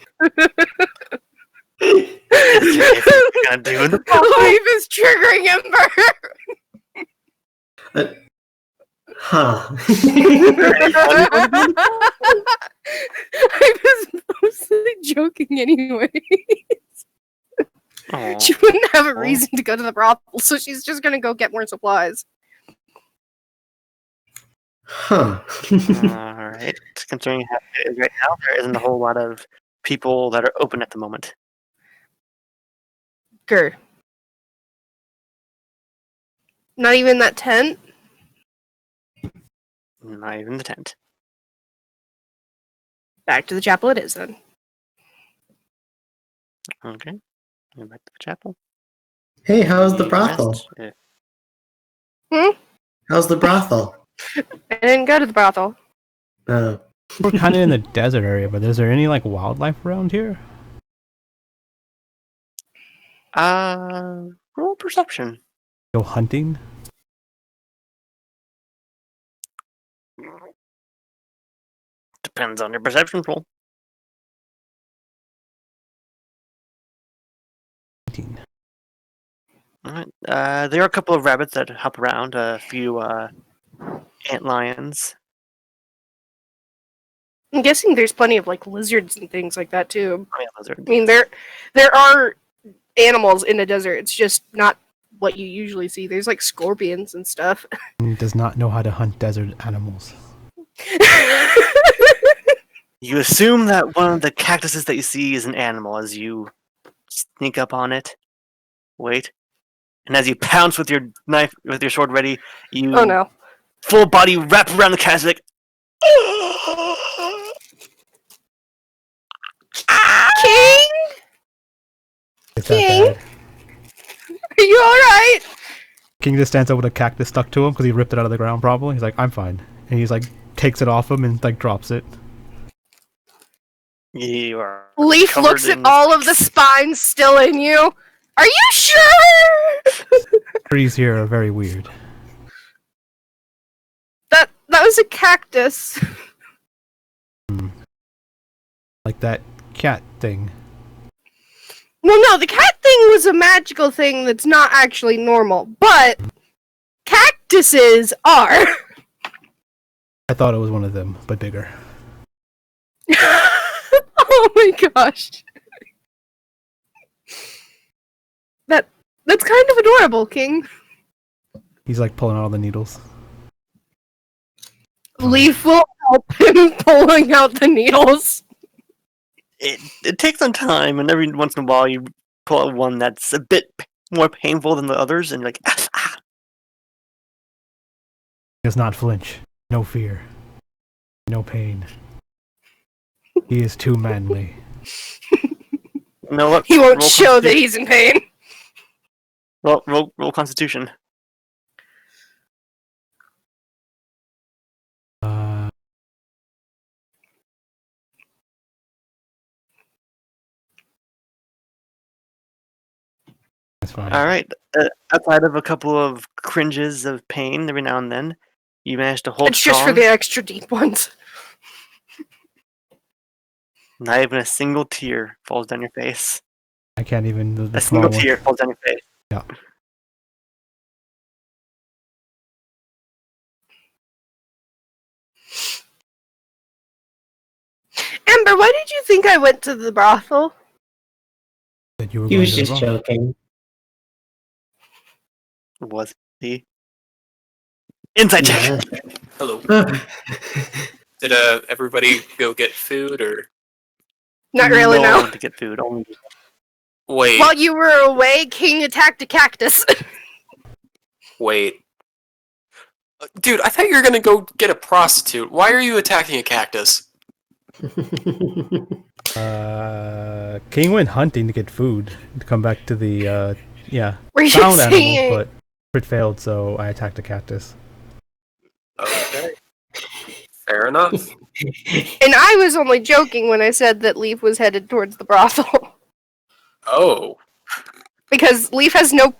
there anything you're gonna do in the Leaf is triggering Ember. Huh. I was mostly joking anyway. Aw. She wouldn't have a reason to go to the brothel, so she's just gonna go get more supplies. Huh. Alright. Considering how it is right now, there isn't a whole lot of people that are open at the moment. Grr. Not even that tent? Not even the tent. Back to the chapel it is then. Okay. Go back to the chapel. Hey, how's the You brothel? rest. Yeah. How's the brothel? I didn't go to the brothel. Oh. We're kind of in the desert area, but is there any like wildlife around here? Roll perception. Go hunting? Depends on your perception roll. Hunting. Alright. There are a couple of rabbits that hop around, a few ant lions. I'm guessing there's plenty of like lizards and things like that too. Oh, yeah, lizards. I mean, there are animals in the desert. It's just not what you usually see. There's like scorpions and stuff. He does not know how to hunt desert animals. You assume that one of the cactuses that you see is an animal as you sneak up on it. Wait. And as you pounce with your knife, with your sword ready, you Oh no. full body wrap around the cactus like. King, It's that King? bad. are you all right? King just stands up with a cactus stuck to him because he ripped it out of the ground probably. He's like, I'm fine. And he's like, takes it off him and like drops it. You are. Leaf covered looks at in all of the spines still in you. Are you sure? Trees here are very weird. That was a cactus. Like that cat thing. Well, no, the cat thing was a magical thing that's not actually normal, but cactuses are. I thought it was one of them, but bigger. Oh my gosh. That's kind of adorable, King. He's like pulling out all the needles. Leaf will help him pulling out the needles. It takes some time, and every once in a while you pull out one that's a bit more painful than the others, and you're like, ah. He does not flinch. No fear. No pain. He is too manly. You know what? He won't Roll show that he's in pain. Roll Constitution. That's fine. All right. Outside of a couple of cringes of pain every now and then, you manage to hold It's just for strong. the extra deep ones. Not even a single tear falls down your face. I can't even. The A small single one. tear falls down your face. Yeah. Ember, why did you think I went to the brothel? That you were He going was to the just wrong. joking. Was he? Inside check. Yeah. Hello. Did everybody go get food or Not really, no. To get food. Only wait? While you were away, King attacked a cactus. Wait. Dude, I thought you were gonna go get a prostitute. Why are you attacking a cactus? King went hunting to get food to come back to the Were you found saying? animals, but it failed, so I attacked a cactus. Okay. Fair enough. And I was only joking when I said that Leaf was headed towards the brothel. Oh. Because Leaf has no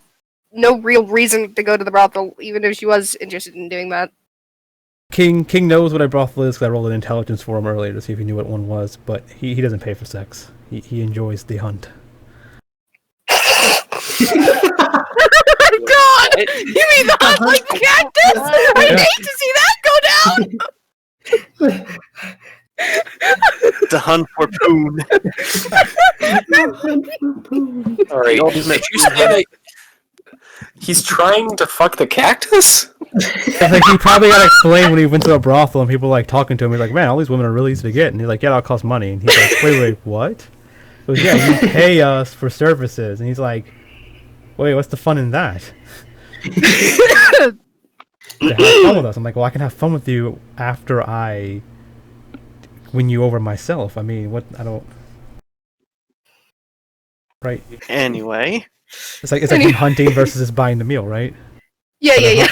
real reason to go to the brothel, even if she was interested in doing that. King knows what a brothel is because I rolled an intelligence for him earlier to see if he knew what one was, but he doesn't pay for sex. He enjoys the hunt. Oh my god! You mean the hunt like cactus? I'd hate to see that go down! The hunt for poon. Alright, The ultimate did you say that he's trying to fuck the cactus? I think he probably got explained when he went to a brothel and people like talking to him. He's like, "Man, all these women are really easy to get." And he's like, "Yeah, that'll cost money." And he's like, "Wait, what?" He goes, "Yeah, you pay us for services." And he's like, "Wait, what's the fun in that?" To have fun with us. I'm like, "Well, I can have fun with you after I win you over myself." I mean, what? I don't. Right? Anyway, It's like him hunting versus just buying the meal, right? Yeah.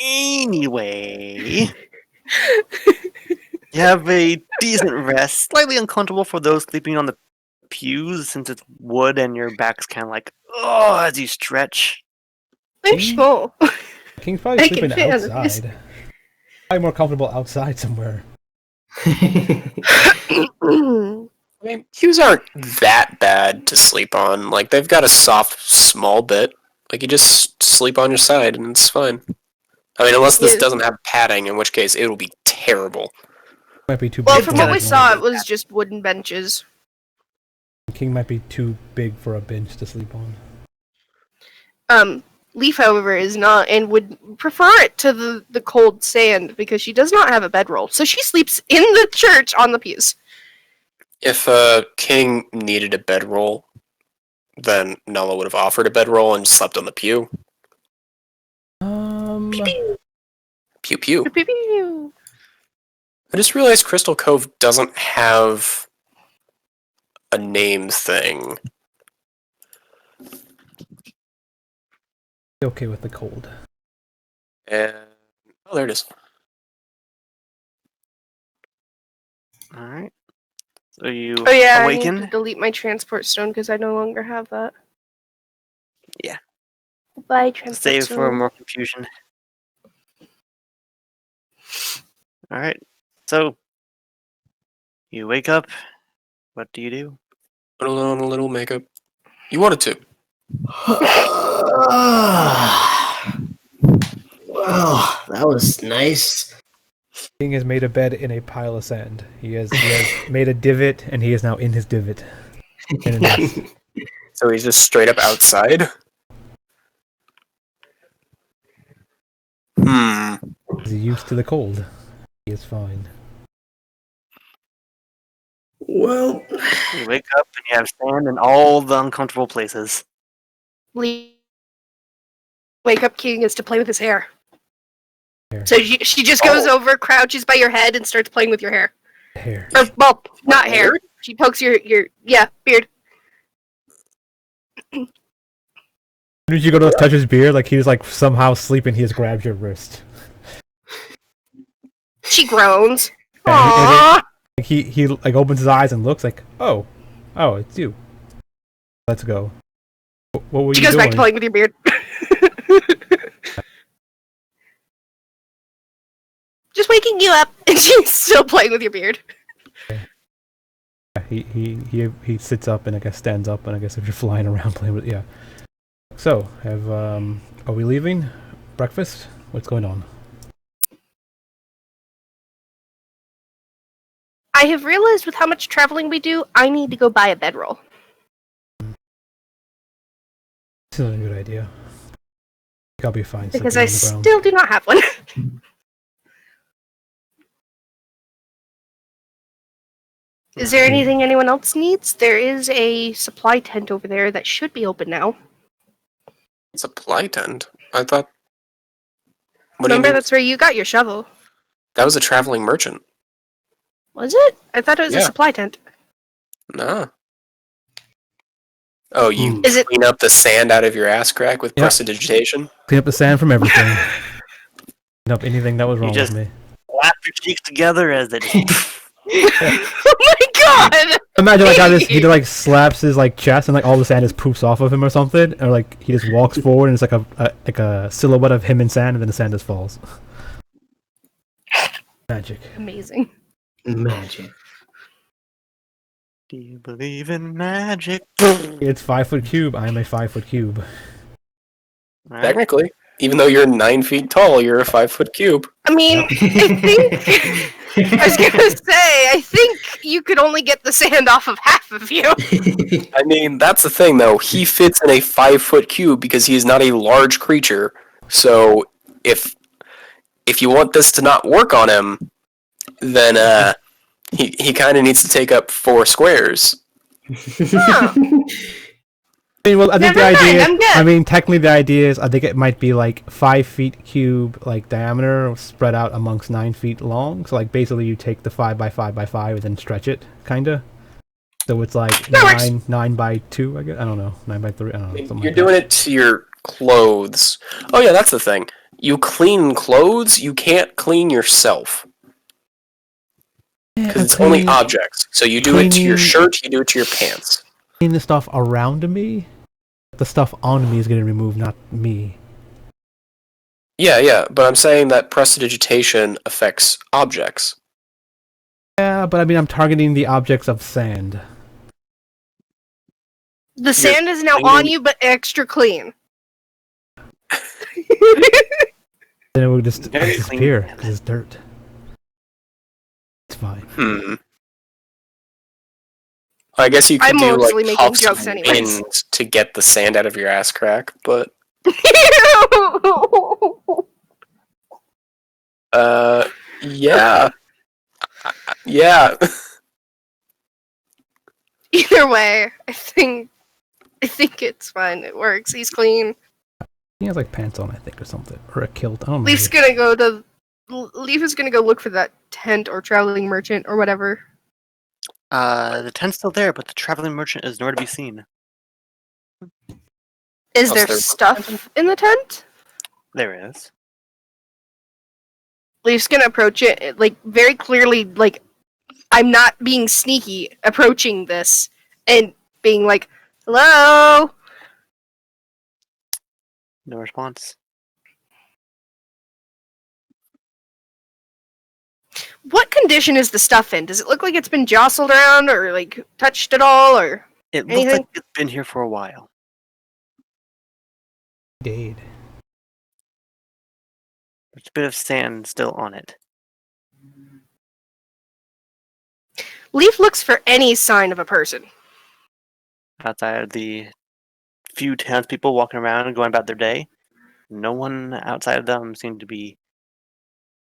anyway, you have a decent rest. Slightly uncomfortable for those sleeping on the pews since it's wood and your back's kind of like, oh, as you stretch. I'm small. King's probably I can sleeping fit on this. outside. Probably more comfortable outside somewhere. I mean, pews aren't that bad to sleep on. Like, they've got a soft, small bit. Like, you just sleep on your side and it's fine. I mean, unless this doesn't have padding, in which case it'll be terrible. Might be too Well, big from for what a we bench. saw, it was just wooden benches. King might be too big for a bench to sleep on. Leaf, however, is not and would prefer it to the cold sand because she does not have a bedroll. So she sleeps in the church on the pews. If King needed a bedroll, then Nala would have offered a bedroll and slept on the pew. Pew pew. Pew, pew, pew. I just realized Crystal Cove doesn't have a name thing. Okay with the cold. And oh, there it is. All right. So you Oh yeah, I awaken. need to delete my transport stone because I no longer have that. Yeah. Goodbye, transport Save stone. for more confusion. All right. So you wake up. What do you do? Put on a little makeup. You wanted to. Well, that was nice. King has made a bed in a pile of sand. He has made a divot, and he is now in his divot. In a nest. So he's just straight up outside? He's used to the cold. He is fine. Well, You wake up and you have sand in all the uncomfortable places. Wake up King is to play with his hair. Hair. So she just goes over, crouches by your head, and starts playing with your hair. Hair. Or, well, not hair. She pokes your beard. As soon as you go to touch his beard, like he was like somehow sleeping, he just grabs your wrist. She groans. Yeah, Aww. Like he like opens his eyes and looks like, oh, it's you. Let's go. What were She you goes doing? back to playing with your beard. Just waking you up, and she's still playing with your beard. Yeah, he sits up and I guess stands up and I guess if you're flying around playing with So are we leaving? Breakfast? What's going on? I have realized with how much traveling we do, I need to go buy a bedroll. This is a good idea. I'll be fine. Because sleeping I on the ground. still do not have one. Is there anything anyone else needs? There is a supply tent over there that should be open now. Supply tent? I thought... What do you Remember, mean? that's where you got your shovel. That was a traveling merchant. Was it? I thought it was a Yeah. supply tent. Nah. Oh, you Is it? clean up the sand out of your ass crack with Yeah. prestidigitation? Clean up the sand from everything. Clean up anything that was wrong just- with me. Slap your cheeks together as they just. Oh my god! Imagine like how he like slaps his like chest and like all the sand just poofs off of him or something, or like he just walks forward and it's like a silhouette of him in sand and then the sand just falls. Magic. Amazing. Magic. Do you believe in magic? It's 5-foot cube. I am a 5-foot cube. Right. Technically, even though you're 9 feet tall, you're a 5-foot cube. I mean, I was gonna say, I think you could only get the sand off of half of you. I mean, that's the thing, though. He fits in a 5-foot cube because he is not a large creature. So, if you want this to not work on him, then he kind of needs to take up 4 squares. Huh. I mean, well, I think Never the idea. mind, I'm good. I mean, technically, the idea is I think it might be like 5 feet cube, like diameter, spread out amongst 9 feet long. So, like, basically, you take the 5 by 5 by 5 and then stretch it, kinda. So it's like That works. 9 by 2, I guess. I don't know, 9 by 3. I don't know. Something You're like doing it to your clothes. Oh yeah, that's the thing. You clean clothes, you can't clean yourself. Because it's only objects. So you do it to your cleaning- shirt, you do it to your pants. Clean the stuff around me. The stuff on me is getting removed, not me. Yeah, but I'm saying that prestidigitation affects objects. Yeah, but I mean, I'm targeting the objects of sand. The sand is now on you, but extra clean. Then it would just Very disappear clean. because it's dirt. It's fine. I guess you could I'm do mostly like making puffs jokes of anyways. wind to get the sand out of your ass crack, but yeah. Yeah. Either way, I think it's fine. It works. He's clean. He has like pants on, I think, or something, or a kilt. I don't know. Leaf is gonna go look for that tent or traveling merchant or whatever. The tent's still there, but the traveling merchant is nowhere to be seen. Is Oh, there so- stuff in the tent? There is. Leaf's gonna approach it, like, very clearly, like, I'm not being sneaky approaching this and being like, hello? No response. What condition is the stuff in? Does it look like it's been jostled around or, like, touched at all, or... It looks Anything? like it's been here for a while. Dade. There's a bit of sand still on it. Leaf looks for any sign of a person. Outside of the few townspeople walking around and going about their day, no one outside of them seemed to be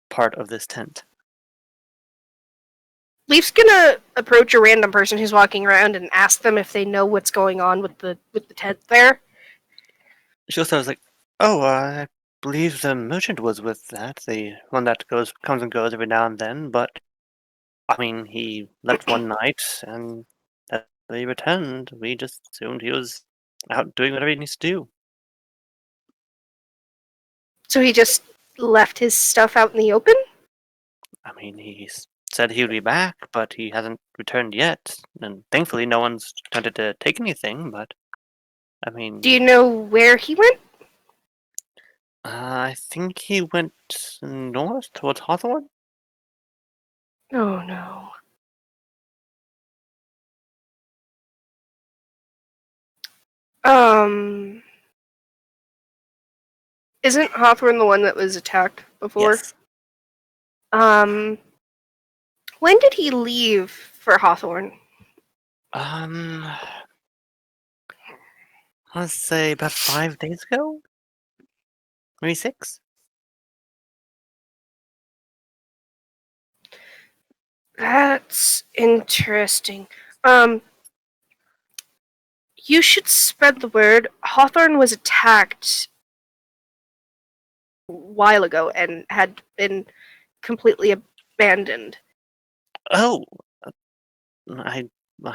part of this tent. Leaf's gonna approach a random person who's walking around and ask them if they know what's going on with the tent there. She also was like, "Oh, I believe the merchant was with that. The one that comes and goes every now and then. But I mean, he left one night, and that they returned. We just assumed he was out doing whatever he needs to do." So he just left his stuff out in the open? I mean, he said he would be back, but he hasn't returned yet. And thankfully, no one's attempted to take anything. But I mean, Do you know where he went? I think he went north towards Hawthorne. Oh no. Isn't Hawthorne the one that was attacked before? Yes. When did he leave for Hawthorne? Let's say about 5 days ago? Maybe 6? That's interesting. You should spread the word. Hawthorne was attacked a while ago and had been completely abandoned. Oh! I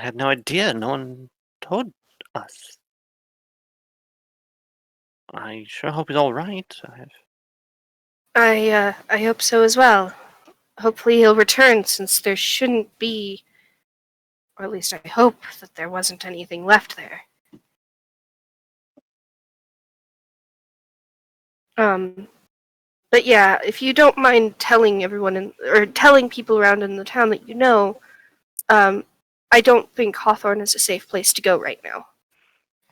had no idea. No one told us. I sure hope he's alright. I hope so as well. Hopefully he'll return, since there shouldn't be, or at least I hope that there wasn't anything left there. But yeah, if you don't mind telling everyone or telling people around in the town that you know, I don't think Hawthorne is a safe place to go right now.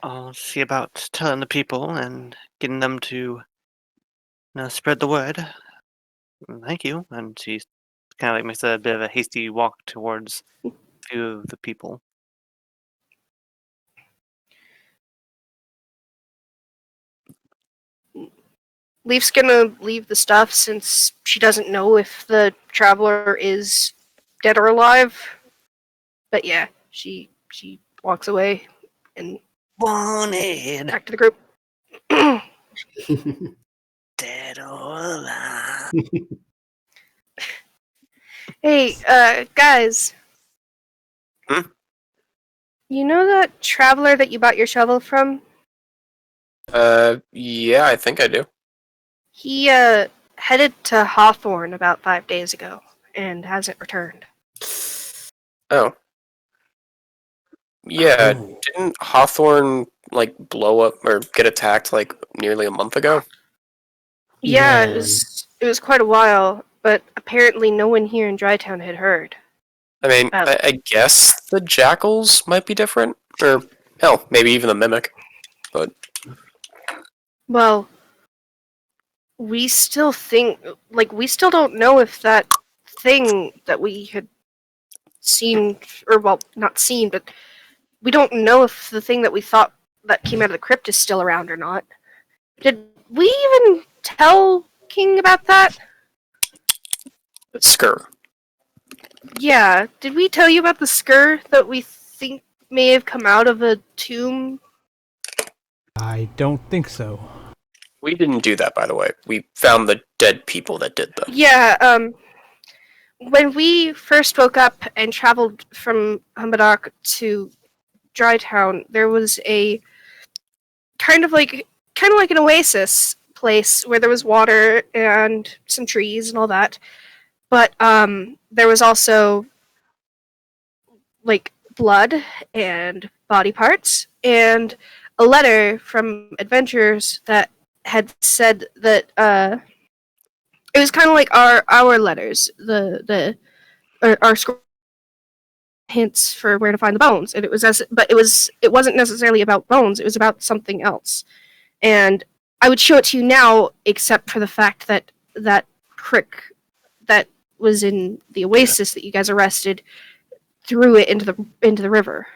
I'll see about telling the people and getting them to spread the word. Thank you. And she kind of like makes a bit of a hasty walk towards a few of the people. Leaf's gonna leave the stuff since she doesn't know if the traveler is dead or alive. But yeah, she walks away and Wanted, back to the group. dead or alive. Hey, guys. Hmm? You know that traveler that you bought your shovel from? Yeah, I think I do. He, headed to Hawthorne about 5 days ago and hasn't returned. Oh. Yeah, Oh. didn't Hawthorne, like, blow up or get attacked, like, nearly a month ago? Yeah, Yeah. it was quite a while, but apparently no one here in Drytown had heard. I mean, About I guess the jackals might be different, or hell, maybe even the mimic. But Well, we still we still don't know if that thing that we had seen, or well, not seen, but we don't know if the thing that we thought that came out of the crypt is still around or not. Did we even tell King about that? Skur. Yeah, did we tell you about the skur that we think may have come out of a tomb? I don't think so. We didn't do that, by the way. We found the dead people that did them. Yeah, when we first woke up and traveled from Humbadak to Drytown, there was a kind of like an oasis place where there was water and some trees and all that. But there was also like blood and body parts and a letter from adventurers that had said that it was kind of like our letters, our hints for where to find the bones, and it wasn't necessarily about bones. It was about something else, and I would show it to you now, except for the fact that that prick that was in the oasis that you guys arrested threw it into the river.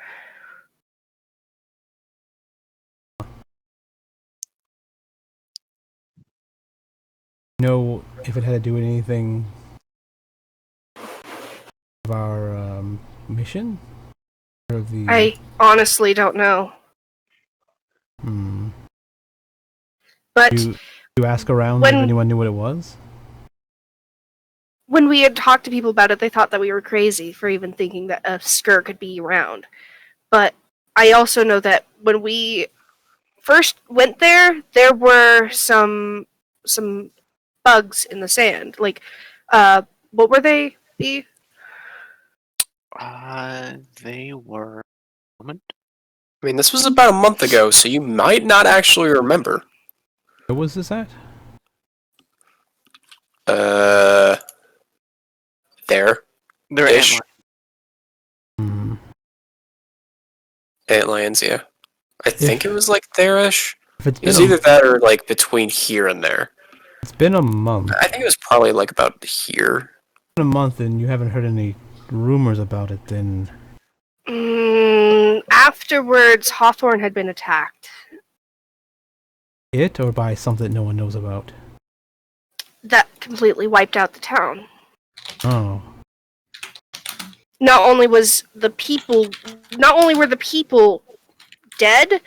Know if it had to do with anything of our mission? Or of the I honestly don't know, Hmm. but You ask around when if anyone knew what it was? when we had talked to people about it, they thought that we were crazy for even thinking that a skur could be around. But I also know that when we first went there, there were some bugs in the sand. Like, what were they? They were. Moment. I mean, this was about a month ago, so you might not actually remember. Where was this at? There. They're Ish. antler. Hmm. Antlions, yeah. I think it was like there-ish. If it's It been was either that or like between here and there. it's been a month. I think it was probably like about here. A month and you haven't heard any rumors about it, then Afterwards, Hawthorne had been attacked. it or by something no one knows about? That completely wiped out the town. Oh. Not only were the people dead,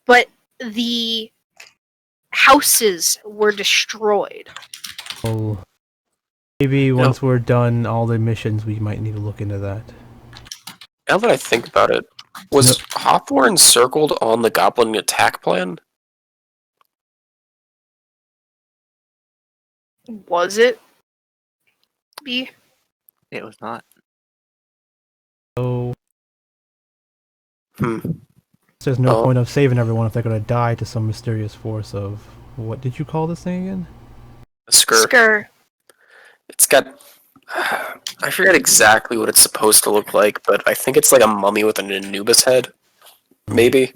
but the houses were destroyed. Well, maybe once we're done all the missions, we might need to look into that. Now that I think about it, was Hawthorne circled on the goblin attack plan? Was it? B? It was not. So Hmm. there's no Oh. point of saving everyone if they're gonna die to some mysterious force of what did you call this thing again? A skur. Skur. It's got. I forget exactly what it's supposed to look like, but I think it's like a mummy with an Anubis head. Maybe.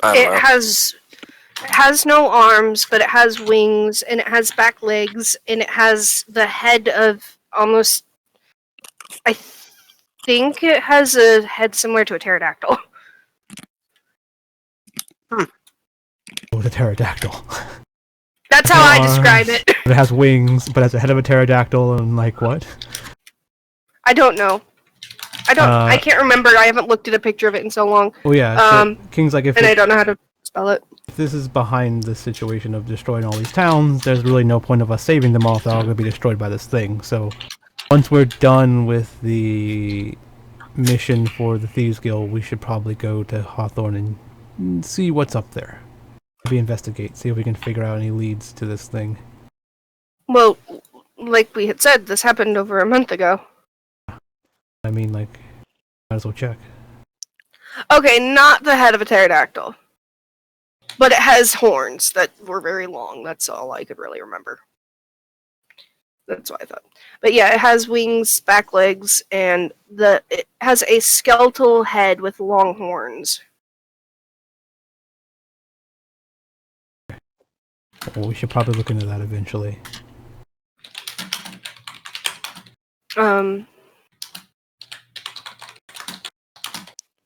I don't It know. has no arms, but it has wings, and it has back legs, and it has the head of almost. I think it has a head similar to a pterodactyl. Oh, the pterodactyl. That's how I describe it. It has wings, but has a head of a pterodactyl and like what? I don't know. I can't remember. I haven't looked at a picture of it in so long. Oh yeah. So King's like, if And I don't know how to spell it. this is behind the situation of destroying all these towns, there's really no point of us saving them all if they're all going to be destroyed by this thing. So once we're done with the mission for the Thieves Guild, we should probably go to Hawthorne and see what's up there. Maybe investigate, see if we can figure out any leads to this thing. Well, like we had said, this happened over a month ago. I mean, like, might as well check. Okay, not the head of a pterodactyl. But it has horns that were very long. That's all I could really remember. That's what I thought. But yeah, it has wings, back legs, and it has a skeletal head with long horns. Well, we should probably look into that eventually.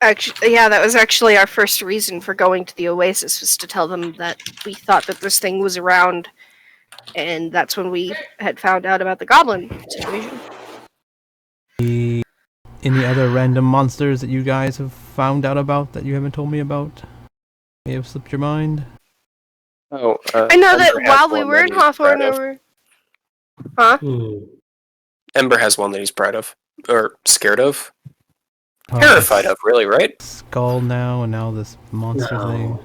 Actually, yeah, that was actually our first reason for going to the Oasis, was to tell them that we thought that this thing was around, and that's when we had found out about the goblin situation. Any other random monsters that you guys have found out about that you haven't told me about? May have slipped your mind? Oh, I know that Ember has while we one were that in he's Hawthorne, proud there of. were... Huh? Ember has one that he's proud of. Or scared of. Oh, Terrified of, really, right? Skull now, and now this monster No. thing.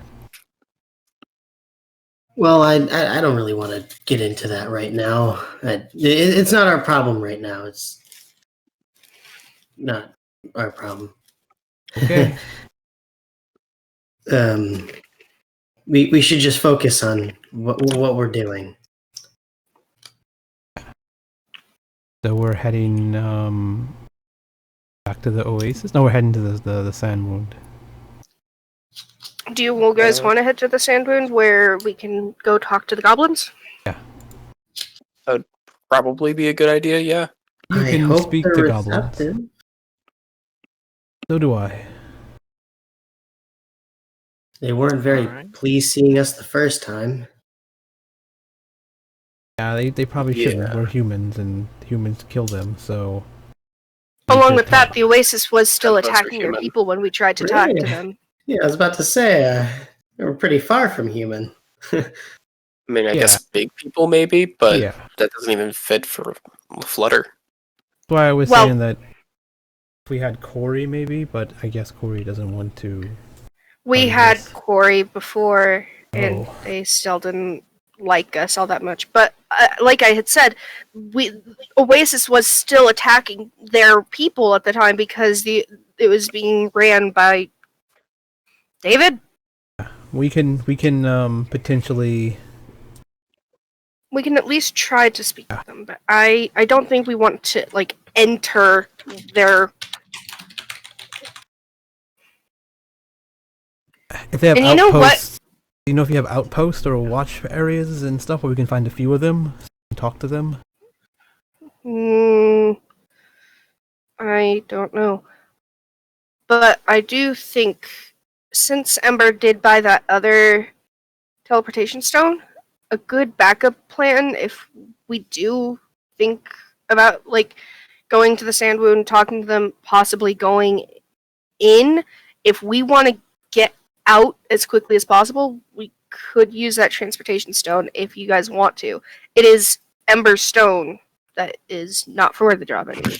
Well, I don't really want to get into that right now. It's not our problem right now. It's not our problem. Okay. We should just focus on what we're doing. So we're heading back to the Oasis? No, we're heading to the Sand Wound. Do you guys want to head to the Sand Wound where we can go talk to the goblins? Yeah. That would probably be a good idea, yeah. You I can hope speak they're to goblins. receptive. So do I. They weren't very Alright. pleased seeing us the first time. Yeah, they probably shouldn't. Yeah. We're humans, and humans kill them, so... Along with that, the Oasis was still Those are attacking their human. people when we tried to talk to Really? them. Yeah, I was about to say, they were pretty far from human. I mean, I Yeah. guess big people maybe, but Yeah. that doesn't even fit for Flutter. That's why I was Well- saying that if we had Corey, maybe, but I guess Corey doesn't want to... We Oh, had yes. Corey before, and Oh. they still didn't like us all that much. But like I had said, Oasis was still attacking their people at the time because it was being ran by David. We can potentially... We can at least try to speak to them, but I don't think we want to enter their. If they have And you know what? outposts... You know if you have outposts or watch areas and stuff where we can find a few of them and talk to them? I don't know, but I do think since Ember did buy that other teleportation stone, a good backup plan if we do think about going to the Sand Wound, talking to them, possibly going in. If we want to get out as quickly as possible, we could use that transportation stone if you guys want to. It is Ember's stone that is not for the job anymore.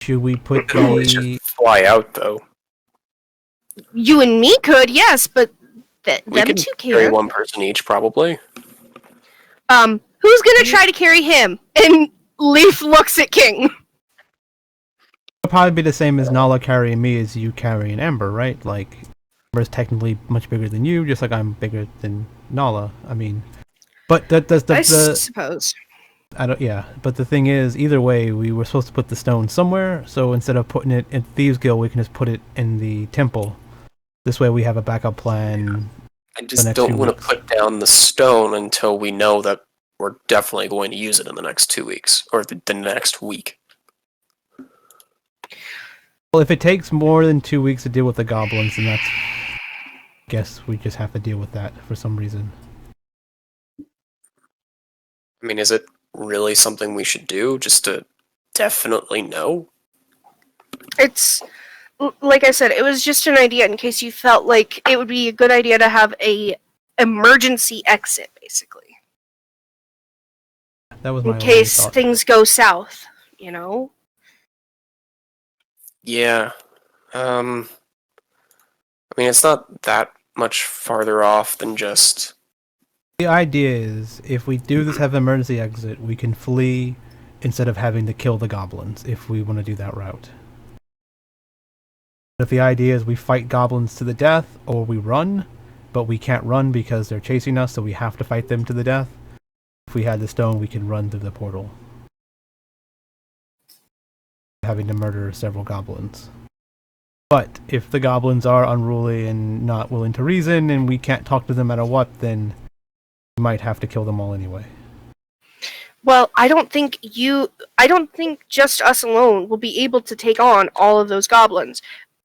Should we put We can always the... just fly out, though. You and me could, yes, but We them could two carry can't. one person each, probably. Who's gonna try to carry him? And Leaf looks at King. It'll probably be the same as Nala carrying me as you carrying Ember, right? Like, Ember's technically much bigger than you, just like I'm bigger than Nala. I mean... But that does I the suppose. I don't. Yeah, but the thing is, either way, we were supposed to put the stone somewhere. So instead of putting it in Thieves Guild, we can just put it in the temple. This way, we have a backup plan. I The just next don't 2 want to weeks. put down the stone until we know that we're definitely going to use it in the next 2 weeks, or the next week. Well, if it takes more than 2 weeks to deal with the goblins, then that's. Guess we just have to deal with that for some reason. I mean, is it really something we should do just to definitely know? It's like I said, it was just an idea in case you felt like it would be a good idea to have a emergency exit, basically, That was my in only case thought. things go south. You know. Yeah. I mean, it's not that much farther off than just. The idea is, if we do this have an emergency exit, we can flee instead of having to kill the goblins, if we want to do that route. If the idea is we fight goblins to the death, or we run, but we can't run because they're chasing us, so we have to fight them to the death. If we had the stone, we can run through the portal. Having to murder several goblins. But if the goblins are unruly and not willing to reason, and we can't talk to them no matter what, then we might have to kill them all anyway. Well, I don't think just us alone will be able to take on all of those goblins.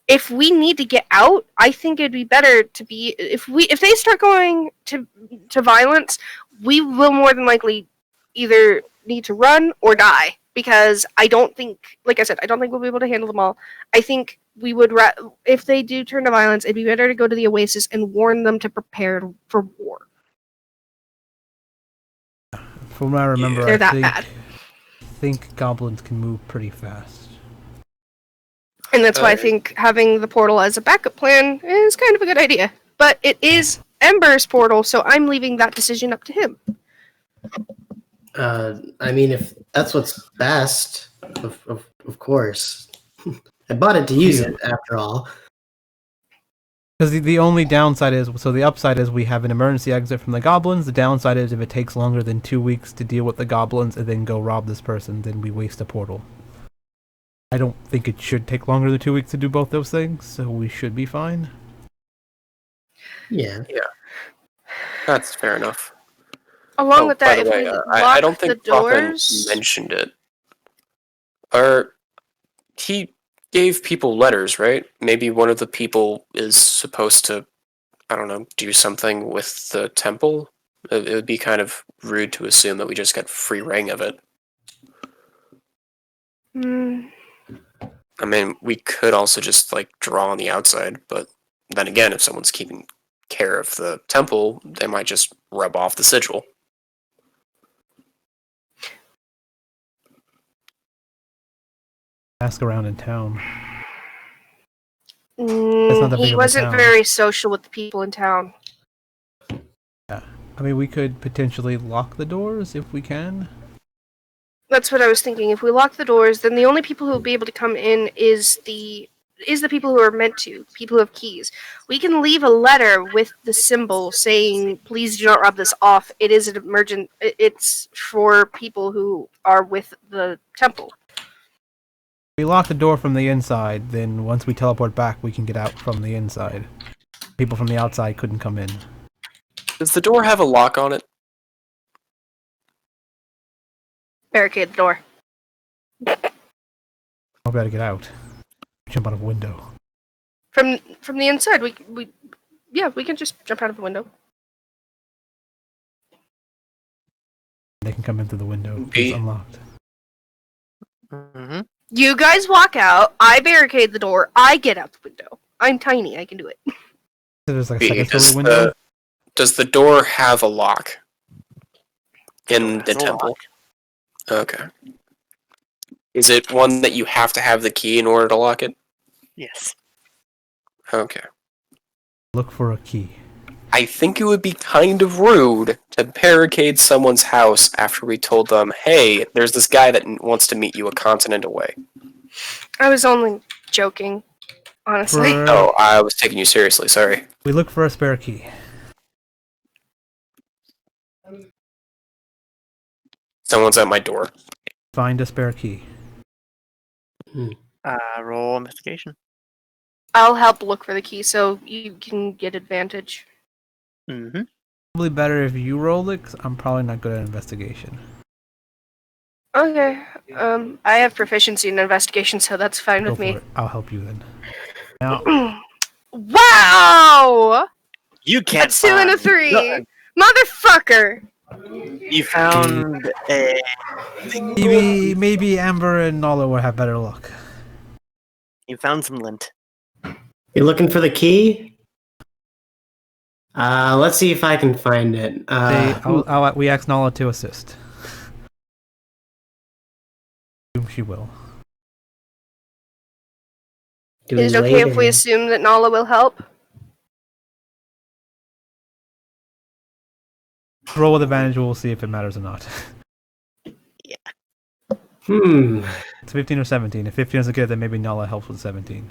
If we need to get out, I think it'd be better to be if they start going to violence, we will more than likely either need to run or die, because I don't think, like I said, I don't think we'll be able to handle them all. I think we would if they do turn to violence, it'd be better to go to the Oasis and warn them to prepare for war. From what I remember, They're that I bad. think goblins can move pretty fast. And that's why I think having the portal as a backup plan is kind of a good idea. But it is Ember's portal, so I'm leaving that decision up to him. I mean, if that's what's best, of course. I bought it to use it, after all. Because the only downside is, so the upside is we have an emergency exit from the goblins. The downside is if it takes longer than 2 weeks to deal with the goblins and then go rob this person, then we waste a portal. I don't think it should take longer than 2 weeks to do both those things, so we should be fine. Yeah. That's fair enough. Along with that, by the if way, we lock I don't think the Brocklin doors, mentioned it. Or he gave people letters, right? Maybe one of the people is supposed to, I don't know, do something with the temple. It would be kind of rude to assume that we just got free reign of it. I mean, we could also just like draw on the outside, but then again, if someone's keeping care of the temple, they might just rub off the sigil. Ask around in town. not that big he of a wasn't town. very social with the people in town. Yeah. I mean, we could potentially lock the doors if we can. That's what I was thinking. If we lock the doors, then the only people who will be able to come in is the people who are meant to, people who have keys. We can leave a letter with the symbol saying, "Please do not rob this off. It is an emergent. It's for people who are with the temple." If we lock the door from the inside, then once we teleport back, we can get out from the inside. People from the outside couldn't come in. Does the door have a lock on it? Barricade the door. I'll be able to get out. Jump out of a window. From the inside, we can just jump out of the window. They can come in through the window. It's unlocked. Mm-hmm. You guys walk out. I barricade the door. I get out the window. I'm tiny. I can do it. So there's like a second story window. Does the door have a lock in the Has a temple? lock. Okay. Is it one that you have to have the key in order to lock it? Yes. Okay. Look for a key. I think it would be kind of rude to barricade someone's house after we told them, hey, there's this guy that wants to meet you a continent away. I was only joking, honestly. Oh, I was taking you seriously, sorry. We look for a spare key. Someone's at my door. Find a spare key. Roll investigation. I'll help look for the key so you can get advantage. Mm-hmm. Probably better if you roll it, 'cause I'm probably not good at investigation. Okay. I have proficiency in investigation, so that's fine Go with for me. it. I'll help you then. Now, Wow! You A can't 2 and a find 3! nothing. Motherfucker! You found a... maybe Amber and Nala will have better luck. You found some lint. You're looking for the key? Let's see if I can find it. We asked Nala to assist. She will. do we Is it okay wait if we or- assume that Nala will help? Roll with advantage. We'll see if it matters or not. It's 15 or 17. If 15 isn't good, then maybe Nala helps with 17.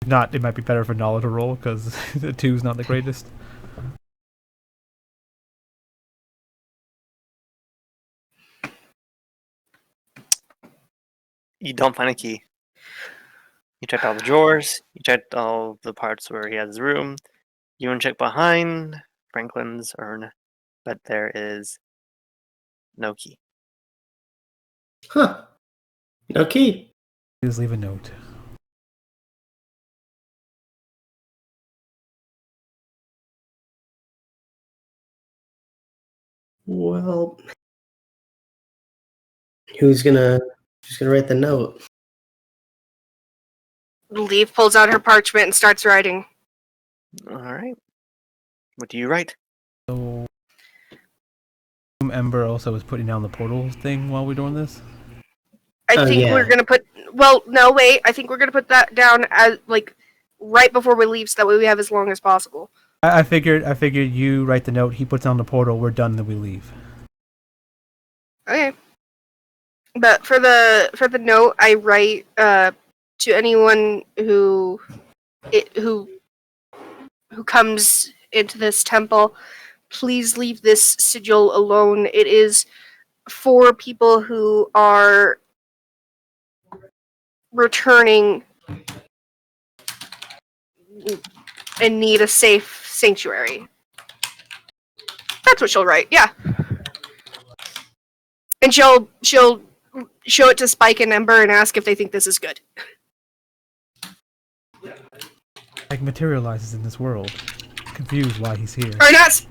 If not, it might be better for Nala to roll because the 2 is not the greatest. You don't find a key. You checked all the drawers. You checked all the parts where he has his room. You want to check behind Franklin's urn, but there is no key. Huh. No key. Please leave a note. Well, who's gonna write the note? Leaf pulls out her parchment and starts writing. All right. What do you write? So, Ember also was putting down the portal thing while we're doing this. I think we're gonna put. Well, no, wait. I think we're gonna put that down as right before we leave, so that way we have as long as possible. I figured you write the note. He puts down the portal. We're done. Then we leave. Okay. But for the note, I write to anyone who comes into this temple, please leave this sigil alone. It is for people who are returning and need a safe sanctuary. That's what she'll write, yeah. And she'll show it to Spike and Ember and ask if they think this is good. Like materializes in this world. Confused why he's here. Or not.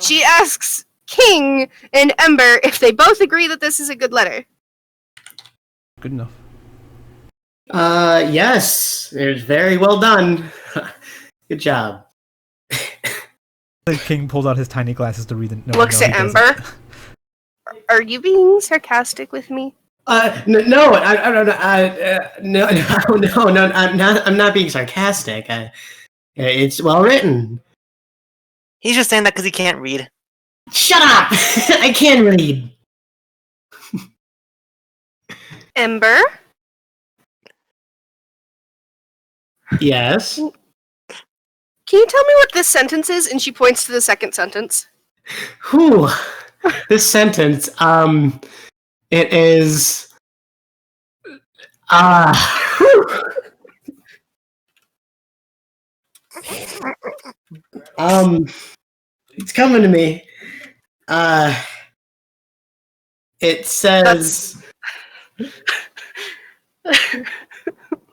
She asks King and Ember if they both agree that this is a good letter. Good enough. Yes. It's very well done. Good job. The king pulls out his tiny glasses to read the note. Looks at Ember. Are you being sarcastic with me? No, no, I'm not being sarcastic. It's well written. He's just saying that because he can't read. Shut up! I can read. Ember? Yes. Can you tell me what this sentence is? And she points to the second sentence. Whew. This sentence, it is, it's coming to me. It says,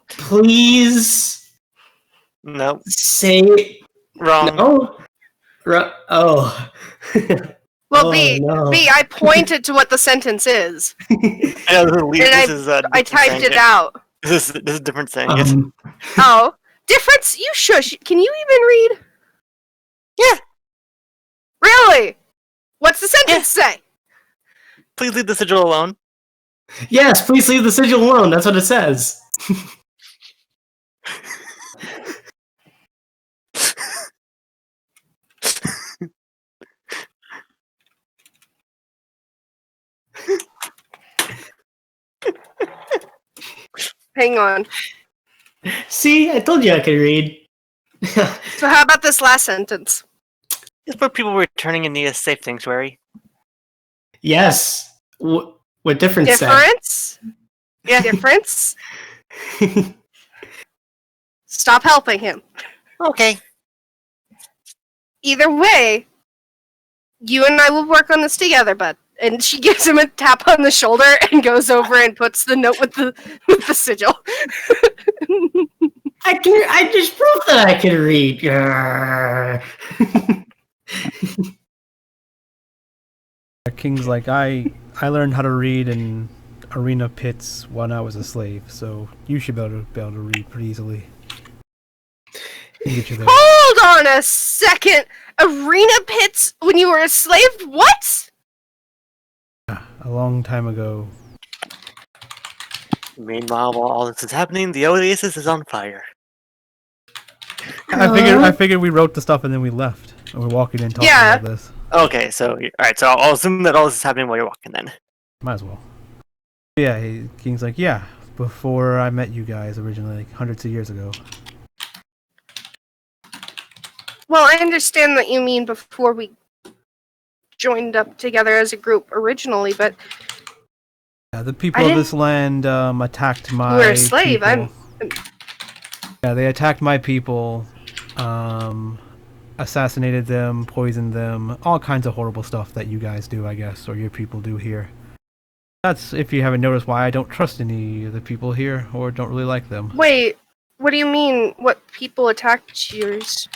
please No. say, Wrong. no? Oh. Well, Oh, B, no. B, I pointed to what the sentence is. I know, I typed it out. This is different saying it. Oh, difference? You shush. Can you even read? Yeah. Really? What's the sentence say? Please leave the sigil alone. Yes, please leave the sigil alone. That's what it says. Hang on. See, I told you I could read. So how about this last sentence? It's for people returning in need of safe sanctuary. Yes. What difference? Difference? Yeah, difference? Stop helping him. Okay. Either way, you and I will work on this together, bud. And she gives him a tap on the shoulder and goes over and puts the note with the sigil. I just proved that I can read. Grr. King's like, I learned how to read in arena pits when I was a slave, so you should be able to read pretty easily. Can get you there. Hold on a second! Arena pits when you were a slave? What? A long time ago. Meanwhile, while all this is happening, the Oasis is on fire. I figured we wrote the stuff and then we left. And we're walking in talking Yeah. about this. Okay, so alright, so I'll assume that all this is happening while you're walking then. Might as well. Yeah, King's like, yeah, before I met you guys originally, like hundreds of years ago. Well, I understand that you mean before we joined up together as a group originally, but Yeah, the people of this land attacked my you were a slave. people. Yeah, they attacked my people, assassinated them, poisoned them, all kinds of horrible stuff that you guys do, I guess, or your people do here. That's, if you haven't noticed, why I don't trust any of the people here, or don't really like them. Wait, what do you mean? What people attacked yours?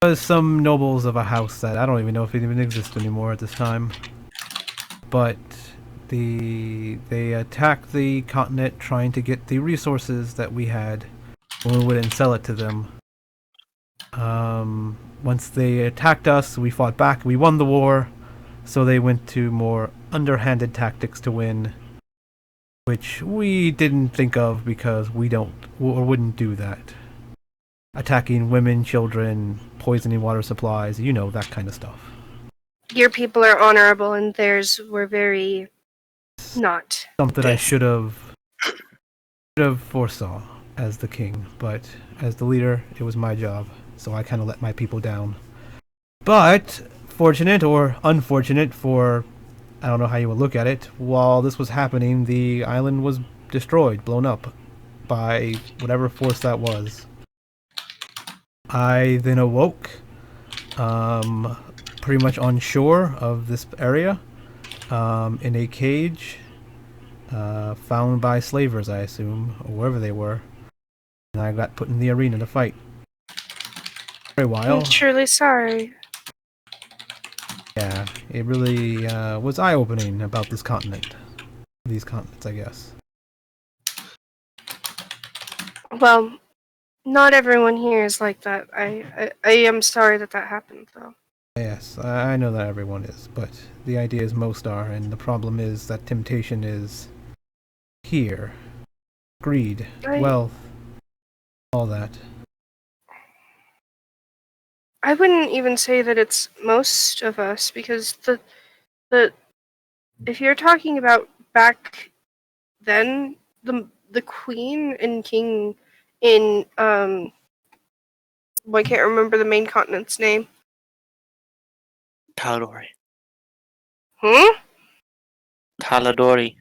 There's some nobles of a house that I don't even know if it even exists anymore at this time. But they attacked the continent trying to get the resources that we had when we wouldn't sell it to them. Once they attacked us, we fought back, we won the war, so they went to more underhanded tactics to win, which we didn't think of because we don't or wouldn't do that. Attacking women, children, poisoning water supplies, you know, that kind of stuff. Your people are honorable, and theirs were very not. Something I should have foresaw as the king, but as the leader, it was my job, so I kind of let my people down. But fortunate or unfortunate for, I don't know how you would look at it, while this was happening, the island was destroyed, blown up by whatever force that was. I then awoke, pretty much on shore of this area, in a cage, found by slavers, I assume, or wherever they were. And I got put in the arena to fight. For a while. I'm truly sorry. Yeah, it really was eye-opening about this continent. These continents, I guess. Well, not everyone here is like that. I am sorry that happened, though. Yes, I know that everyone is, but the idea is most are, and the problem is that temptation is here. Greed, wealth, all that. I wouldn't even say that it's most of us, because the if you're talking about back then, the queen and king in well, I can't remember the main continent's name. Taladori. Hmm? Taladori.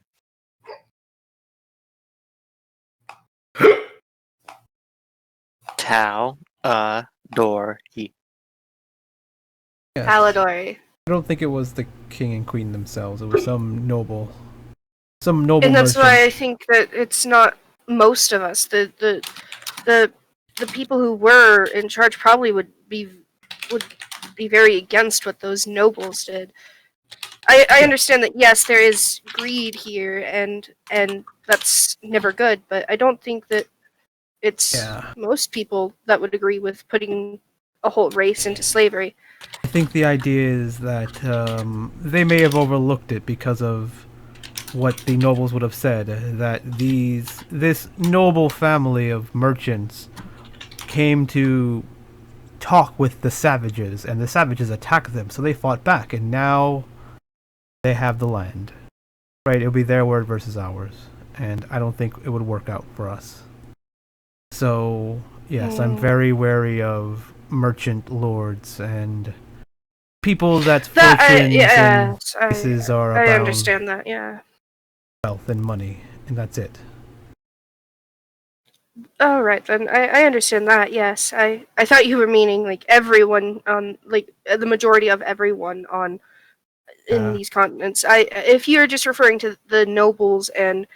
Dor-he. Yes. Paladori. I don't think it was the king and queen themselves. It was some noble. Some noble And that's merchant. why I think that it's not most of us. The people who were in charge probably would be very against what those nobles did. I understand that, yes, there is greed here, and that's never good, but I don't think that it's most people that would agree with putting a whole race into slavery. I think the idea is that they may have overlooked it because of what the nobles would have said, that this noble family of merchants came to talk with the savages, and the savages attacked them, so they fought back, and now they have the land. Right, it'll be their word versus ours, and I don't think it would work out for us. So, yes, I'm very wary of merchant lords and people that's That fortunes and yes, places are I about understand that. Yeah. wealth and money, and that's it. Oh right then, I understand that. Yes, I thought you were meaning like everyone on like the majority of everyone on in Uh, these continents. I if you're just referring to the nobles and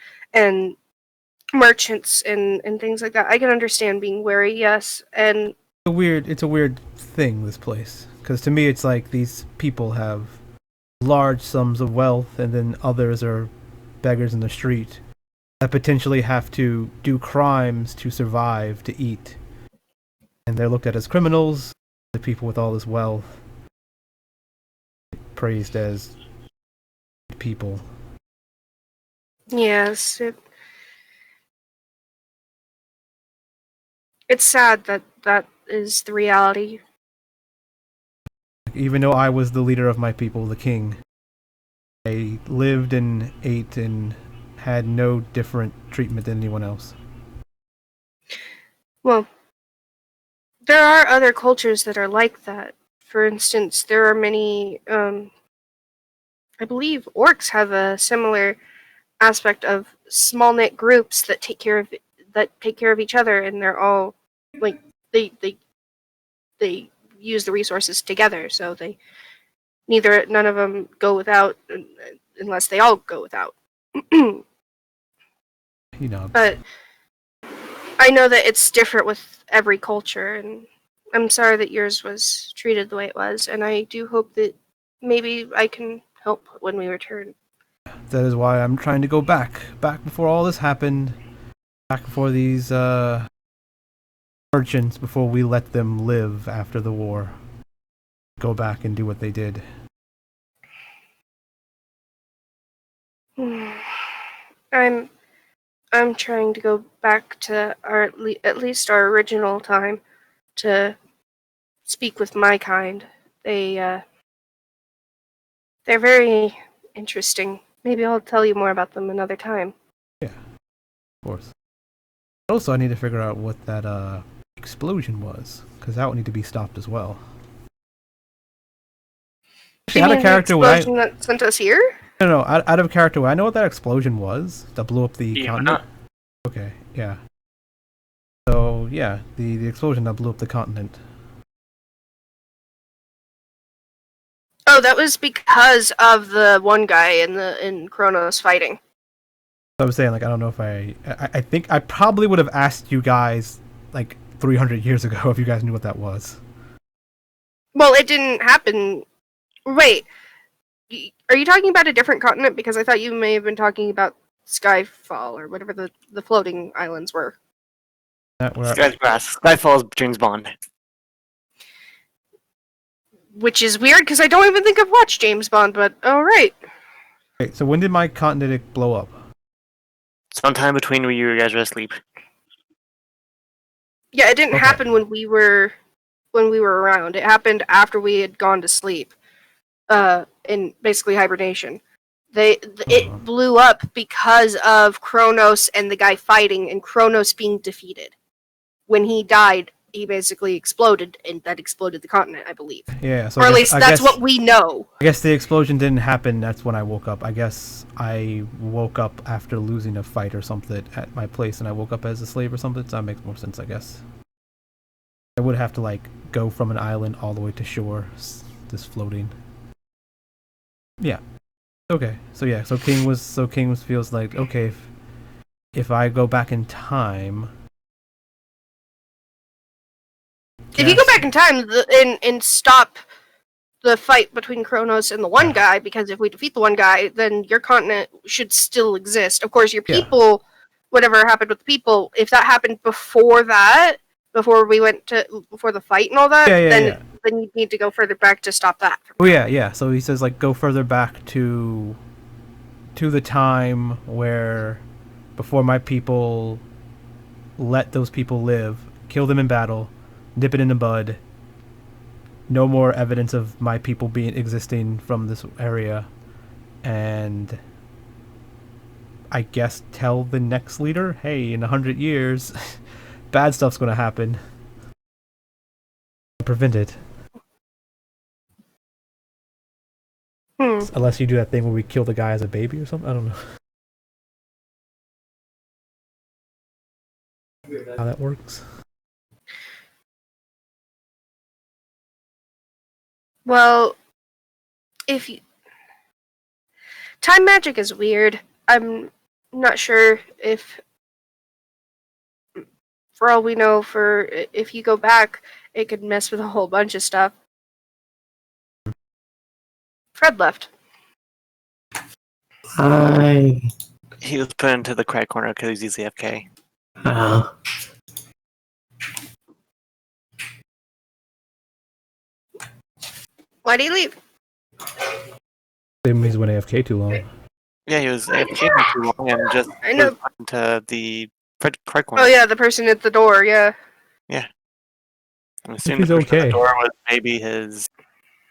merchants and things like that, I can understand being wary. Yes, and it's a weird thing, this place, because to me it's like these people have large sums of wealth, and then others are beggars in the street that potentially have to do crimes to survive, to eat, and they're looked at as criminals. The people with all this wealth praised as people. yes, it's sad that that is the reality. Even though I was the leader of my people, the king, I lived and ate and had no different treatment than anyone else. Well, there are other cultures that are like that. For instance, there are many. I believe orcs have a similar aspect of small knit groups that take care of each other, and they're all like they use the resources together. So they none of them go without unless they all go without. You know, But I know that it's different with every culture, and I'm sorry that yours was treated the way it was, and I do hope that maybe I can help when we return. that is why I'm trying to go back before all this happened, back before these merchants, before we let them live after the war. Go back and do what they did. I'm I'm trying to go back to our at least our original time to speak with my kind. They're very interesting. Maybe I'll tell you more about them another time. Yeah, of course. Also, I need to figure out what that explosion was, because that would need to be stopped as well. Do Actually, you out of mean the character, would I? explosion that sent us here? No, out of character, would I know what that explosion was that blew up the Yeah, continent? Okay, yeah. So yeah, the explosion that blew up the continent. Oh, that was because of the one guy in Chronos fighting. So I was saying, like, I don't know if I think I probably would have asked you guys like 300 years ago if you guys knew what that was. Well, it didn't happen. Wait, are you talking about a different continent? Because I thought you may have been talking about Skyfall or whatever the floating islands were. That where Skyfall is James Bond. Which is weird because I don't even think I've watched James Bond, but alright. Wait, so when did my continent blow up? Sometime between when you guys were asleep. Yeah, it didn't Okay. happen when we were around. It happened after we had gone to sleep. In basically hibernation. It blew up because of Kronos and the guy fighting and Kronos being defeated. When he died, he basically exploded, and that exploded the continent, I believe. Yeah, so Or I at guess- least I that's guess- what we know. I guess the explosion didn't happen. That's when I woke up. I guess I woke up after losing a fight or something at my place, and I woke up as a slave or something. So that makes more sense, I guess. I would have to like go from an island all the way to shore, just floating. Yeah. Okay. So yeah. So King feels like, okay, if I go back in time. If you go back in time and stop the fight between Kronos and the one guy, because if we defeat the one guy, then your continent should still exist. Of course, your Yeah. people, whatever happened with the people, if that happened before that, before the fight and all that, then you need to go further back to stop that. Oh yeah. So he says like go further back to the time where before my people let those people live, kill them in battle, nip it in the bud. No more evidence of my people existing from this area, and I guess tell the next leader, hey, in 100 years, bad stuff's gonna happen. Prevent it. Unless you do that thing where we kill the guy as a baby or something. I don't know how that works. Well, if you... Time magic is weird. I'm not sure if, for all we know, if you go back, it could mess with a whole bunch of stuff. Fred left. He was put into the crack corner because he's AFK. Why'd he leave? He's been AFK too long. Yeah, he was AFK for too long and just I know. put into the crack corner. Oh yeah, the person at the door, yeah. I'm assuming the He's person at okay. the door was maybe his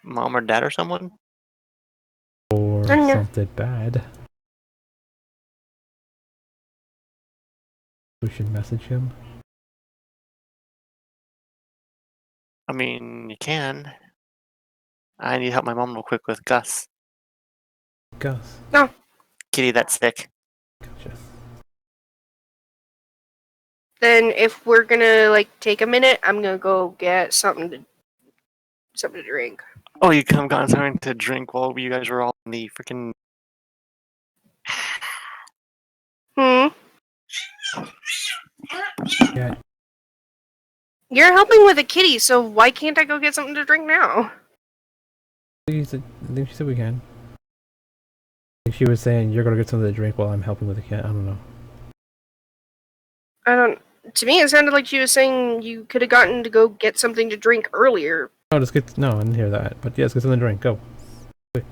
mom or dad or someone. Or I know. something bad. We should message him. I mean, you can. I need help my mom real quick with Gus. Gus. Kitty that's sick. Gotcha. Then if we're gonna take a minute, I'm gonna go get something to drink. Oh, you come got something to drink while you guys were all in the freaking. Yeah. You're helping with a kitty, so why can't I go get something to drink now? I think she said we can. I think she was saying you're gonna get something to drink while I'm helping with the cat. I don't know. To me, it sounded like she was saying you could have gotten to go get something to drink earlier. No, no, I didn't hear that. But yeah, let's get something to drink. Go. Quick.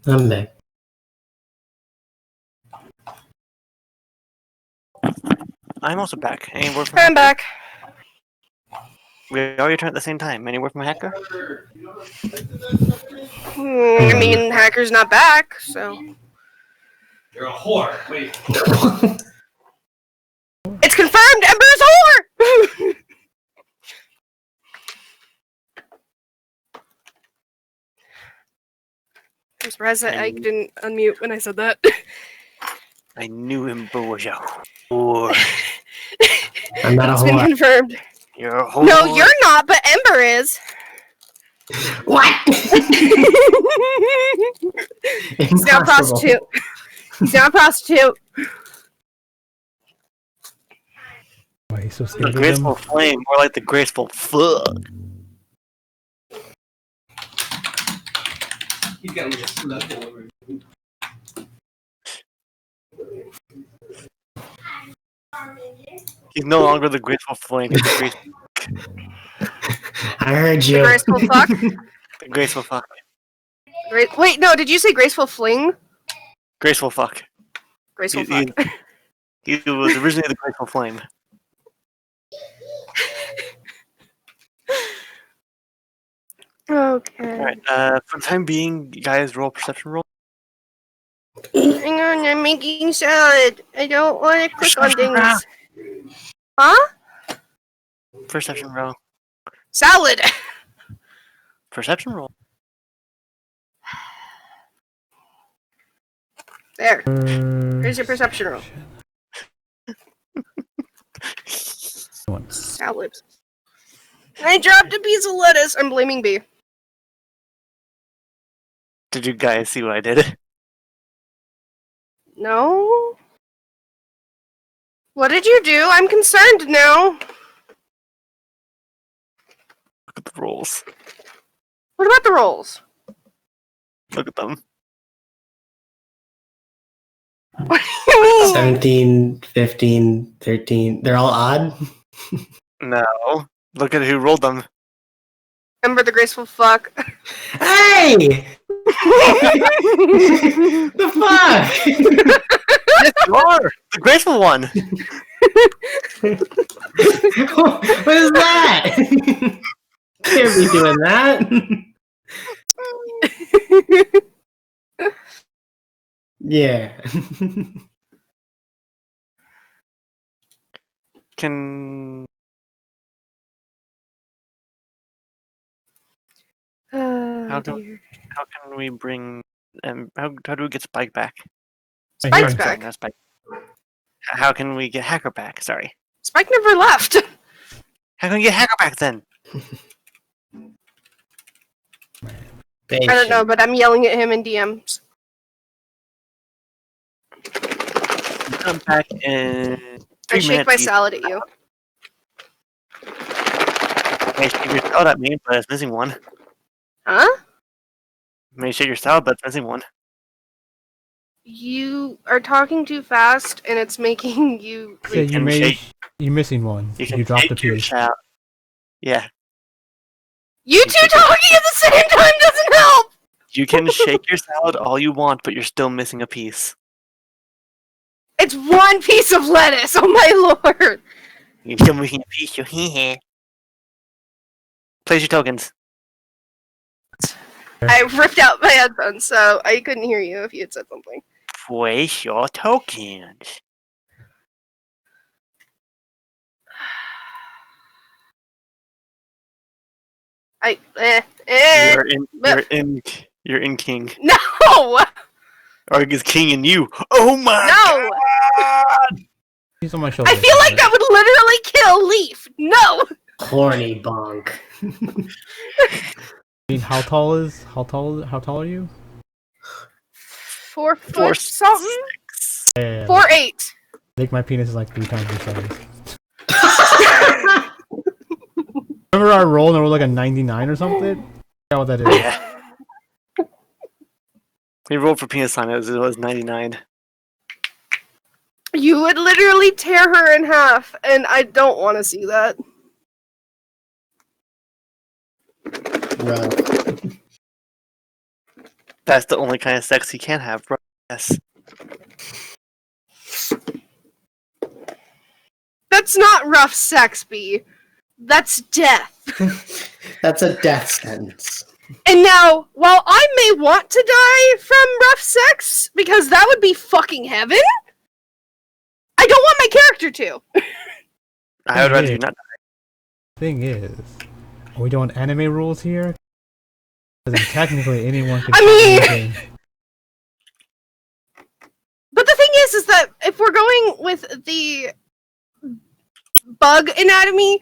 I'm back. I'm also back. Any word from I'm back. We all returned at the same time. Any word from Hacker? I mean, Hacker's not back, so... You're a whore. Wait. It's confirmed! Ember's whore! I'm surprised that I didn't unmute when I said that. I knew Ember was a whore. I'm not a It's been whore. confirmed. You're a whore. No, you're not, but Ember is. What? He's now a prostitute. He's now a prostitute. Why he's so The scared of graceful them? flame, more like the graceful fuck. He's got me snugged over. He's no longer the graceful flame. He's the I heard The you. graceful fuck. graceful fuck. Wait, no, did you say graceful fling? Graceful fuck. Graceful He- fuck. He was originally the graceful flame. Okay. Alright, for the time being, guys, roll perception roll. Hang on, I'm making salad. I don't want to click on Perception roll. things. Huh? Perception roll. Salad! Perception roll. There. Here's your perception roll. Salad. I dropped a piece of lettuce. I'm blaming B. Did you guys see what I did? No? What did you do? I'm concerned now. Look at the rolls. What about the rolls? Look at them. What do you mean? 17, 15, 13. They're all odd? No. Look at who rolled them. Ember the graceful fuck. Hey! The fuck? Yes, you are! The graceful one! What is that? Can't be doing that. Yeah. Can... Oh, How do- dear. How can we bring... how do we get Spike back? Spike's Here. back. Not Spike. How can we get Hacker back? Sorry. Spike never left. How can we get Hacker back then? I don't know, but I'm yelling at him in DMs. Come back in 3 I shake minutes. my salad at you. May shake your salad at me, but it's missing one. Huh? May shake your salad, but it's missing one. You are talking too fast, and it's making you. Yeah, you can made. shake- You're missing one. You You, can dropped a shake your piece. salad. Yeah. You two talking at the same time doesn't help. You can shake your salad all you want, but you're still missing a piece. It's one piece of lettuce. Oh my lord! You're still missing a piece. Place your tokens. I ripped out my headphones, so I couldn't hear you if you had said something. Place your tokens. You're in king. No! Or is king in you? Oh my No! god! He's on my shoulder. I feel like that would literally kill Leaf. No! Horny bonk. I mean, how tall are you? 4 foot 4, something? 6. Yeah, 4'8". I think my penis is like 3 times your size. Remember our roll and it was like a 99 or something? I forgot what that is. Yeah. We rolled for penis time. It was 99. You would literally tear her in half, and I don't want to see that. Rough. That's the only kind of sex you can have, bro. Yes. That's not rough sex, B. That's death. That's a death sentence. And now, while I may want to die from rough sex, because that would be fucking heaven, I don't want my character to. I would rather you not. Thing is, are we doing anime rules here? Because technically anyone can I do mean- anything. But the thing is that if we're going with the bug anatomy,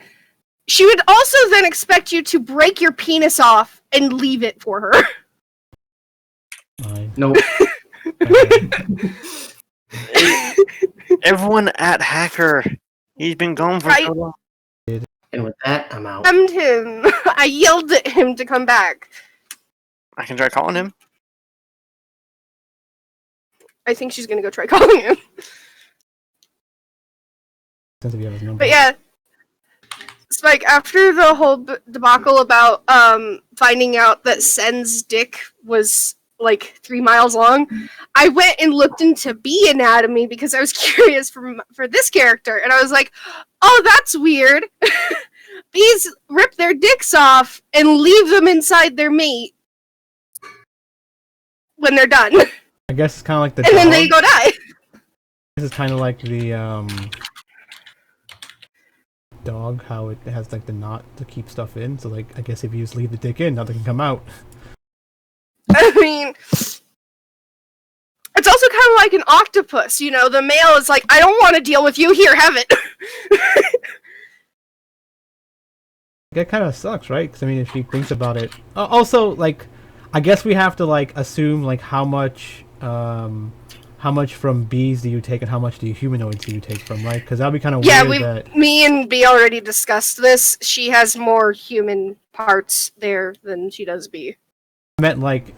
she would also then expect you to break your penis off and leave it for her. Fine. Nope. Everyone at Hacker. He's been gone for so long. And with that, I'm out. Summoned him. I yelled at him to come back. I can try calling him. I think she's gonna go try calling him. Since we have his number. But yeah, Spike, after the whole debacle about finding out that Sen's dick was like 3 miles long, I went and looked into bee anatomy because I was curious for this character, and I was like, oh, that's weird. Bees rip their dicks off and leave them inside their mate when they're done. I guess it's kind of like the And dog. then they go die. This is kind of like the dog, how it has like the knot to keep stuff in. So like, I guess if you just leave the dick in, nothing can come out. I mean, it's also kind of like an octopus, you know? The male is like, I don't want to deal with you, here, have it. That kind of sucks, right? Because I mean, if she thinks about it. Also, like, I guess we have to like assume like how much from bees do you take and how much do you humanoids do you take from, right? Because that'd be kind of Yeah, weird. That me and B already discussed this. She has more human parts there than she does bee. I meant like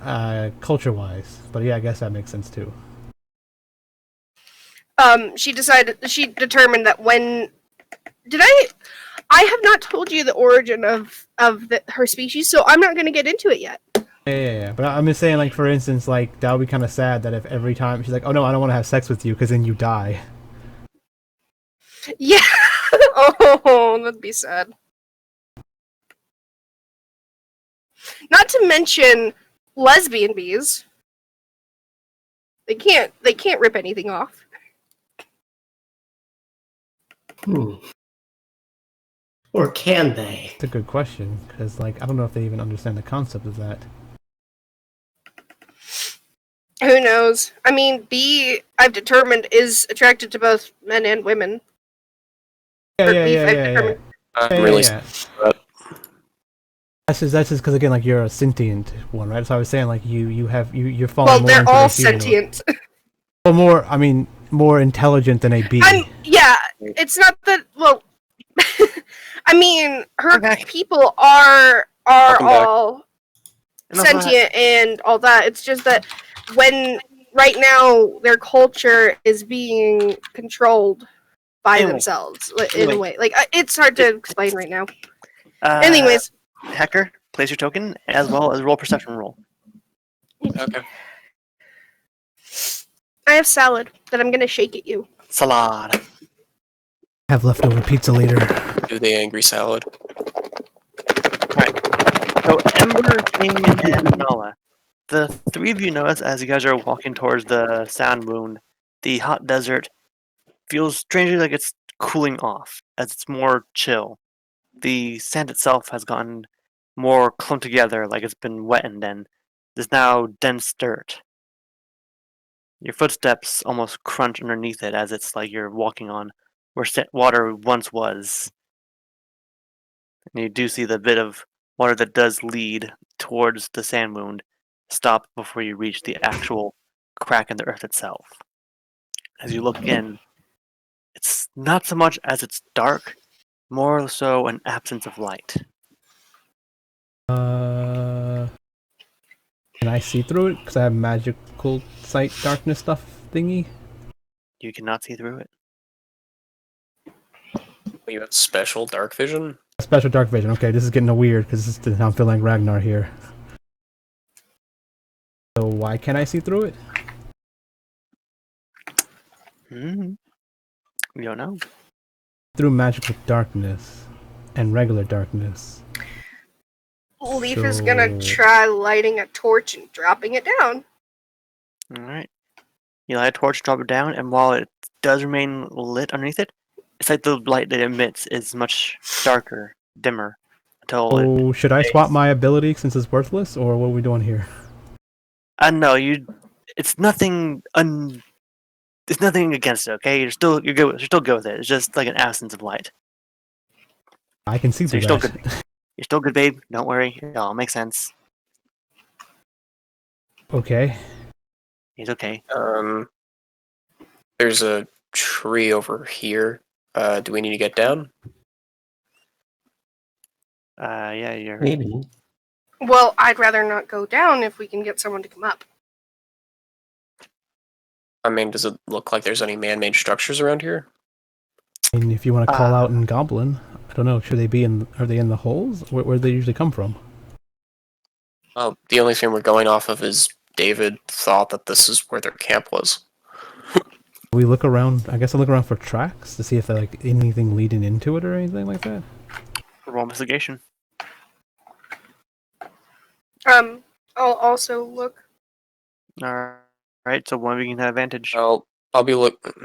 culture-wise, but yeah, I guess that makes sense too. She determined that when... I have not told you the origin of her species, so I'm not going to get into it yet. Yeah. But I'm just saying, like, for instance, like, that would be kind of sad that if every time she's like, oh no, I don't want to have sex with you, because then you die. Yeah. Oh, that'd be sad. Not to mention lesbian bees. They can't rip anything off. Or can they? It's a good question, because, like, I don't know if they even understand the concept of that. Who knows? I mean, bee, I've determined, is attracted to both men and women. Yeah. I'm really yeah. That's just because again, like you're a sentient one, right? So I was saying, like you're falling. Well, more they're into all the humanoid. sentient. Well, more intelligent than a bee. Yeah, it's not that. Well, I mean, her Okay. people are Welcome back. all Enough of that. sentient and all that. It's just that when right now their culture is being controlled by Anyway. themselves in a Anyway. way. Like it's hard to explain right now. Uh, Anyways, Hacker, place your token as well as roll perception roll. Okay. I have salad that I'm gonna shake at you. Salad. Have leftover pizza later. Do the angry salad. So Ember, King, and Nala, the three of you notice as you guys are walking towards the sound moon, the hot desert feels strangely like it's cooling off as it's more chill. The sand itself has gotten more clumped together, like it's been wetted, and there's now dense dirt. Your footsteps almost crunch underneath it as it's like you're walking on where water once was. And you do see the bit of water that does lead towards the sand moon stop before you reach the actual crack in the earth itself. As you look in, it's not so much as it's dark, more so an absence of light. Can I see through it? Because I have magical sight darkness stuff thingy. You cannot see through it. You have special dark vision? Special dark vision. Okay, this is getting weird because I'm feeling like Ragnar here. So why can't I see through it? You don't know. Through magical darkness and regular darkness. Leaf is gonna try lighting a torch and dropping it down. Alright. You light a torch, drop it down, and while it does remain lit underneath it, it's like the light that it emits is much darker, dimmer, until it... Oh, should I swap my ability since it's worthless, or what are we doing here? No, it's nothing it's nothing against it, okay? You're still good with it. It's just like an absence of light. I can see So through you're still that. good. You're still good, babe. Don't worry. It all makes sense. Okay. He's okay. There's a tree over here. Do we need to get down? Yeah, you're. Maybe. Well, I'd rather not go down if we can get someone to come up. I mean, does it look like there's any man-made structures around here? I mean, if you want to call Uh, out in Goblin, I don't know. Should they be in? Are they in the holes? Where do they usually come from? Well, the only thing we're going off of is David thought that this is where their camp was. We look around. I guess I look around for tracks to see if there's like anything leading into it or anything like that. Roll investigation. I'll also look. All right, so one of you can have advantage. I'll be look.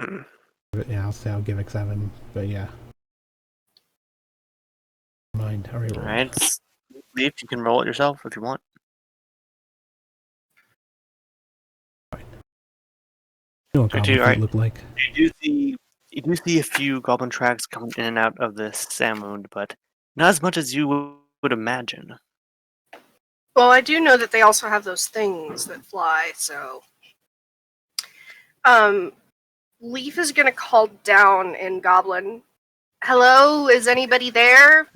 But yeah, I'll say I'll give it 7. But yeah. Mind. All right. All right, Leaf, you can roll it yourself if you want. You know what Me goblin too, feet right. look like. You do see a few goblin tracks coming in and out of the sand wound, but not as much as you would imagine. Well, I do know that they also have those things that fly, so. Leaf is gonna call down in Goblin. Hello, is anybody there?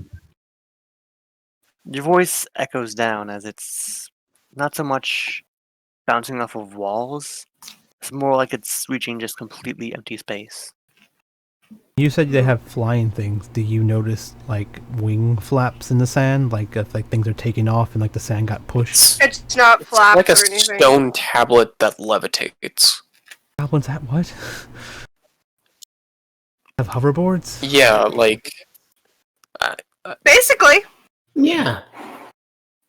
Your voice echoes down as it's not so much bouncing off of walls. It's more like it's reaching just completely empty space. You said they have flying things. Do you notice like wing flaps in the sand, like if like things are taking off and like the sand got pushed? It's not It's flaps like a or anything. stone tablet that levitates. Goblins have what? Have hoverboards? Yeah, like Basically, Yeah.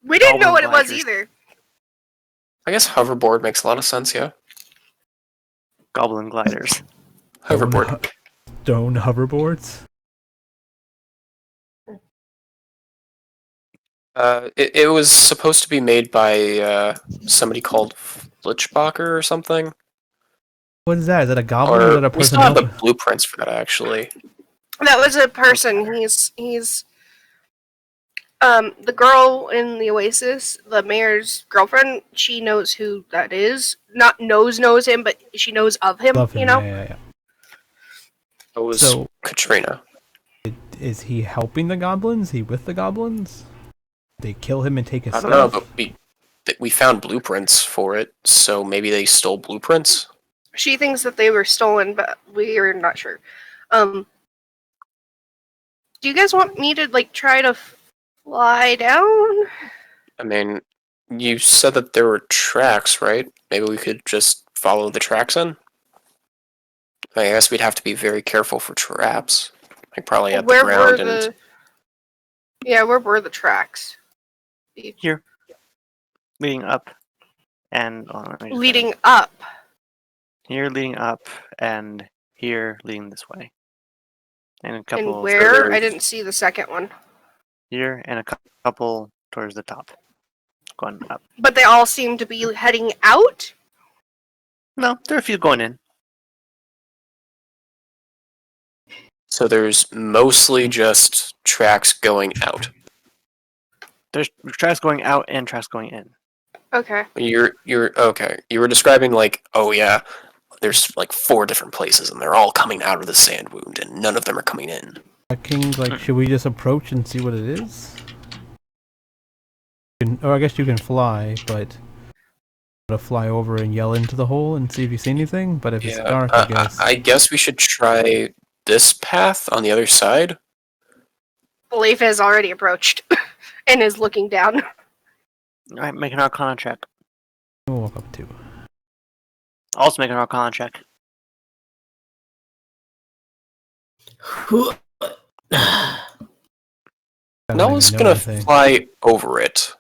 we didn't know what Goblin it was gliders. either. I guess hoverboard makes a lot of sense. Yeah, Goblin gliders. hoverboard. Stone hoverboards? It was supposed to be made by somebody called Flitchbacher or something. What is that? Is that a goblin or is Or that a we person still have the helping? blueprints for that actually. That was a person. He's the girl in the Oasis, the mayor's girlfriend. She knows who that is. Not knows him, but she knows of him. Love him, You know. yeah. It was So- Katrina. Is he helping the goblins? He with the goblins? They kill him and take his I don't know, stuff? but we found blueprints for it, so maybe they stole blueprints. She thinks that they were stolen, but we are not sure. Do you guys want me to like try to fly down? I mean, you said that there were tracks, right? Maybe we could just follow the tracks in? I guess we'd have to be very careful for traps. Like probably at the Where were ground and the? Yeah, where were the tracks? Here. Leading up and let me just Leading up. here leading up and here leading this way. And a couple And where? there's- I didn't see the second one. here and a couple towards the top. Going up. But they all seem to be heading out? No, there are a few going in. So there's mostly just tracks going out. There's tracks going out and tracks going in. Okay. You're okay. You were describing like, oh yeah, there's like 4 different places and they're all coming out of the sand wound and none of them are coming in. King, like, should we just approach and see what it is? Or I guess you can fly, but to fly over and yell into the hole and see if you see anything. But if it's dark, I guess. I guess we should try this path on the other side. Leaf has already approached and is looking down. Alright, make an Arcana check. We'll walk up too. Also make an Arcana check. Noah's gonna fly over it.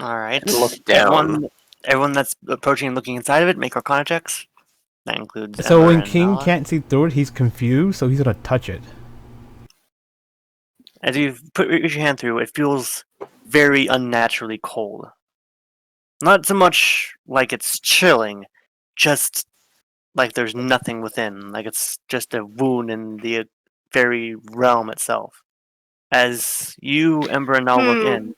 Alright. And look down. Everyone that's approaching and looking inside of it, make Arcana checks. That includes So Ember when and King Nala. can't see through it, he's confused, so he's gonna touch it. As you reach your hand through, it feels very unnaturally cold. Not so much like it's chilling, just like there's nothing within. Like it's just a wound in the very realm itself. As you, Ember, and Nala look in,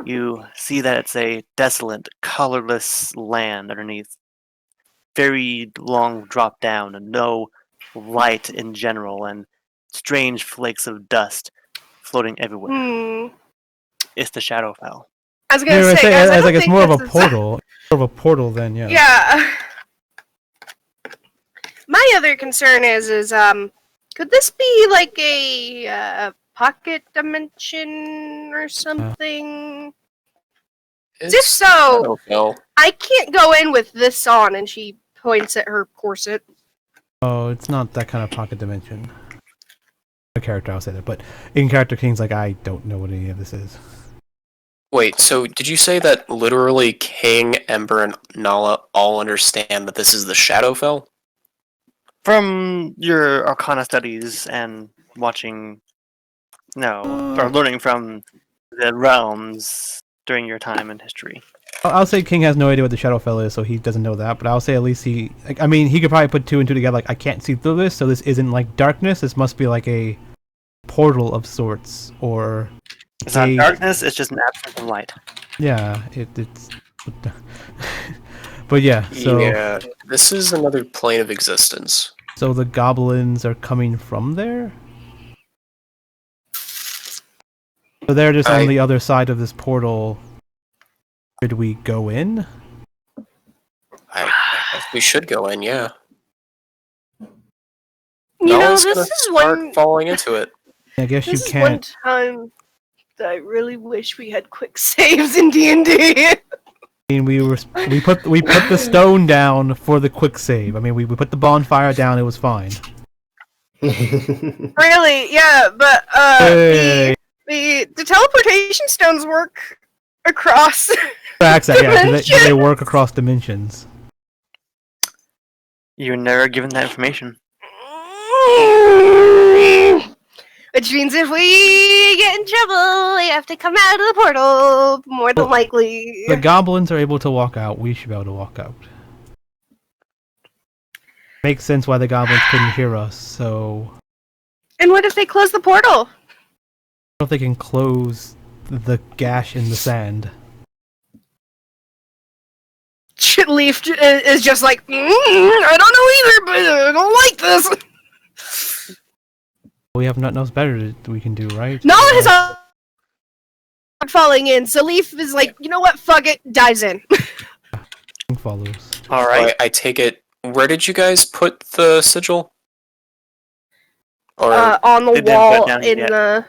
you see that it's a desolate, colorless land underneath. Very long drop down and no light in general, and strange flakes of dust floating everywhere. It's the Shadowfell. I was gonna Yeah, I say, say, guys, I it's don't like it's think more of a this is- portal. More of a portal than yeah. Yeah. My other concern is could this be like a pocket dimension or something? It's If so, Shadowfell. I can't go in with this on, and she points at her corset. Oh, it's not that kind of pocket dimension. A character, I'll say that, but in Character King's like I don't know what any of this is. Wait, so did you say that literally King, Ember, and Nala all understand that this is the Shadowfell? From your Arcana studies and watching, or learning from the realms during your time in history. I'll say King has no idea what the Shadowfell is, so he doesn't know that. But I'll say at least he, like, I mean, he could probably put two and two together. Like, I can't see through this, so this isn't like darkness. This must be like a portal of sorts, or It's not darkness. It's just an absence of light. yeah, it's. But yeah, so Yeah, this is another plane of existence. so the goblins are coming from there. So they're just on the other side of this portal. Should we go in? I guess we should go in, yeah. You know, Nala's this gonna is start one. falling into it. I guess you This is one can't. time that I really wish we had quick saves in D&D. I mean, we put the stone down for the quick save. I mean, we put the bonfire down. It was fine. Really, yeah, but Hey. the teleportation stones work across. Facts, yeah. Do they Dimensions. work across dimensions? You're never given that information. Which means if we get in trouble, we have to come out of the portal, more than Well, likely. The goblins are able to walk out. We should be able to walk out. Makes sense why the goblins couldn't hear us. So I And what if they close the portal? don't know if they can close the gash in the sand. Leaf is just like, I don't know either, but I don't like this. We have nothing else better we can do, right? Nala is falling in, so Leaf is like, you know what, fuck it, dives in. Follows. All right. I take it. Where did you guys put the sigil? Or On the It didn't wall go down in yet. the.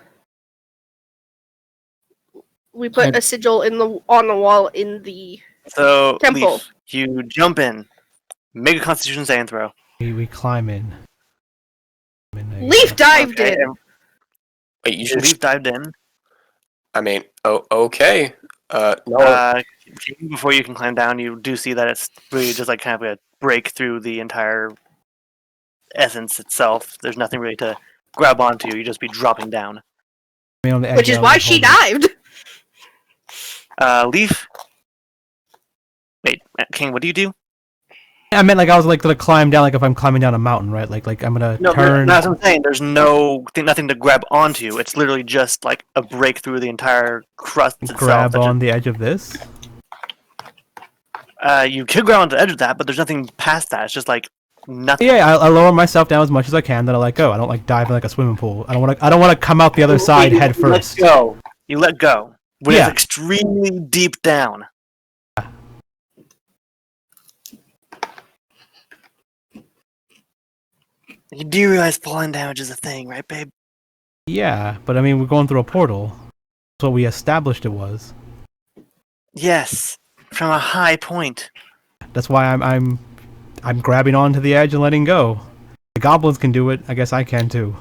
We put a sigil on the wall in the. So, Temple. Leaf, you jump in. Make a Constitution saving throw. We climb in. Leaf dived Okay, in. wait, you should. Leaf dived in. I mean, oh, okay. No, Before you can climb down, you do see that it's really just like kind of a break through the entire essence itself. There's nothing really to grab onto. You just be dropping down. On the edge, Which is I'll why just she hold it. dived. Leaf. Wait, King, what do you do? I meant like I was like gonna climb down, like if I'm climbing down a mountain, right? Like I'm gonna No, turn. that's what I'm saying. There's nothing to grab onto. It's literally just like a break through the entire crust itself. Grab that on the edge of this. you could grab onto the edge of that, but there's nothing past that. It's just like nothing. Yeah, I lower myself down as much as I can, then I let go. I don't like dive in like a swimming pool. I don't want to come out the other side head first. Let go. You let go. When Yeah. it's extremely deep down. You do realize falling damage is a thing, right, babe? Yeah, but I mean we're going through a portal. That's what we established it was. Yes, from a high point. That's why I'm grabbing onto the edge and letting go. The goblins can do it. I guess I can too.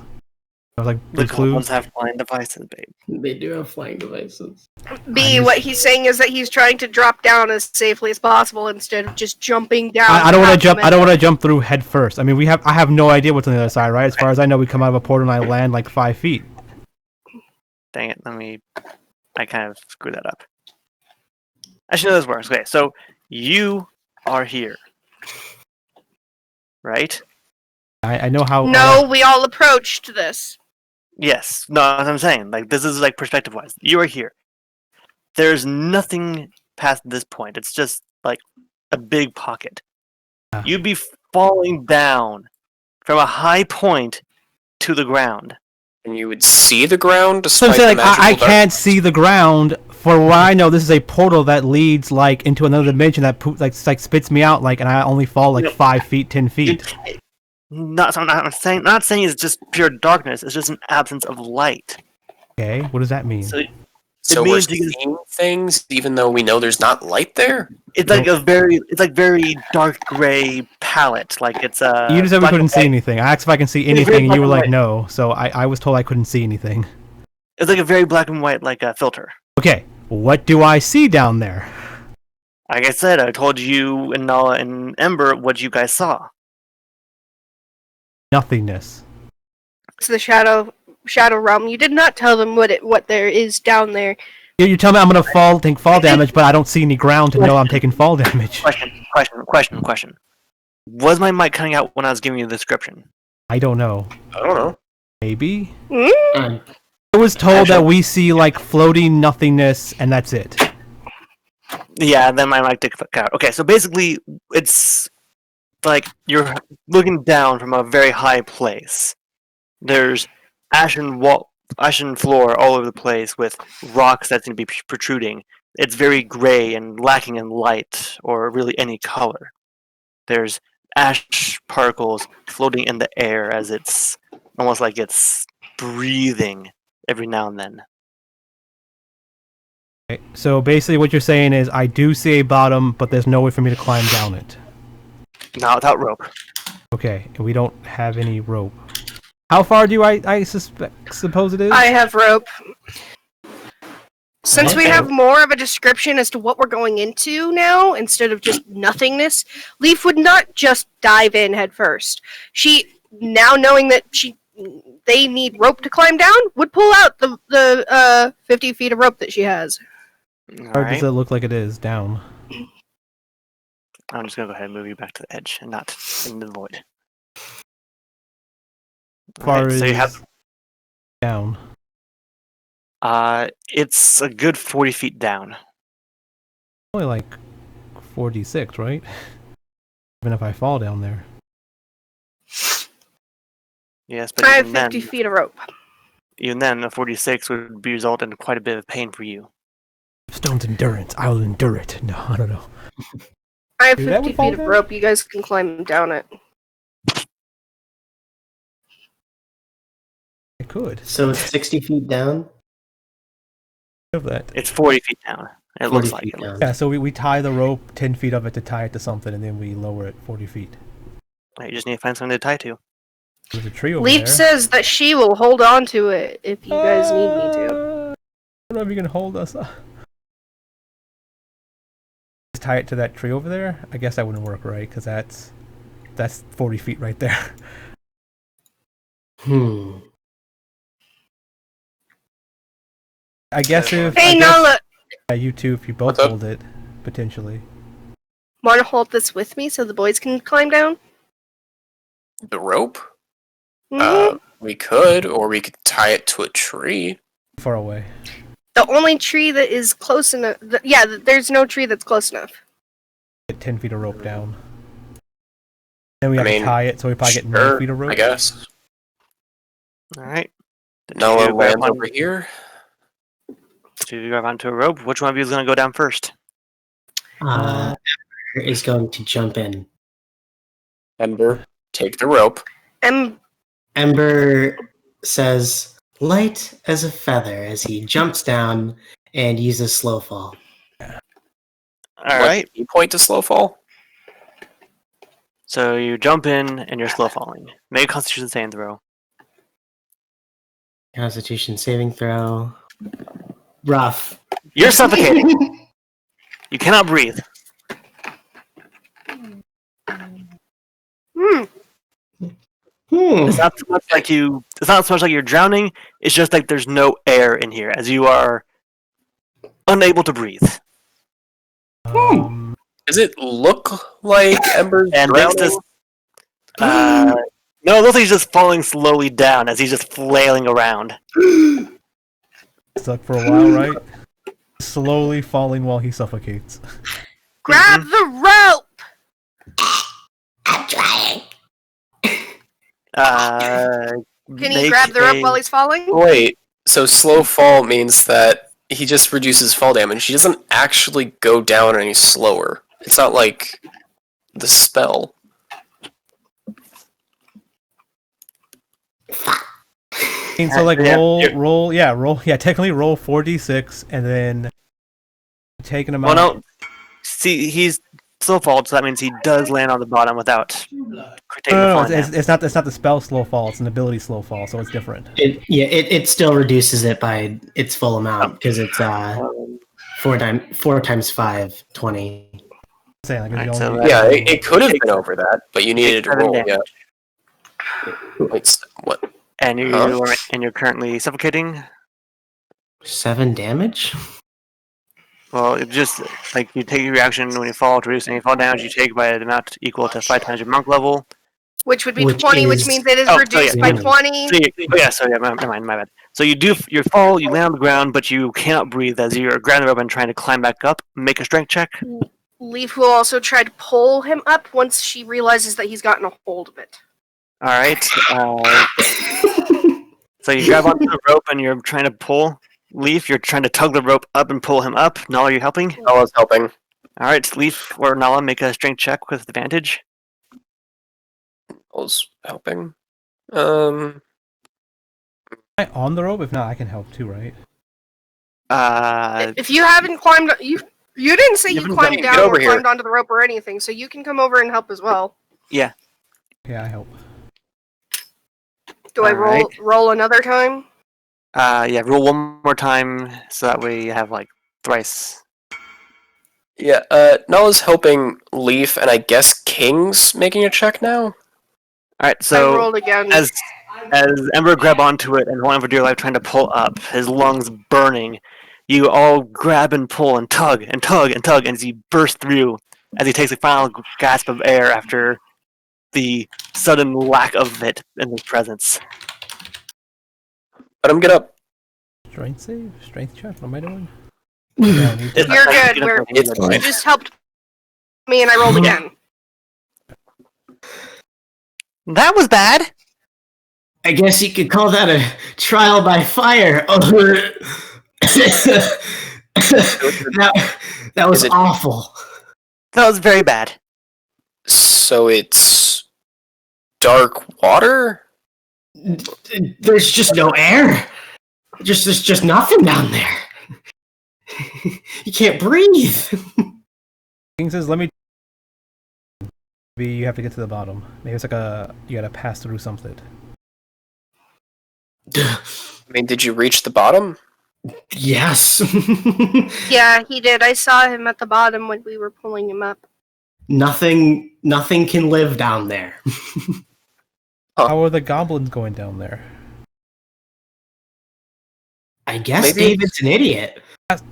I was like The Blue Clue. goblins have flying devices, babe. They do have flying devices. B, what he's saying is that he's trying to drop down as safely as possible instead of just jumping down. I don't want to without jump. I them don't want to jump through head first. I mean, I have no idea what's on the other side, right? As far as I know, we come out of a portal and I land like 5 feet. Dang it, I kind of screwed that up. Actually, no, this works. Okay, so you are here. Right? I know how. No, we all approached this. Yes. No, that's what I'm saying. Like, this is like perspective-wise. You are here. there's nothing past this point. It's just like a big pocket. Ah. You'd be falling down from a high point to the ground. And you would see the ground So I'm despite saying, the like, magical I can't see the ground. For what I know, this is a portal that leads like into another dimension that like spits me out, like, and I only fall like 5 feet, 10 feet. Not saying it's just pure darkness. It's just an absence of light. Okay, what does that mean? So So we're means you can- seeing things even though we know there's not light there? it's like very dark gray palette. Like it's a. You just said we black couldn't and see white. anything. I asked if I can see It's very anything, and you were black like, and no. So I was told I couldn't see anything. It's like a very black and white like a filter. Okay, what do I see down there? Like I said, I told you and Nala and Ember what you guys saw. Nothingness. It's the shadow realm. You did not tell them what there is down there. You tell me I'm gonna take fall damage, but I don't see any ground to know I'm taking fall damage. Question. Was my mic cutting out when I was giving you the description? I don't know. I don't know. Maybe? Um, I was told that we see like floating nothingness, and that's it. Yeah, then my mic did cut out. Okay, so basically, it's like you're looking down from a very high place. There's ashen floor all over the place with rocks that seem to be protruding. It's very gray and lacking in light or really any color. There's ash particles floating in the air as it's almost like it's breathing every now and then. Okay, so basically what you're saying is I do see a bottom, but there's no way for me to climb down it. Not without rope. Okay, and we don't have any rope. How far do I suppose it is? I have rope. Since we Okay. have more of a description as to what we're going into now, instead of just nothingness, Leaf would not just dive in head first. She, now knowing that they need rope to climb down, would pull out the 50 feet of rope that she has. Or Alright. does it look like it is down? I'm just gonna go ahead and move you back to the edge and not in the void. As far Alright, as so you have down. it's a good 40 feet down. Only like 46, right? Even if I fall down there. Yes, but I have even 50 then, feet of rope. a 46 would result in quite a bit of pain for you. Stone's endurance. I will endure it. No, I don't know. I have Dude, that 50 would fall feet of down? rope. You guys can climb down it. I could. so it's 60 feet down? Have that. It's 40 feet down. It 40 looks like feet it. down. Yeah, so we tie the rope 10 feet of it to tie it to something, and then we lower it 40 feet. You just need to find something to tie to. There's a tree over Leaf there. says that she will hold on to it if you guys need me to. I don't know if you can hold us up. Just tie it to that tree over there? I guess that wouldn't work, right? Because that's 40 feet right there. I guess if Hey, I guess, Nala! yeah, you two, if you both What's up? hold it, potentially. Want to hold this with me so the boys can climb down? The rope? Mhm. We could, or we could tie it to a tree. Far away. The only tree that is close enough. There's no tree that's close enough. Get 10 feet of rope down. Then we I have mean, to tie it, so we probably get 9 Sure, feet of rope. I guess. Alright. Noah lands over here. To you grab onto a rope. Which one of you is going to go down first? Ember is going to jump in. Ember, take the rope. Ember says, light as a feather, as he jumps down and uses slow fall. Alright. You point to slow fall? So you jump in and you're slow falling. Make a Constitution saving throw. Constitution saving throw. Rough. You're suffocating. You cannot breathe. Hmm. It's not so much like you. It's not so much like you're drowning. It's just like there's no air in here, as you are unable to breathe. Does it look like Ember's And drowning? makes this. No, it looks like he's just falling slowly down as he's just flailing around. Stuck for a while, right? slowly falling while he suffocates. Grab the rope! I'm trying. Can he grab the rope while he's falling? Wait, so slow fall means that he just reduces fall damage. He doesn't actually go down any slower. It's not like the spell. And so like roll, technically roll 4d6 and then take an amount. Well, no. See, he's slow fall, so that means he does land on the bottom without taking the falling damage. It's not the spell slow fall. It's an ability slow fall, so it's different. It still reduces it by its full amount because it's 4 times 5, 20. Saying, like, Right, the so only- that- Yeah, it could have been over that, but you needed to Take 7 roll. damage. Yeah. Wait, what? And you're currently suffocating. 7 damage? Well, it just like you take your reaction when you fall to reduce any fall damage you take by an amount equal to 5 times your monk level. Which would be Which 20, which is- means it is Oh, reduced yeah. by 20. So never mind, my bad. So you fall, you land on the ground, but you cannot breathe as you're grabbing the rope and trying to climb back up. Make a strength check. Leaf will also try to pull him up once she realizes that he's gotten a hold of it. All right. So you grab onto the rope and you're trying to pull. Leaf, you're trying to tug the rope up and pull him up. Nala, are you helping? Nala's helping. All right, Leaf or Nala, make a strength check with advantage. Nala's helping. Am I on the rope? If not, I can help too, right? If you haven't climbed, you didn't say you haven't climbed done- down get or over here. climbed onto the rope or anything, so you can come over and help as well. yeah. Yeah, I help. Do I Alright. roll another time? Yeah. Roll one more time so that way you have like thrice. Yeah, Nala's helping Leaf, and I guess King's making a check now? All right. I So rolled again. as Ember grab onto it and holding for dear life, trying to pull up, his lungs burning, you all grab and pull and tug and tug and tug, and as he bursts through, as he takes a final gasp of air after the sudden lack of it in his presence. Let him get up. Strength save? Strength check? What am I doing? You're good. It's You fine. just helped me and I rolled again. That was bad. I guess you could call that a trial by fire. that was Is it- awful. That was very bad. So it's dark water? There's just no air. There's just nothing down there. You can't breathe. King says, let me... Maybe you have to get to the bottom. Maybe it's like you gotta pass through something. I mean, did you reach the bottom? Yes. Yeah, he did. I saw him at the bottom when we were pulling him up. Nothing can live down there. How are the goblins going down there? I guess Maybe- David's an idiot.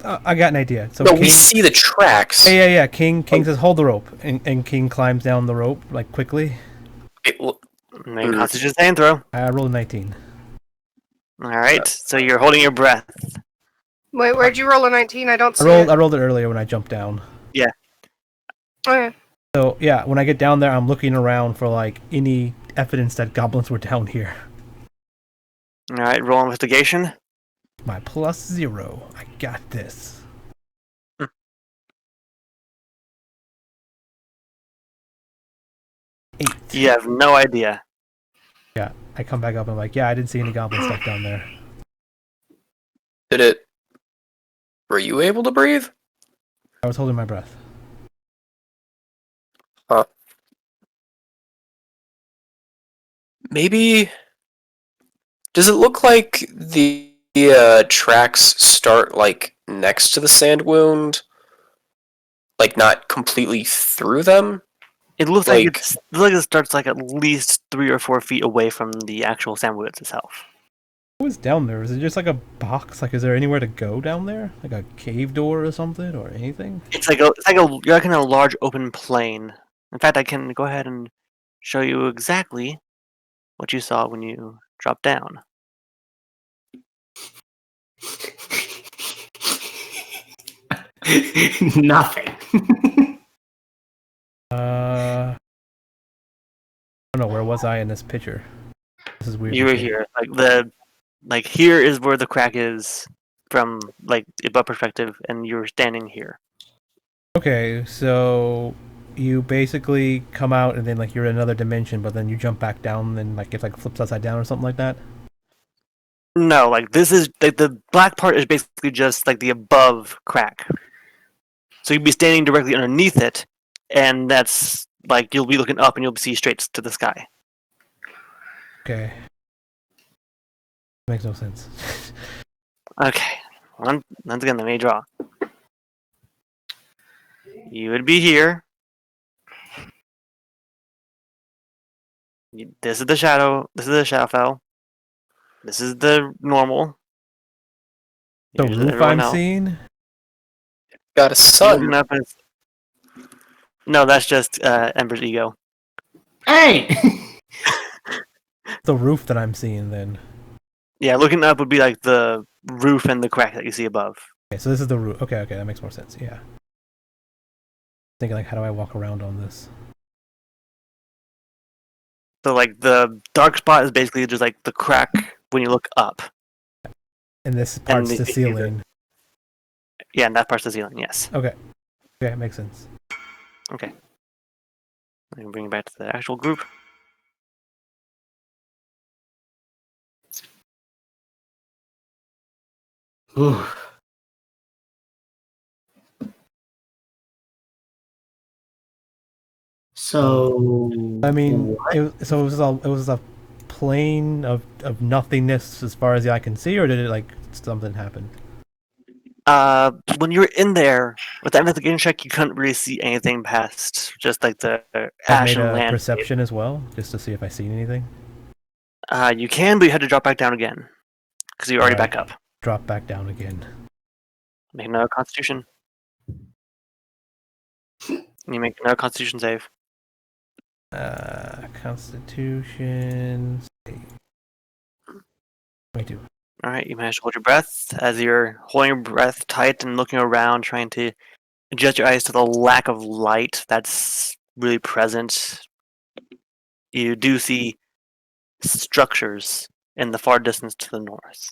I got an idea. So No, King... we see the tracks. Yeah. King says, hold the rope. And King climbs down the rope, like, quickly. Make Constitution saving throw. I rolled a 19. All right. So you're holding your breath. Wait, where'd you roll a 19? I don't see I it. rolled it earlier when I jumped down. Okay. So, yeah, when I get down there, I'm looking around for, like, any evidence that goblins were down here. All right. Roll investigation. My +0. I got this. Eight. You have no idea. Yeah, I come back up and I'm like, yeah, I didn't see any goblins stuck down there. Did it... Were you able to breathe? I was holding my breath. Maybe... Does it look like the tracks start, like, next to the sand wound? Like, not completely through them? It looks like it starts like at least 3 or 4 feet away from the actual sandwich itself. What was down there? Is it just like a box? Like, is there anywhere to go down there? Like a cave door or something, or anything? You're like in a large open plain. In fact, I can go ahead and show you exactly what you saw when you dropped down. Nothing. I don't know, where was I in this picture? This is weird. You were here. Like here is where the crack is from like above perspective, and you're standing here. Okay, so you basically come out and then like you're in another dimension, but then you jump back down and like it's like flips upside down or something like that. No, like this is like the black part is basically just like the above crack. So you'd be standing directly underneath it, and that's like you'll be looking up and you'll see straight to the sky. Okay. Makes no sense. Okay. Once again, let me draw. You would be here. This is the shadow. This is the Shadowfell. This is the normal. The Here's roof everyone I'm else. seeing? Got a You're son. looking up and no, that's just Ember's ego. Hey! The roof that I'm seeing then. Yeah, looking up would be like the roof and the crack that you see above. Okay, so this is the roof. Okay, that makes more sense. Yeah. Thinking like, how do I walk around on this? So like the dark spot is basically just like the crack when you look up. And this part's the the- ceiling. Yeah, and that part's the ceiling. Yes. Okay. Okay, makes sense. Okay. Let me bring it back to the actual group. Ooh. So I mean, what? it was a plane of nothingness as far as the eye can see, or did it like something happen? When you were in there with that investigation check, you couldn't really see anything past just like the I made ashen a landscape. perception as well, just to see if I seen anything. You can, but you had to drop back down again because you're already Alright. back up. Drop back down again. Make another Constitution. You make another Constitution save. Constitution. 22. All right, you manage to hold your breath as you're holding your breath tight and looking around, trying to adjust your eyes to the lack of light that's really present. You do see structures in the far distance to the north.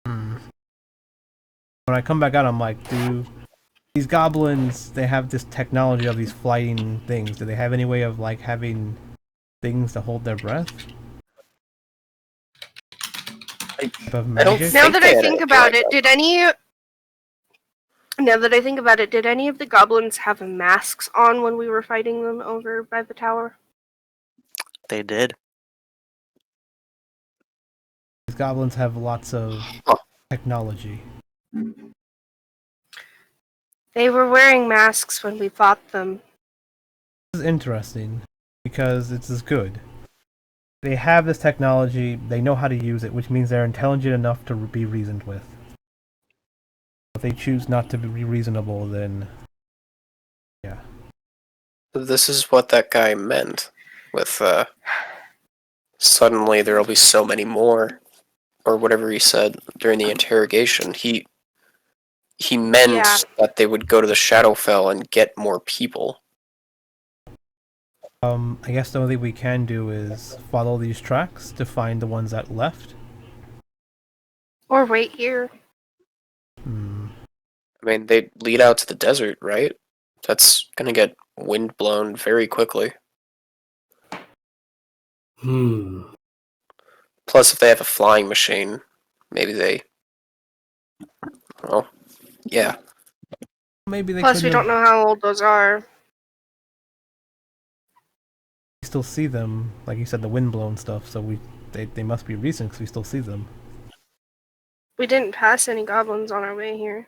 When I come back out, I'm like, do these goblins? They have this technology of these flying things. Do they have any way of like having things to hold their breath? Type of I don't magic? Now think that they I had think anything about like it, that. did any of the goblins have masks on when we were fighting them over by the tower? They did. These goblins have lots of Huh. technology. They were wearing masks when we fought them. This is interesting because it's as good. They have this technology, they know how to use it, which means they're intelligent enough to be reasoned with. If they choose not to be reasonable, then yeah. This is what that guy meant with suddenly there'll be so many more, or whatever he said during the interrogation. He meant Yeah. that they would go to the Shadowfell and get more people. I guess the only thing we can do is follow these tracks to find the ones that left. Or wait here. I mean, they lead out to the desert, right? That's gonna get wind blown very quickly. Plus, if they have a flying machine, maybe they. Well, yeah. Maybe they Plus, we couldn't don't know how old those are. still see them, like you said, the windblown stuff. So they must be recent because we still see them. We didn't pass any goblins on our way here.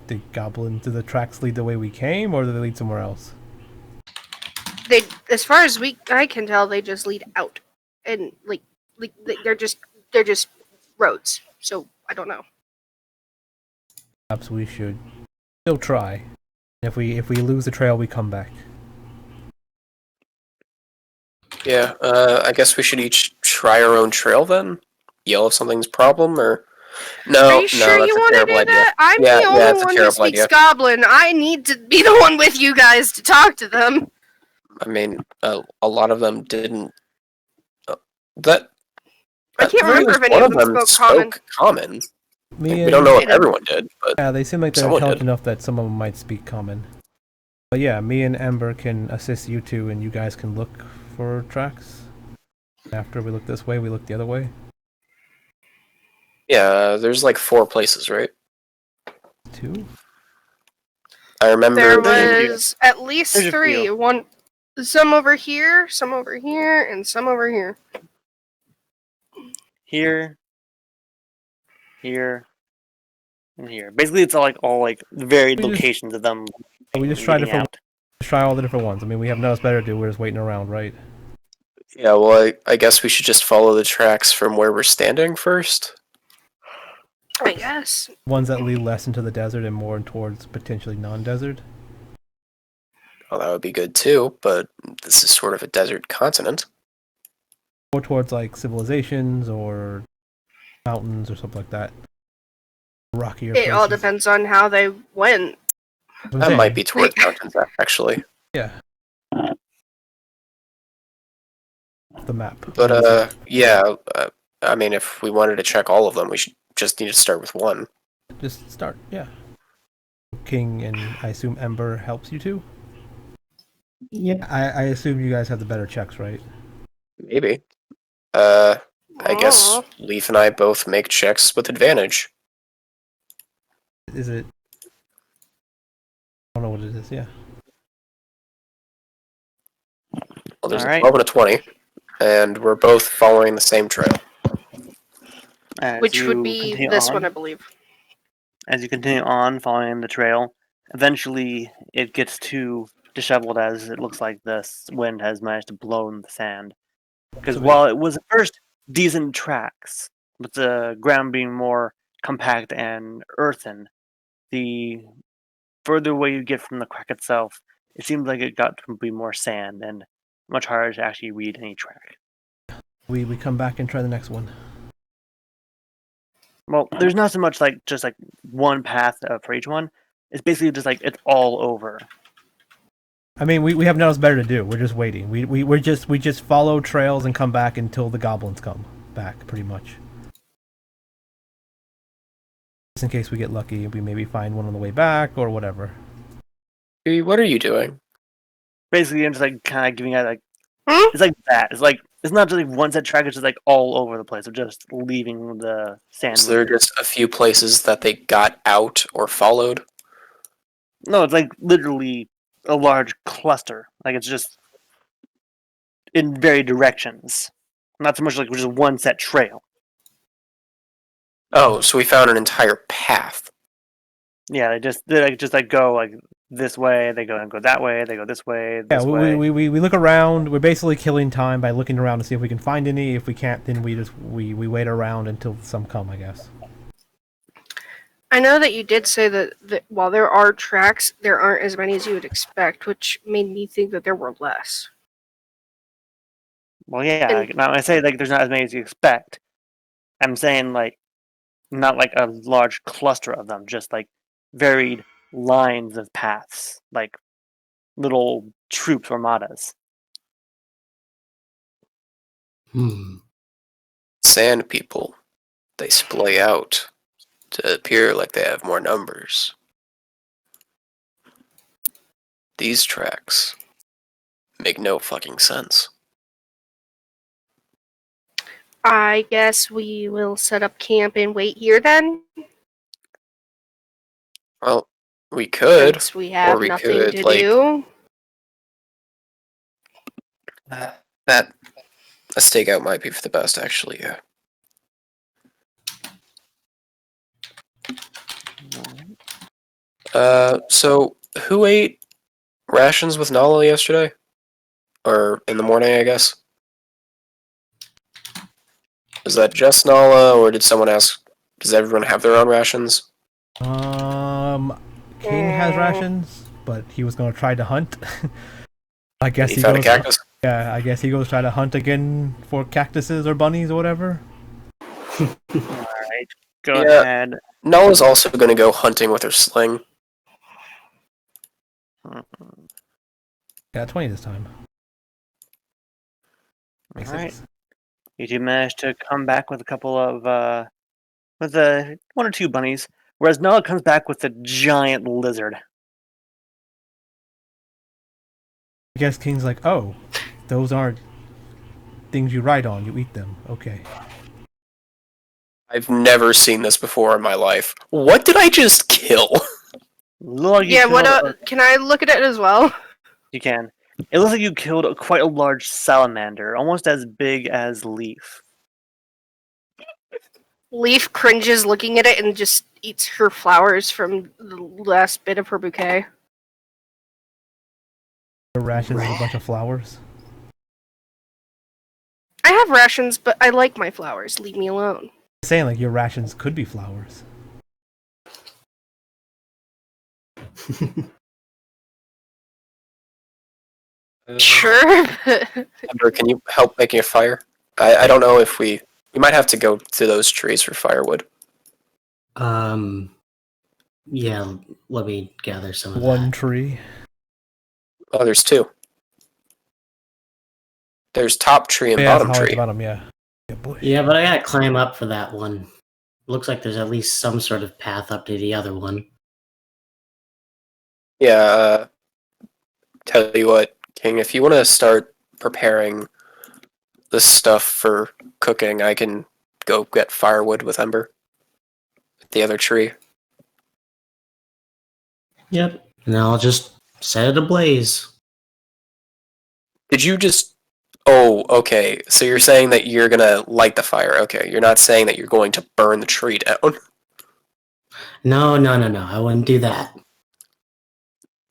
Do the tracks lead the way we came, or do they lead somewhere else? They, as far as I can tell, they just lead out, and like they're just roads. So I don't know. Perhaps we should still try. If we lose the trail, we come back. Yeah, I guess we should each try our own trail then? Yell if something's a problem, or No, Are you sure that's you a want to terrible do idea. that? I'm Yeah, the yeah, only it's a one who terrible speaks idea. Goblin. I need to be the one with you guys to talk to them. I mean, a lot of them didn't. That I at the can't very remember least, if any one of of them them spoke Common. spoke common. Me We don't and know They if did. everyone did, but yeah, they seem like they're someone intelligent did. enough that some of them might speak common. But yeah, me and Ember can assist you two, and you guys can look for tracks. After we look this way, we look the other way. Yeah, there's like 4 places, right? 2? I remember There There's a few. was at least There's a 3. few. One, some over here, and some over here. Here, here, and here. Basically, it's all like varied We just- locations of them. We just try meeting out. try all the different ones. I mean, we have nothing better to do. We're just waiting around, right? Yeah, well, I guess we should just follow the tracks from where we're standing first. I guess. Ones that lead less into the desert and more towards potentially non-desert. Well, that would be good too, but this is sort of a desert continent. More towards like civilizations or mountains or something like that. Rockier It all places. depends on how they went. That's what I'm That saying. might be towards mountains, actually. Yeah. The map. But, yeah, I mean, if we wanted to check all of them, we should just need to start with one. Just start, yeah. King and I assume Ember helps you too? Yeah. I assume you guys have the better checks, right? Maybe. I guess Aw. Leaf and I both make checks with advantage. Is it? I don't know what it is, yeah. Well, there's Alright. a 12 and a 20, and we're both following the same trail. As Which would you be continue this on- one, I believe. As you continue on following the trail, eventually it gets too disheveled as it looks like the wind has managed to blow in the sand. Because So while it was at first decent tracks, with the ground being more compact and earthen, the further away you get from the crack itself, it seems like it got to be more sand and much harder to actually read any track. We come back and try the next one. Well, there's not so much like just like one path for each one. It's basically just like it's all over. I mean, we have nothing else better to do. We're just waiting. We just follow trails and come back until the goblins come back, pretty much. Just in case we get lucky, we maybe find one on the way back or whatever. Hey, what are you doing? Basically, I'm just like kind of giving out like Hmm? it's like that. It's like it's not just like one set track. It's just like all over the place. Of just leaving the sand. So there are just a few places that they got out or followed? No, it's like literally a large cluster. Like it's just in varied directions. Not so much like just one set trail. Oh, so we found an entire path. Yeah, they just like go like this way. They go and go that way. They go this way. Yeah, This way. we look around. We're basically killing time by looking around to see if we can find any. If we can't, then we wait around until some come, I guess. I know that you did say that while there are tracks, there aren't as many as you would expect, which made me think that there were less. Well, yeah. And- Now when I say like there's not as many as you expect, I'm saying like not like a large cluster of them, just like varied lines of paths, like little troops armadas. Sand people. They splay out to appear like they have more numbers. These tracks make no fucking sense. I guess we will set up camp and wait here then, Well, we could. since we have we nothing could, to like- do. That a stakeout might be for the best, actually. Yeah. So who ate rations with Nala yesterday, or in the morning? I guess. Is that just Nala, or did someone ask? Does everyone have their own rations? King has rations, but he was gonna try to hunt. I guess He he found a goes. cactus. Yeah, I guess he goes try to hunt again for cactuses or bunnies or whatever. Alright. Go Yeah. ahead. Nala's also going to go hunting with her sling. Yeah, 20 this time. Makes Alright. sense. You two managed to come back with a couple of with one or two bunnies, whereas Noah comes back with a giant lizard. I guess King's like, oh, those aren't things you ride on. You eat them. Okay. I've never seen this before in my life. What did I just kill? Look like you Yeah, what? killed Can I look at it as well? You can. It looks like you killed quite a large salamander, almost as big as Leaf. Leaf cringes looking at it and just eats her flowers from the last bit of her bouquet. The rations is a bunch of flowers. I have rations, but I like my flowers. Leave me alone. I'm saying like your rations could be flowers. Sure. Ember, can you help making a fire? I don't know if we might have to go to those trees for firewood. Yeah, let me gather some of One that. tree. Oh, there's two. There's top tree and Yeah, bottom it's tree. bottom, yeah. Yeah, boy. Yeah, but I gotta climb up for that one. Looks like there's at least some sort of path up to the other one. Yeah, tell you what, King, if you want to start preparing this stuff for cooking, I can go get firewood with Ember. At the other tree. Yep. And then I'll just set it ablaze. Did you just... Oh, okay. So you're saying that you're gonna light the fire. Okay, you're not saying that you're going to burn the tree down. No, I wouldn't do that.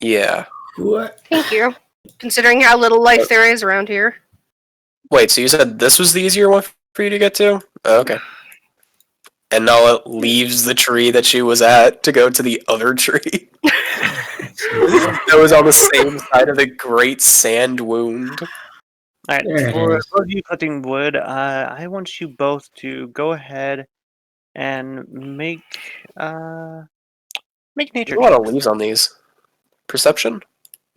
Yeah. What? Thank you. Considering how little life there is around here. Wait, so you said this was the easier one for you to get to? Oh, okay. And Nala leaves the tree that she was at to go to the other tree. That was on the same side of the great sand wound. Alright, There it for is. those of you collecting wood, I want you both to go ahead and make nature There's a lot of checks. leaves on these. Perception?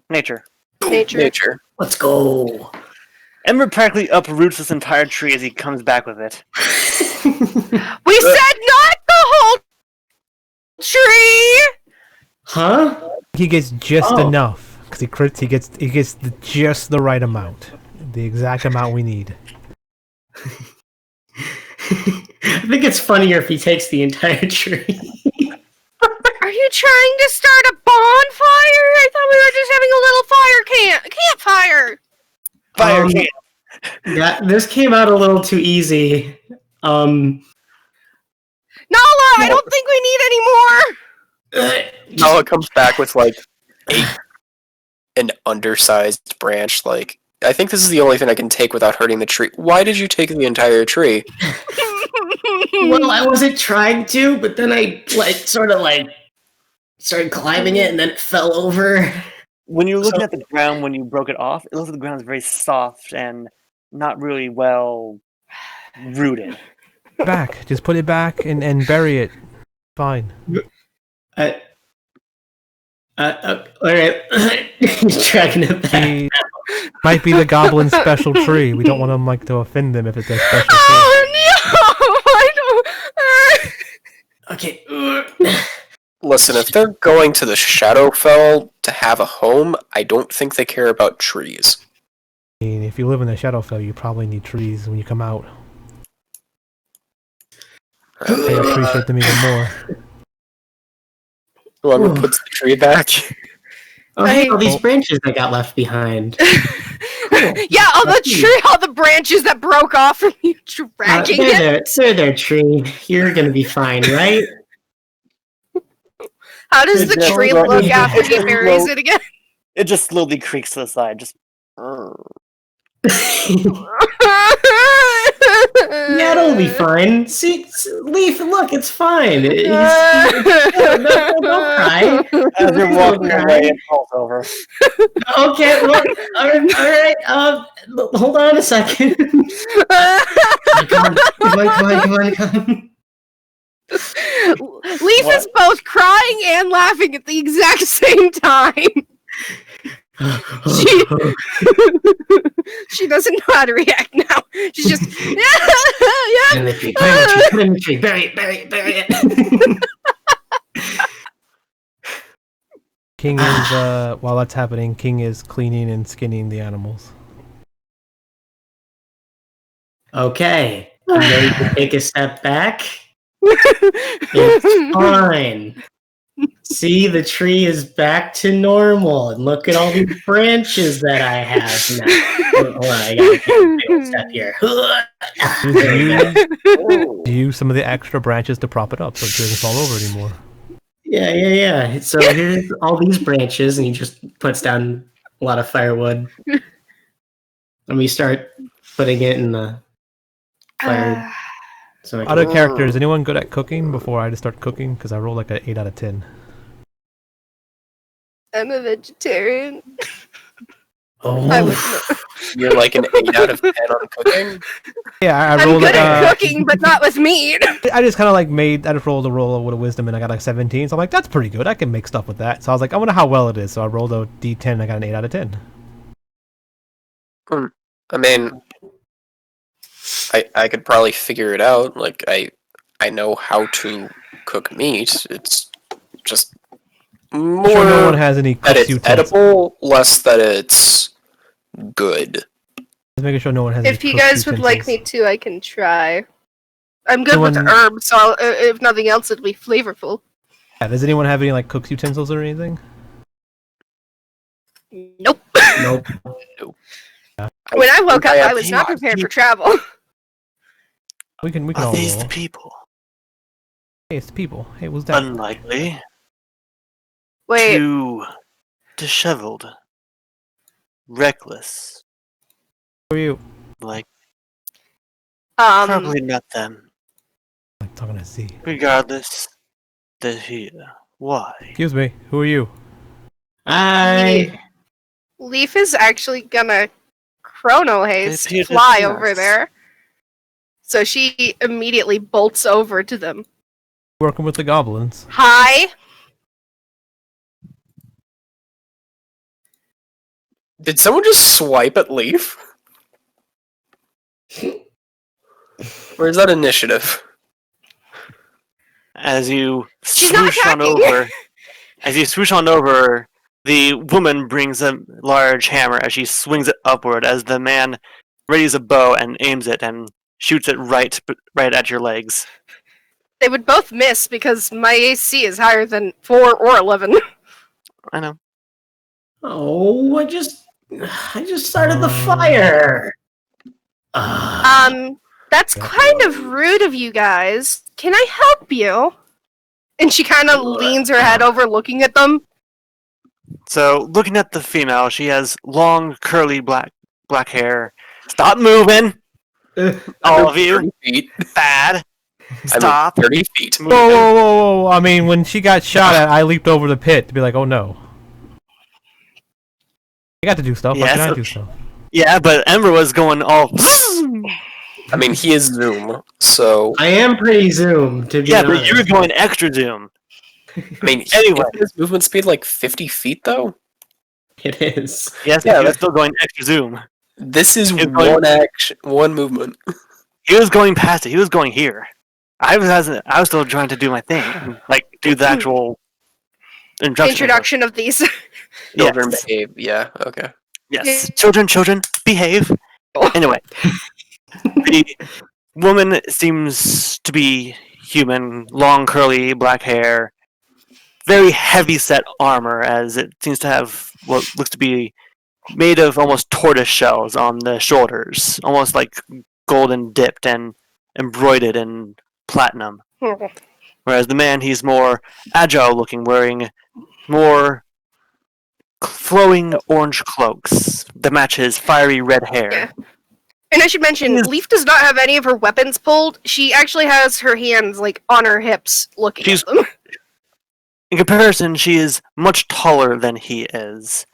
Nature. Nature. Nature. Let's go. Ember practically uproots this entire tree as he comes back with it. We said not the whole tree! Huh? He gets just Oh. enough because he crits. He gets just the right amount, the exact amount we need. I think it's funnier if he takes the entire tree. Are you trying to start a bonfire? I thought we were just having a little campfire. Fire Um, can. Yeah, this came out a little too easy. Nala, I don't think we need any more. Nala comes back with like an undersized branch. Like, I think this is the only thing I can take without hurting the tree. Why did you take the entire tree? Well, I wasn't trying to, but then I started climbing it, and then it fell over. When you're looking at the ground when you broke it off, it looks like the ground is very soft and not really well rooted. Back, just put it back and bury it. Fine. All right, he's dragging it back. He might be the goblin's special tree. We don't want him to offend them if it's a special tree. Oh no! I don't. Okay. Listen, if they're going to the Shadowfell to have a home, I don't think they care about trees. I mean, if you live in the Shadowfell, you probably need trees when you come out. They appreciate them even more. Whoever puts the tree back. Oh, hey, all these branches that got left behind. Yeah, all the branches that broke off from you dragging it. There, tree. You're gonna be fine, right? How does the Yeah, tree right. look after he It's buries low. it again? It just slowly creaks to the side. Just. Yeah, it'll be fine. See, Leaf, look, it's fine. Don't cry. As you're walking Don't away, cry. it falls over. Okay, well, all right. Hold on a second. Come on. Leaf is both crying and laughing at the exact same time. She doesn't know how to react now. She's just Put it in the tree, put it in the tree, put it in the tree, bury it. King is while that's happening, King is cleaning and skinning the animals. Okay, I'm ready to take a step back. It's fine. See, the tree is back to normal, and look at all these branches that I have now. Hold on, I gotta take a big old step here. Use some of the extra branches to prop it up so it doesn't fall over anymore. Yeah. So here's all these branches, and he just puts down a lot of firewood. And we start putting it in the fire. So Other characters, anyone good at cooking before I just start cooking? Because I roll like an 8 out of 10. I'm a vegetarian. oh, I would know. You're like an 8 out of 10 on cooking. Yeah, I I'm rolled good like at cooking, but not with meat. I just kind of like I just rolled a roll with a wisdom and I got like 17. So I'm like, that's pretty good. I can make stuff with that. So I was like, I wonder how well it is. So I rolled a d10 and I got an 8 out of 10. I mean, I could probably figure it out. Like, I know how to cook meat. It's just more Sure, no one has any that cooked it's utensils. edible, less that it's good. Just making sure no one has any If you cooked guys would like me utensils. to, I can try. I'm good with Someone- herbs, so if nothing else, it'll be flavorful. Yeah, does anyone have any like cooked utensils or anything? Nope. nope. When I woke up, think I was not prepared for travel. We can Are all these roll. the people? Hey, it's the people. Hey, what's that? Unlikely. Wait, Too disheveled. Reckless. Who are you? Like, um, probably not them. Like talking to Z. Regardless, they're here. Why? Excuse me. Who are you? Leaf is actually gonna chrono haste appear to fly see over us. there. So she immediately bolts over to them. Working with the goblins. Hi. Did someone just swipe at Leaf? Or is that initiative? As you She's not swoosh on attacking. over, the woman brings a large hammer as she swings it upward. As the man readies a bow and aims it and shoots it right at your legs. They would both miss because my AC is higher than 4 or 11. I know. Oh, I just started the fire. That's kind of rude of you guys. Can I help you? And she kind of leans her head over, looking at them. So, looking at the female, she has long, curly black hair. Stop moving, all of you. 30 feet. Bad. I'm Stop. 30 feet. Whoa, whoa, whoa, whoa! I mean, when she got shot at, I leaped over the pit to be like, oh no. I got to do stuff. Why Yes, can I okay. do stuff? Yeah, but Ember was going all. I mean, he is Zoom, so I am pretty zoomed, to be Yeah, honest. but you were going extra zoom. I mean, Anyway. isn't his movement speed like 50 feet though? It is. Yes, Yeah, he was that's- still going extra zoom. This is It's going- one action, one movement. He was going past it. He was going here. I was still trying to do my thing, and, like do the actual Introduction of these. Children Yes. behave. Yeah. Okay. Yes, children, behave. Anyway, the woman seems to be human, long curly black hair, very heavy set armor, as it seems to have what looks to be made of almost tortoise shells on the shoulders, almost like golden dipped and embroidered in platinum. Whereas the man, he's more agile looking, wearing more flowing orange cloaks that match his fiery red hair. Yeah. And I should mention, Leaf does not have any of her weapons pulled. She actually has her hands like on her hips, looking She's- at them. In comparison, she is much taller than he is,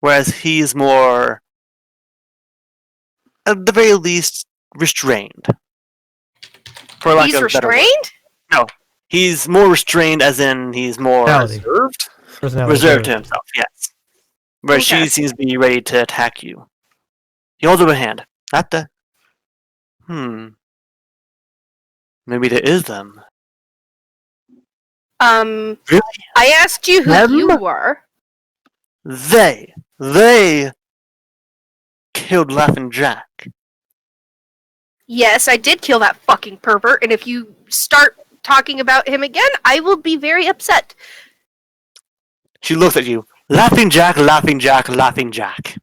whereas he's more, at the very least, restrained. For lack He's of a better word. restrained. He's more restrained, as in he's more Personality. Reserved? Personality reserved to himself. Yes, where Okay. she seems to be ready to attack you. He holds up a hand. Not the. Maybe there is them. Really? I asked you who Them? you were. They killed Laughing Jack. Yes, I did kill that fucking pervert, and if you start talking about him again, I will be very upset. She looks at you. Laughing Jack, Laughing Jack, Laughing Jack.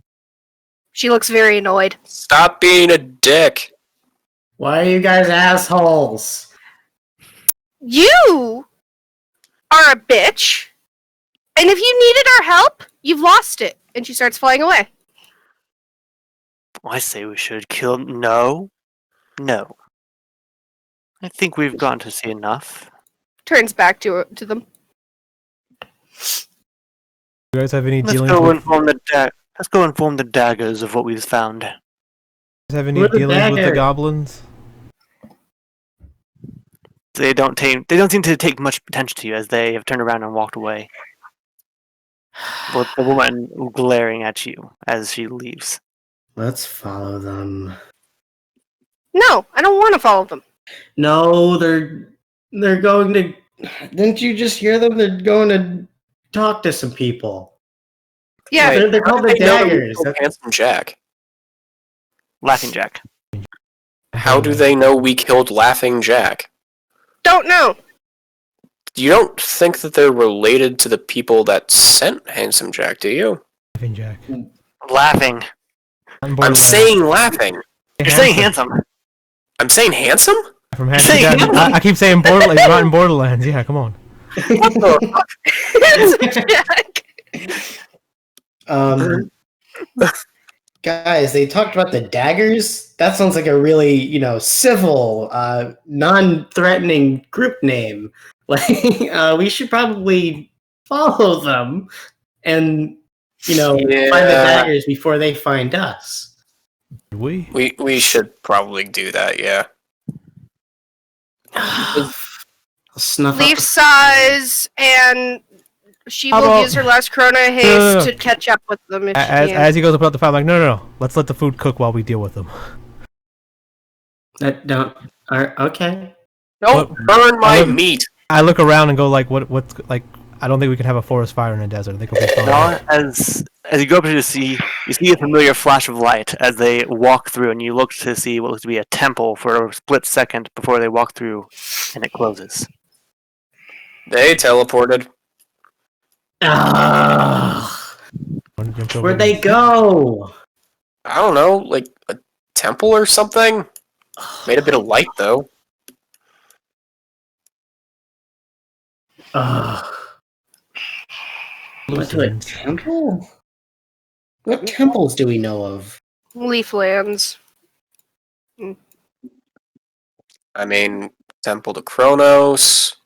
She looks very annoyed. Stop being a dick. Why are you guys assholes? You are a bitch, and if you needed our help, you've lost it. And she starts flying away. I say we should kill. No. I think we've gotten to see enough. Turns back to them. You guys have any Let's dealings go with? inform Let's go inform the daggers of what we've found. You guys have any Who are the dealings with the dagger? goblins? They don't seem to take much attention to you as they have turned around and walked away. With the woman glaring at you as she leaves. Let's follow them. No, I don't want to follow them. No, they're going to. Didn't you just hear them? They're going to talk to some people. Yeah, Wait, they're how called did the they know that we daggers. killed Handsome Jack? Laughing Jack. How do they know we killed Laughing Jack? don't know. You don't think that they're related to the people that sent Handsome Jack, do you? Laughing Jack. Laughing. I'm saying laughing. You're saying handsome. I'm saying handsome? From Say Handsome Jack. I keep saying Borderlands. You're not in Borderlands. Yeah, come on. What the Jack. Guys, they talked about the daggers. That sounds like a really, civil, non-threatening group name. Like, we should probably follow them and, find the daggers before they find us. We should probably do that, yeah. I'll snuff up Leaf the- sighs, and she How will about- use her last Chrono haste No. to catch up with them if she As, can. as he goes to put out the fire, I'm like, no. Let's let the food cook while we deal with them. Okay. Don't What- burn my I look- meat! I look around and go like, what's like? I don't think we can have a forest fire in a desert. I think we'll be fine. No, as you go up to see, you see a familiar flash of light as they walk through, and you look to see what looks to be a temple for a split second before they walk through, and it closes. They teleported. Where'd they go? I don't know, like a temple or something? Made a bit of light, though. Went to a temple? What temples do we know of? Leaflands. I mean, Temple to Kronos.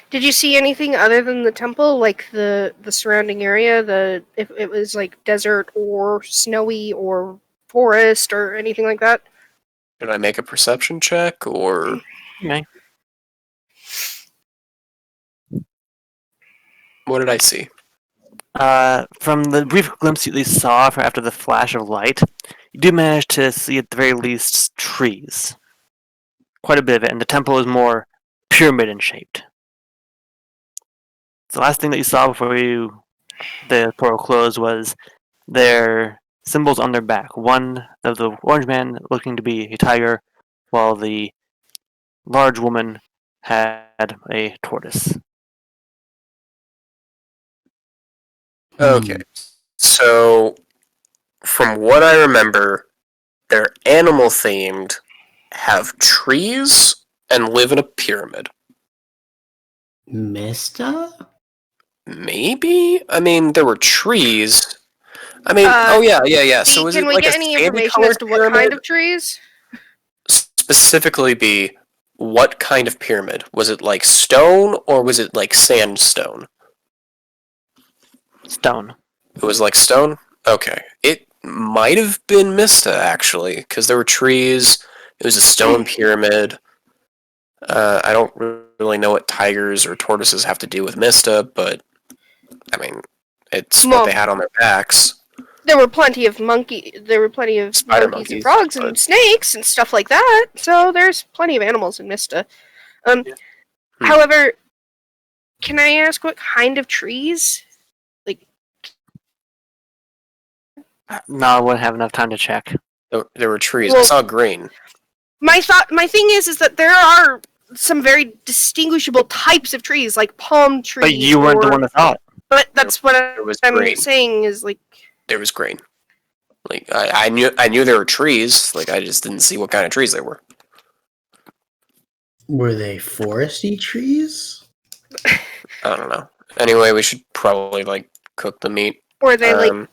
Did you see anything other than the temple, like the surrounding area? If it was like desert or snowy or forest or anything like that? Should I make a perception check, or... Okay. What did I see? From the brief glimpse you at least saw after the flash of light, you do manage to see at the very least trees. Quite a bit of it, and the temple is more pyramid in shaped. The last thing that you saw before the portal closed was their symbols on their back. One of the orange man looking to be a tiger, while the large woman had a tortoise. Okay. So, from what I remember, they're animal themed, have trees, and live in a pyramid. Mista? Maybe? I mean, there were trees. I mean, yeah. So was it Can we like get a any sandy information as colored to what kind pyramid? of trees? Specifically be, what kind of pyramid? Was it like stone, or was it like sandstone? Stone. It was like stone? Okay. It might have been Mista, actually, because there were trees, It was a stone pyramid. I don't really know what tigers or tortoises have to do with Mista, but I mean, it's what they had on their backs. There were plenty of Spider monkeys and monkeys, frogs but- and snakes and stuff like that. So there's plenty of animals in Mista. However, can I ask what kind of trees? No, I wouldn't have enough time to check. There were trees. I Well- saw green. My thing is that there are some very distinguishable types of trees, like palm trees. But you weren't the one that thought. But that's what There was I'm green. saying is like. There was green. Like I knew there were trees. Like I just didn't see what kind of trees they were. Were they foresty trees? I don't know. Anyway, we should probably like cook the meat. Or they like.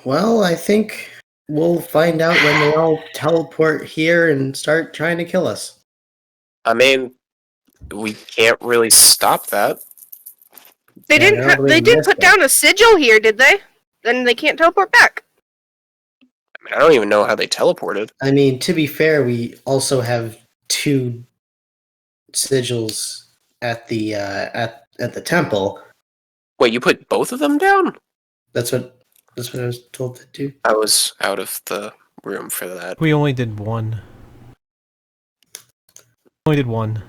Well, I think we'll find out when they all teleport here and start trying to kill us. I mean, we can't really stop that. They Yeah, didn't. I don't They believe didn't this put guy. down a sigil here, did they? Then they can't teleport back. I mean, I don't even know how they teleported. I mean, to be fair, we also have 2 sigils at the at the temple. Wait, you put both of them down? That's what I was told to do. I was out of the room for that. We only did one. Only did one.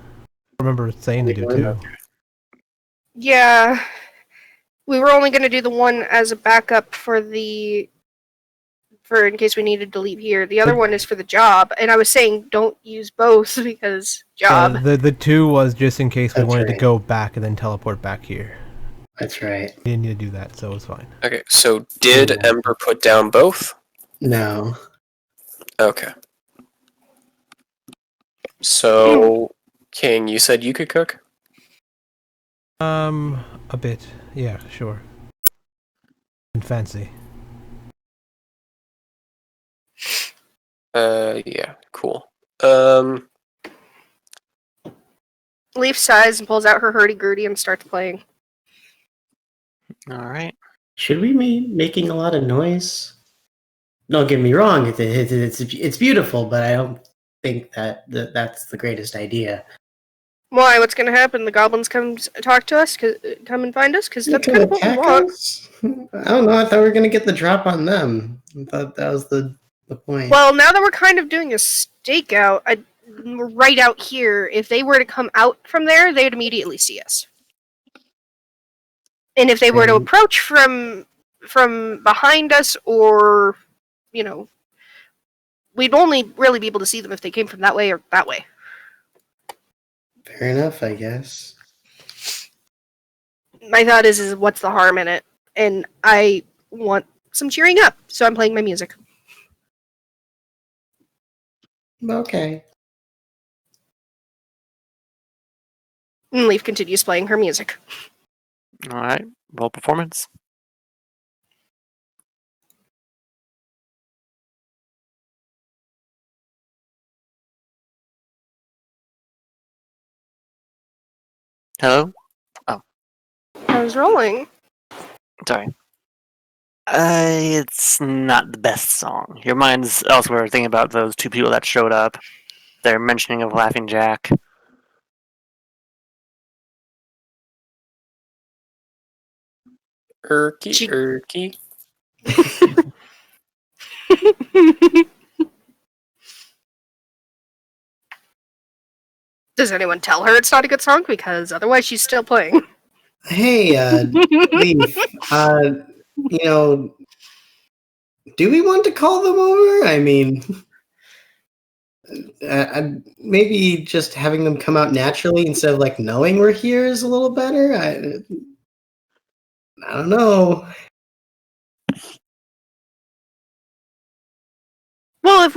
I remember saying to do two. Yeah, we were only going to do the one as a backup for in case we needed to leave here. The other one is for the job, and I was saying don't use both because job. The two was just in case we That's wanted to right. go back and then teleport back here. That's right. We didn't need to do that, so it was fine. Okay, so did Ember put down both? No. Okay. So, King, you said you could cook? A bit. Yeah, sure. And fancy. Yeah, cool. Leaf sighs and pulls out her hurdy-gurdy and starts playing. All right. Should we be making a lot of noise? Don't get me wrong, it's beautiful, but I don't think that's the greatest idea. Why? What's going to happen? The goblins come talk to us? Come and find us? Because that's kind of what we Attack want. us? I don't know. I thought we were gonna get the drop on them. I thought that was the point. Well, now that we're kind of doing a stakeout, right out here, if they were to come out from there, they'd immediately see us. And if they were to approach from behind us, or we'd only really be able to see them if they came from that way or that way. Fair enough, I guess. My thought is what's the harm in it? And I want some cheering up, so I'm playing my music. Okay. And Leaf continues playing her music. All right. Roll performance. Hello? I was rolling. Sorry. It's not the best song. Your mind's elsewhere thinking about those 2 people that showed up. They're mentioning of Laughing Jack. Erky. Does anyone tell her it's not a good song? Because otherwise she's still playing. Hey, Leaf. Do we want to call them over? I mean, maybe just having them come out naturally instead of like knowing we're here is a little better. I don't know. Well, if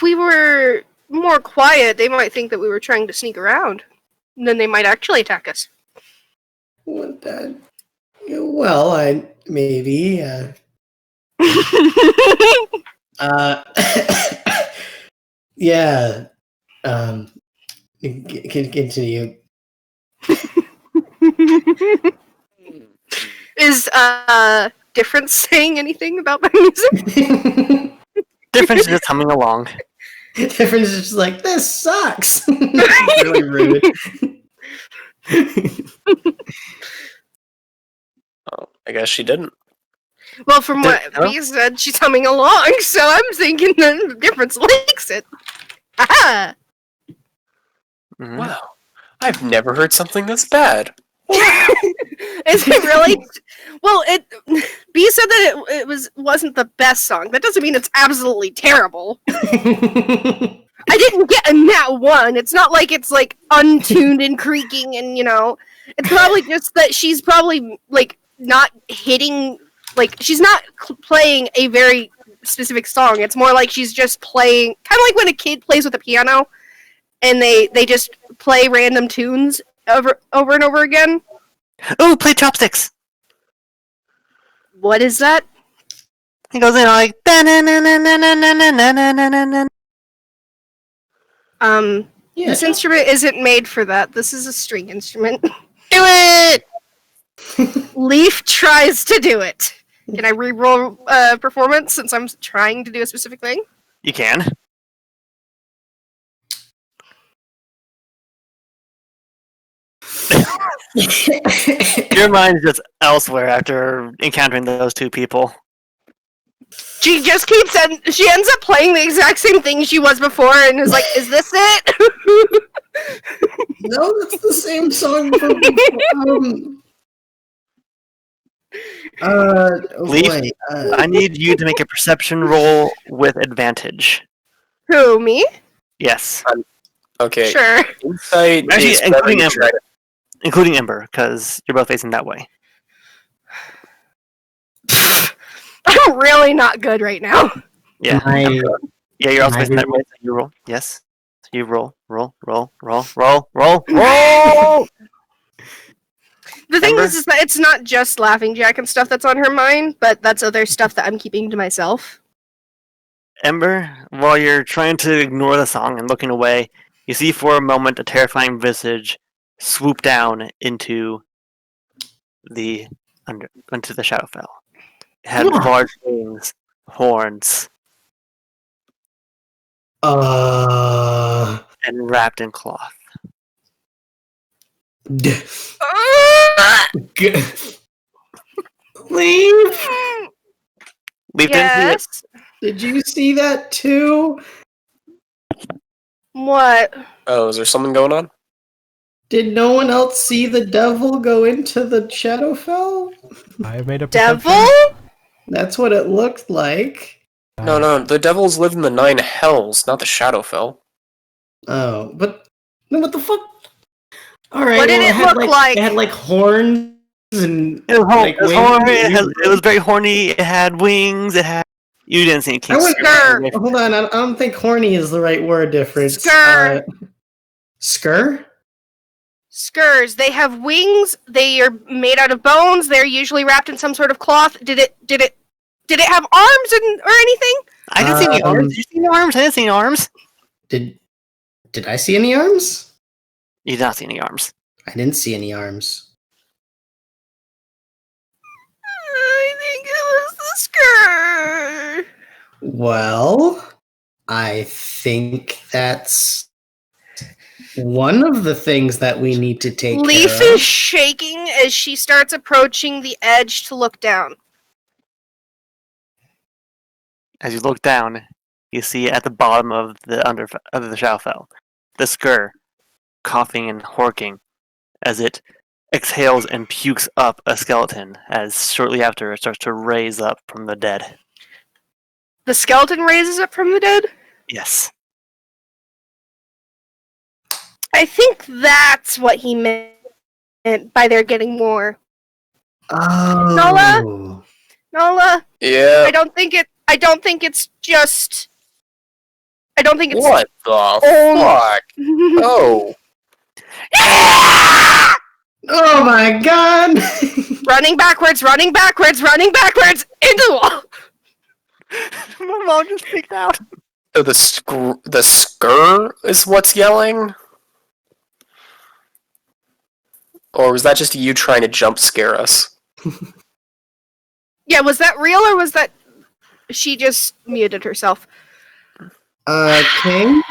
we were more quiet, they might think that we were trying to sneak around. And then they might actually attack us. What that? Well, maybe. Yeah. Continue. Is difference saying anything about my music? Difference is just humming along. Difference is just like, this sucks. Really rude. Oh, I guess she didn't. Well, from what Hello? B said, she's humming along, so I'm thinking the difference likes it. Aha! Mhm. Wow. I've never heard something this bad. Is it really? Well, B said that it wasn't the best song. That doesn't mean it's absolutely terrible. I didn't get a nat 1. It's not like it's like untuned and creaking and it's probably just that she's probably like not hitting, like she's not playing a very specific song. It's more like she's just playing, kind of like when a kid plays with a piano and they just play random tunes over and over again. Oh, play chopsticks. What is that? He goes in like. "Da-na-na-na-na-na-na-na-na-na-na-na." Yeah. This instrument isn't made for that. This is a string instrument. Do it. Leaf tries to do it. Can I re-roll performance since I'm trying to do a specific thing? You can. Your mind's just elsewhere after encountering those two people. She just keeps she ends up playing the exact same thing she was before and is like, is this it? No, that's the same song from Leaf, boy, I need you to make a perception roll with advantage. Who, me? Yes, Okay. Sure. Insight Actually, is including better Ember. than including Ember, because you're both facing that way. I'm really not good right now. Yeah, my, yeah, you're also my facing that reroll? way. So you roll. Yes, so you roll. Roll. The thing Ember? is that it's not just Laughing Jack and stuff that's on her mind, but that's other stuff that I'm keeping to myself. Ember, while you're trying to ignore the song and looking away, you see for a moment a terrifying visage swoop down into the Shadowfell. It had Yeah. large wings, horns, uh, and wrapped in cloth. d- g- Leaf, Leaf didn't see it. Yes. did you see that too? What? Oh, is there something going on? Did no one else see the devil go into the Shadowfell? I made a perception. Devil? That's what it looked like. No, the devils live in the 9 hells, not the Shadowfell. Oh, but what the fuck? All right. What did it look like? It had like horns and It was, like it was wings. horny. It was very horny. It had wings. It had. You didn't see any kinks. Skur. Hold on, I don't think horny is the right word difference. Skur. Skr? Skurs. They have wings. They are made out of bones. They're usually wrapped in some sort of cloth. Did it have arms or anything? I didn't see any arms. Did you see any arms? I didn't see any arms. Did I see any arms? You did not see any arms. I didn't see any arms. I think it was the Skur. Well, I think that's one of the things that we need to take Leaf care is of. shaking as she starts approaching the edge to look down. As you look down, you see at the bottom of the Shadowfell, the Skur, coughing and horking, as it exhales and pukes up a skeleton. As shortly after, it starts to raise up from the dead. The skeleton raises up from the dead? Yes. I think that's what he meant by they're getting more. Oh. Nala, Yeah. I don't think it's just. I don't think it's. What the only- fuck? Oh. Oh my god! running backwards into the wall. My mom just freaked out. So the Skur is what's yelling? Or was that just you trying to jump scare us? Yeah, was that real or was that she just muted herself? King?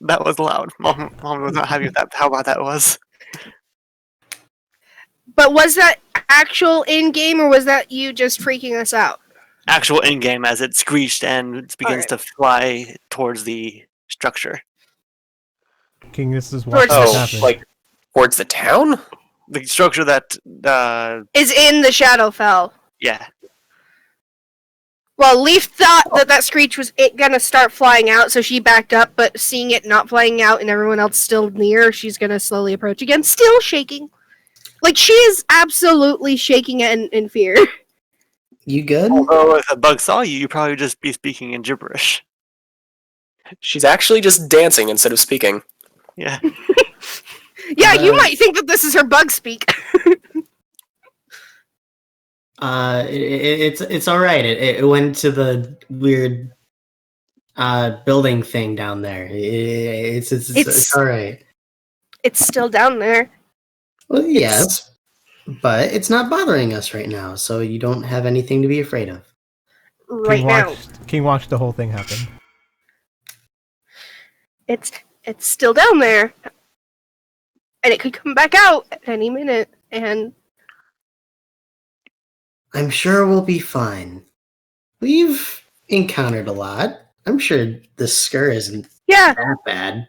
That was loud. Mom was not happy with that. How loud that was. But was that actual in-game or was that you just freaking us out? Actual in-game as it screeched and it begins Alright. to fly towards the structure. King, this is Towards watching the this Oh, happen. like towards the town? The structure that, Is in the Shadowfell. yeah. Well, Leaf thought that screech was gonna start flying out, so she backed up, but seeing it not flying out and everyone else still near, she's gonna slowly approach again, still shaking. Like, she is absolutely shaking in fear. You good? Although if a bug saw you, you'd probably just be speaking in gibberish. She's actually just dancing instead of speaking. Yeah. Yeah, you might think that this is her bug speak. It's all right. It went to the weird building thing down there. It's all right. It's still down there. Well, yes, but it's not bothering us right now, so you don't have anything to be afraid of. Right now. King watched the whole thing happen. It's still down there. And it could come back out at any minute, and I'm sure we'll be fine. We've encountered a lot. I'm sure the Skur isn't yeah. that bad.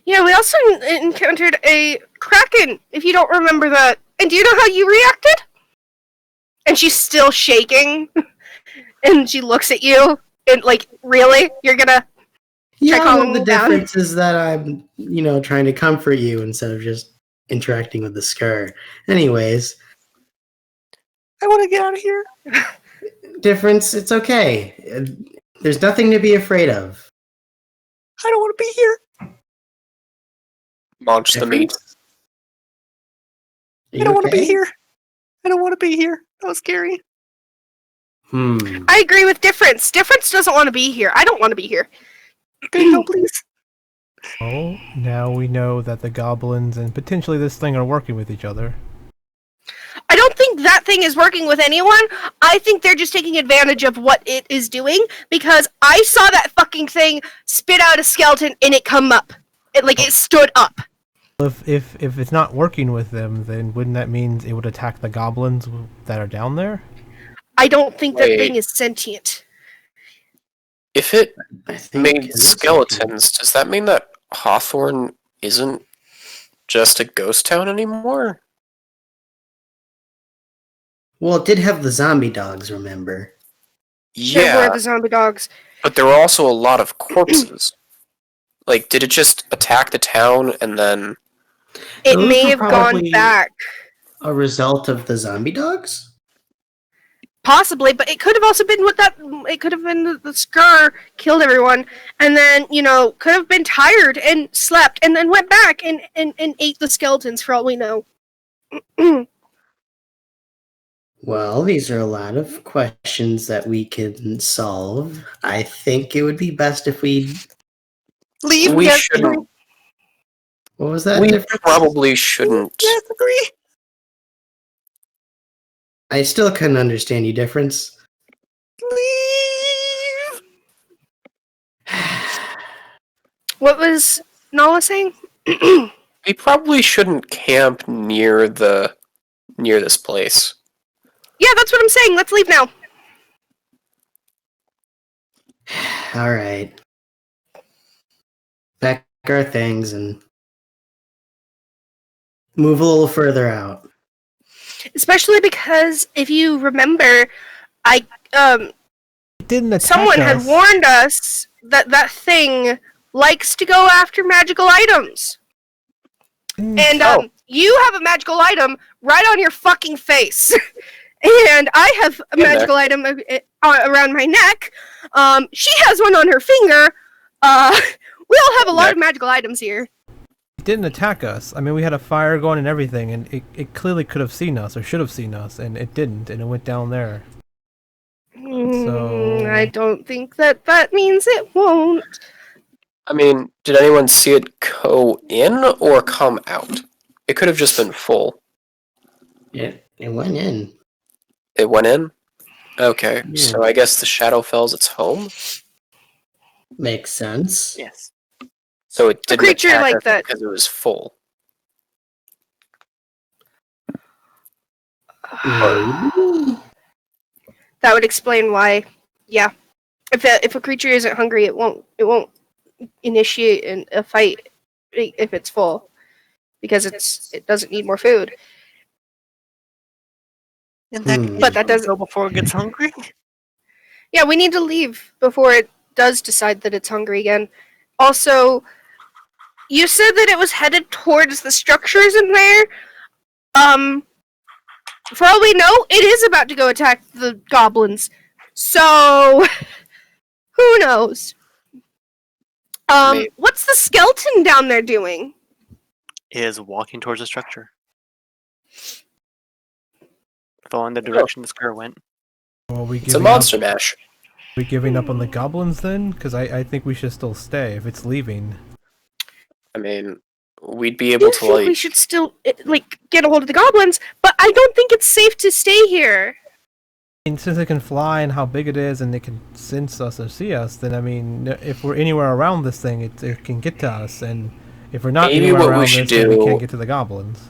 Yeah, we also encountered a Kraken, if you don't remember that. And do you know how you reacted? And she's still shaking. And she looks at you, and like, really? You're gonna Yeah, calming well, the me down? difference is that I'm, trying to comfort you instead of just interacting with the Skur. Anyways, I want to get out of here. difference, it's okay. There's nothing to be afraid of. I don't want to be here. Launch the meat. Are I don't you want to be okay? here. I don't want to be here. That was scary. I agree with Difference. Difference doesn't want to be here. I don't want to be here. No, please. Oh, now we know that the goblins and potentially this thing are working with each other. I don't think that thing is working with anyone. I think they're just taking advantage of what it is doing, because I saw that fucking thing spit out a skeleton and it come up. It stood up. If it's not working with them, then wouldn't that mean it would attack the goblins that are down there? I don't think that Wait. thing is sentient. If it I think made it is skeletons, does that mean that Hawthorne isn't just a ghost town anymore? Well, it did have the zombie dogs, remember? There were Yeah, the zombie dogs. but there were also a lot of corpses. Like, did it just attack the town and then... It Those may were have gone probably back. A result of the zombie dogs? Possibly, but it could have also been it could have been the Skur killed everyone, and then, could have been tired and slept, and then went back and ate the skeletons, for all we know. Well, these are a lot of questions that we can solve. I think it would be best if we... Leave. We Yes, shouldn't. What was that We difference? probably shouldn't. Yes, agree. I still couldn't understand you, difference. Leave. What was Nala saying? We probably shouldn't camp near this place. Yeah, that's what I'm saying. Let's leave now. All right. Pack our things and move a little further out. Especially because, if you remember, It didn't attack someone had us. warned us that thing likes to go after magical items. And you have a magical item right on your fucking face. And I have a magical item around my neck. She has one on her finger. We all have a lot of magical items here. It didn't attack us. I mean, we had a fire going and everything, and it clearly could have seen us, or should have seen us, and it didn't, and it went down there. So... I don't think that means it won't. I mean, did anyone see it go in or come out? It could have just been full. It went in. It went in? Okay, Yeah. so I guess the Shadowfell's its home? Makes sense. Yes. So it didn't creature attack like us that. because it was full. Maybe? That would explain why. Yeah, if a creature isn't hungry, it won't initiate a fight if it's full because it doesn't need more food. In that Hmm. But that doesn't. go before it gets hungry. Yeah, we need to leave before it does decide that it's hungry again. Also, you said that it was headed towards the structures in there. For all we know, it is about to go attack the goblins. So, who knows? Maybe. What's the skeleton down there doing? Is walking towards the structure, following the direction the scar went. Well, we It's a giving monster up, mash. we giving up on the goblins then? Because I think we should still stay if it's leaving. I mean, we'd be I able do to, think we should still get a hold of the goblins, but I don't think it's safe to stay here. And since it can fly and how big it is and it can sense us or see us, then I mean, if we're anywhere around this thing, it can get to us. And if we're not Maybe anywhere what we around should this, then we do- can't get to the goblins.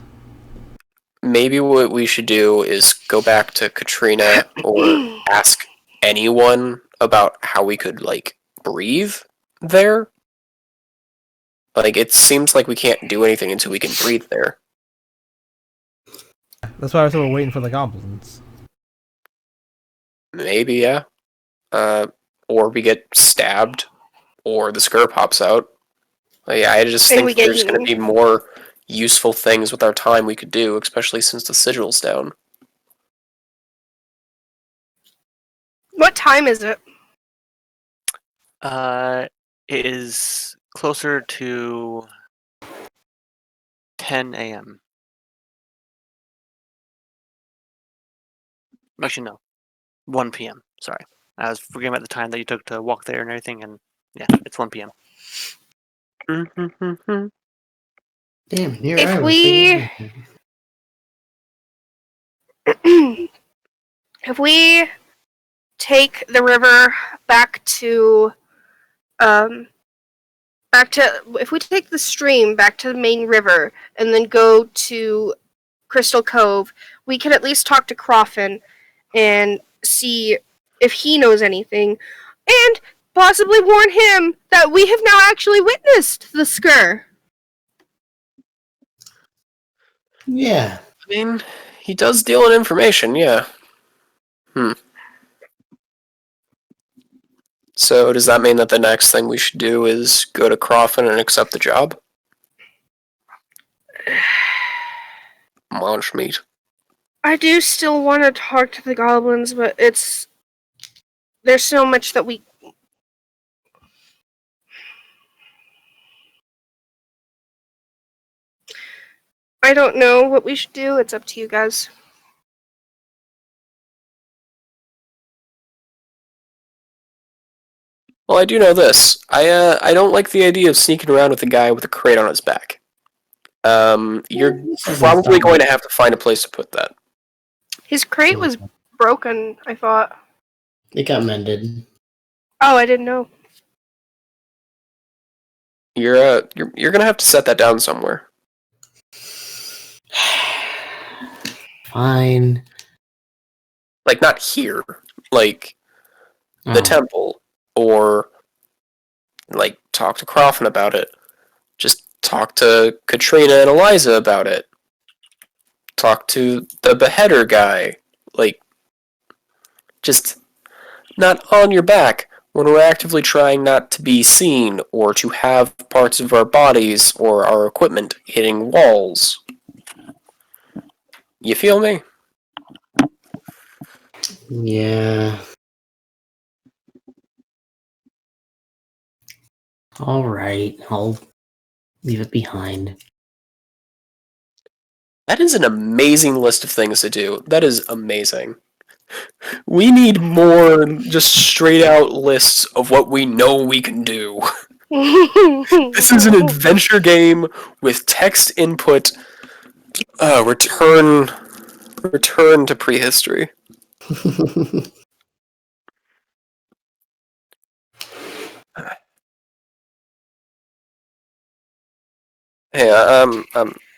Maybe what we should do is go back to Katrina or ask anyone about how we could, like, breathe there. Like, it seems like we can't do anything until we can breathe there. That's why I said we're waiting for the goblins. Maybe, yeah. Or we get stabbed, or the scar pops out. Like, I just And we think get there's going to eaten. be more useful things with our time we could do, especially since the sigil's down. What time is it? It is closer to 10 a.m. Actually, no, 1 p.m. Sorry, I was forgetting about the time that you took to walk there and everything, and yeah, it's 1 p.m. Damn, here If I was. we- If we take the river if we take the stream back to the main river and then go to Crystal Cove, we can at least talk to Croffin and see if he knows anything, and possibly warn him that we have now actually witnessed the Skur. Yeah. I mean, he does deal in information, yeah. So does that mean that the next thing we should do is go to Coffin and accept the job? Launch meat. I do still want to talk to the goblins, but there's so much that we... I don't know what we should do. It's up to you guys. Well, I do know this. I don't like the idea of sneaking around with a guy with a crate on his back. You're This isn't probably something- going to have to find a place to put that. His crate was broken, I thought. It got mended. Oh, I didn't know. You're gonna have to set that down somewhere. Fine. Like, not here. Like, the Oh. temple. Or, like, talk to Coffin about it. Just talk to Katrina and Eliza about it. Talk to the beheader guy. Like, just not on your back when we're actively trying not to be seen or to have parts of our bodies or our equipment hitting walls. You feel me? Yeah. All right. I'll leave it behind. That is an amazing list of things to do. That is amazing. We need more just straight out lists of what we know we can do. This is an adventure game with text input. Return to prehistory. Hey,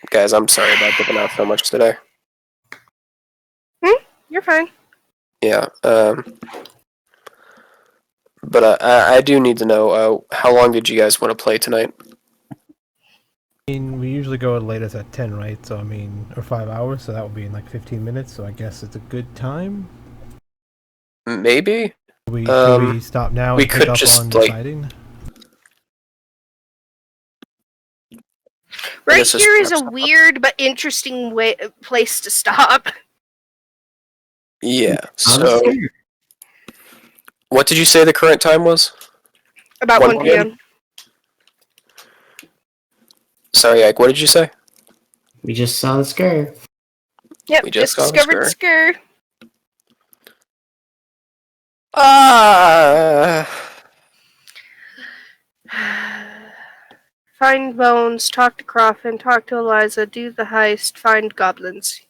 guys, I'm sorry about dipping out so much today. You're fine. Yeah, but I do need to know, how long did you guys want to play tonight? I mean, we usually go at latest at 10, right? So, I mean, or 5 hours, so that would be in like 15 minutes, so I guess it's a good time. Maybe? Should we stop now we and pick could up just, on like- deciding? Right guess just here is a wrap stuff up. weird but interesting place to stop. Yeah, I'm so... scared. What did you say the current time was? About 1 1 p.m. Sorry, Ike, what did you say? We just saw the scare. Yep, We just saw the discovered Skur. Find bones, talk to Croffin, talk to Eliza, do the heist, find goblins.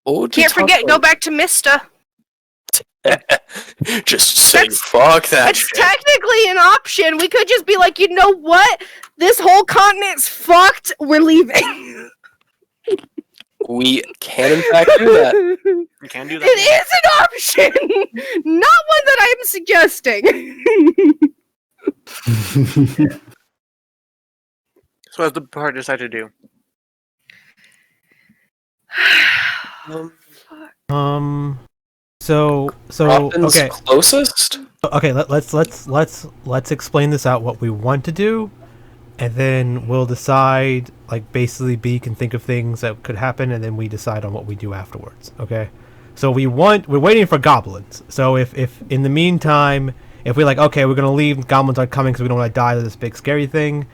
What would we Can't talk forget, go about? back to Mista. Just say That's- fuck that That's shit. technically an option. We could just be like, you know what? This whole continent's fucked. We're leaving. We can in fact do that. You can do that. It is an option, not one that I'm suggesting. So what's the part decide to do? So Robin's okay, closest? okay. Let's explain this out. What we want to do, and then we'll decide. Like basically, B can think of things that could happen, and then we decide on what we do afterwards. Okay. So we're waiting for goblins. So if in the meantime, if we're like, okay, we're gonna leave, goblins aren't coming because we don't want to die to this big scary thing.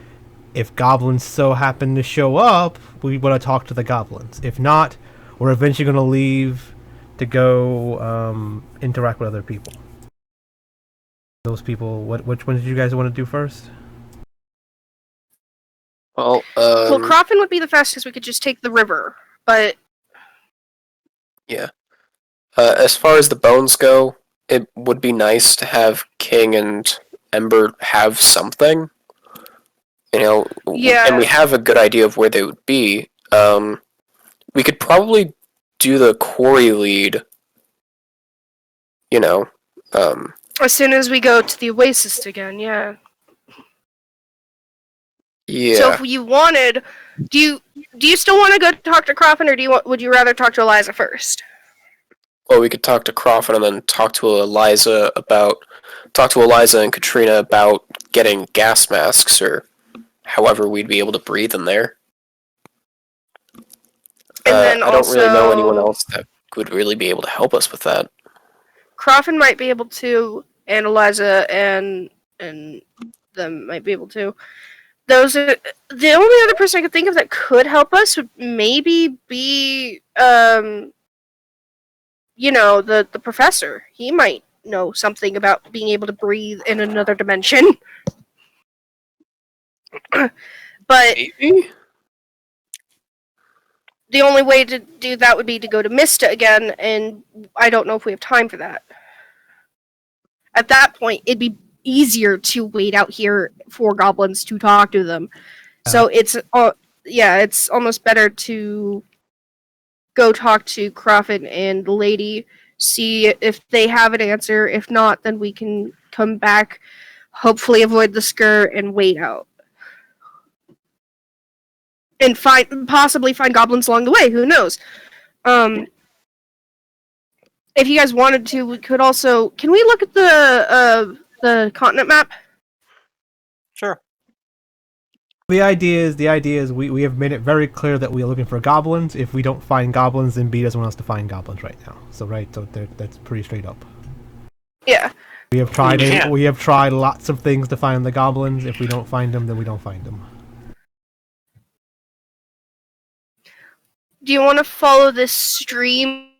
If goblins so happen to show up, we want to talk to the goblins. If not, we're eventually gonna leave to go interact with other people. Those people, which one did you guys want to do first? Well, Well, Croffin would be the fastest. We could just take the river, but yeah. As far as the bones go, it would be nice to have King and Ember have something. You know, Yeah. and we have a good idea of where they would be. We could probably do the quarry lead, you know, as soon as we go to the Oasis again, yeah. yeah. So if you wanted, do you still want to go talk to Croffin, or would you rather talk to Eliza first? Well, we could talk to Crawford and then talk to Eliza and Katrina about getting gas masks or however we'd be able to breathe in there. And then I don't really know anyone also- else that would really be able to help us with that. Croffin might be able to, and Eliza and them might be able to. Those are the only other person I could think of that could help us would maybe be you know, the professor. He might know something about being able to breathe in another dimension. But Maybe? the only way to do that would be to go to Mista again, and I don't know if we have time for that. At that point, it'd be easier to wait out here for goblins to talk to them. So it's almost better to go talk to Croffin and the lady, see if they have an answer. If not, then we can come back, hopefully avoid the Skur, and wait out. And possibly find goblins along the way, who knows? If you guys wanted to, we could also... Can we look at the continent map? Sure. The idea is we have made it very clear that we are looking for goblins. If we don't find goblins, then B doesn't want us to find goblins right now. So that's pretty straight up. Yeah. We have tried Yeah. we have tried lots of things to find the goblins. If we don't find them, then we don't find them. Do you want to follow this stream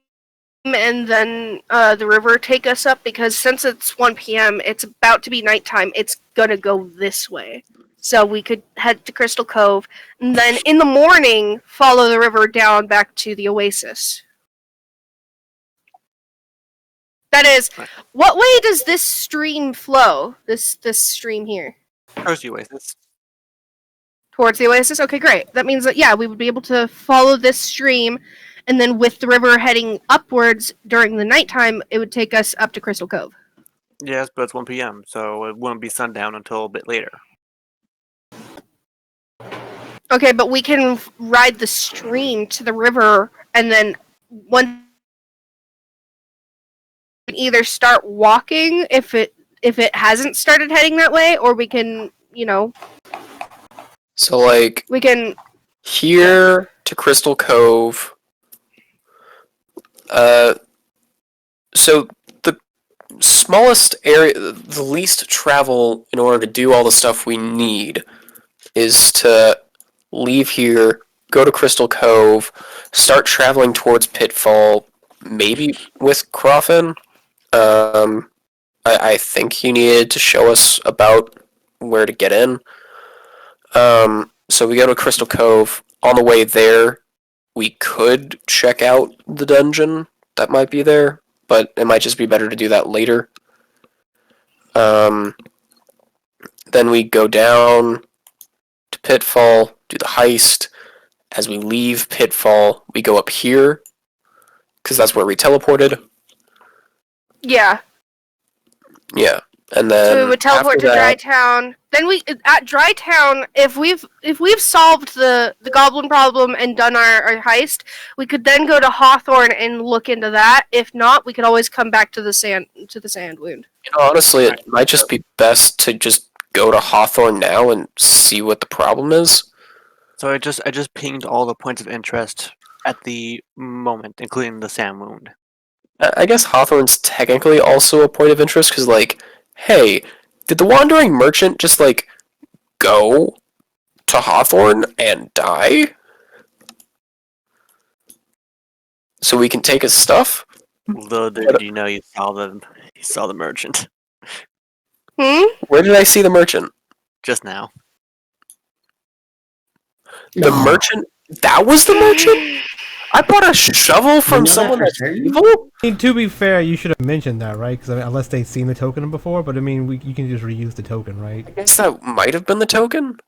and then the river take us up? Because since it's 1 p.m., it's about to be nighttime. It's gonna go this way. So we could head to Crystal Cove, and then in the morning follow the river down back to the oasis. That is, Right. what way does this stream flow? This stream here Towards the oasis. towards the oasis. Okay, great. That means that we would be able to follow this stream, and then with the river heading upwards during the nighttime, it would take us up to Crystal Cove. Yes, but it's 1 p.m., so it won't be sundown until a bit later. Okay, but we can ride the stream to the river, and then one either start walking if it hasn't started heading that way, or we can So like we can here to Crystal Cove. So the smallest area, the least travel in order to do all the stuff we need, is to leave here, go to Crystal Cove, start traveling towards Pitfall, maybe with Croffin. I think he needed to show us about where to get in. So we go to Crystal Cove. On the way there, we could check out the dungeon that might be there, but it might just be better to do that later. Then we go down to Pitfall, do the heist. As we leave Pitfall, we go up here, because that's where we teleported. Yeah. Yeah. And then So we would teleport to after that- Dry Town. Then we at Dry Town, if we've solved the goblin problem and done our heist, we could then go to Hawthorne and look into that. If not, we could always come back to the sand wound. honestly, it might just be best to just go to Hawthorne now and see what the problem is. So I just pinged all the points of interest at the moment, including the sand wound. I guess Hawthorne's technically also a point of interest, because, like, hey, did the Wandering Merchant just, like, go to Hawthorne and die? So we can take his stuff? Little did you know you saw the merchant Where did I see the merchant? just now. The merchant? That was the merchant? I bought a shovel from that someone for that's certain? evil? I mean, to be fair, you should have mentioned that, right? Because unless they've seen the token before, but I mean, you can just reuse the token, right? I guess that might have been the token.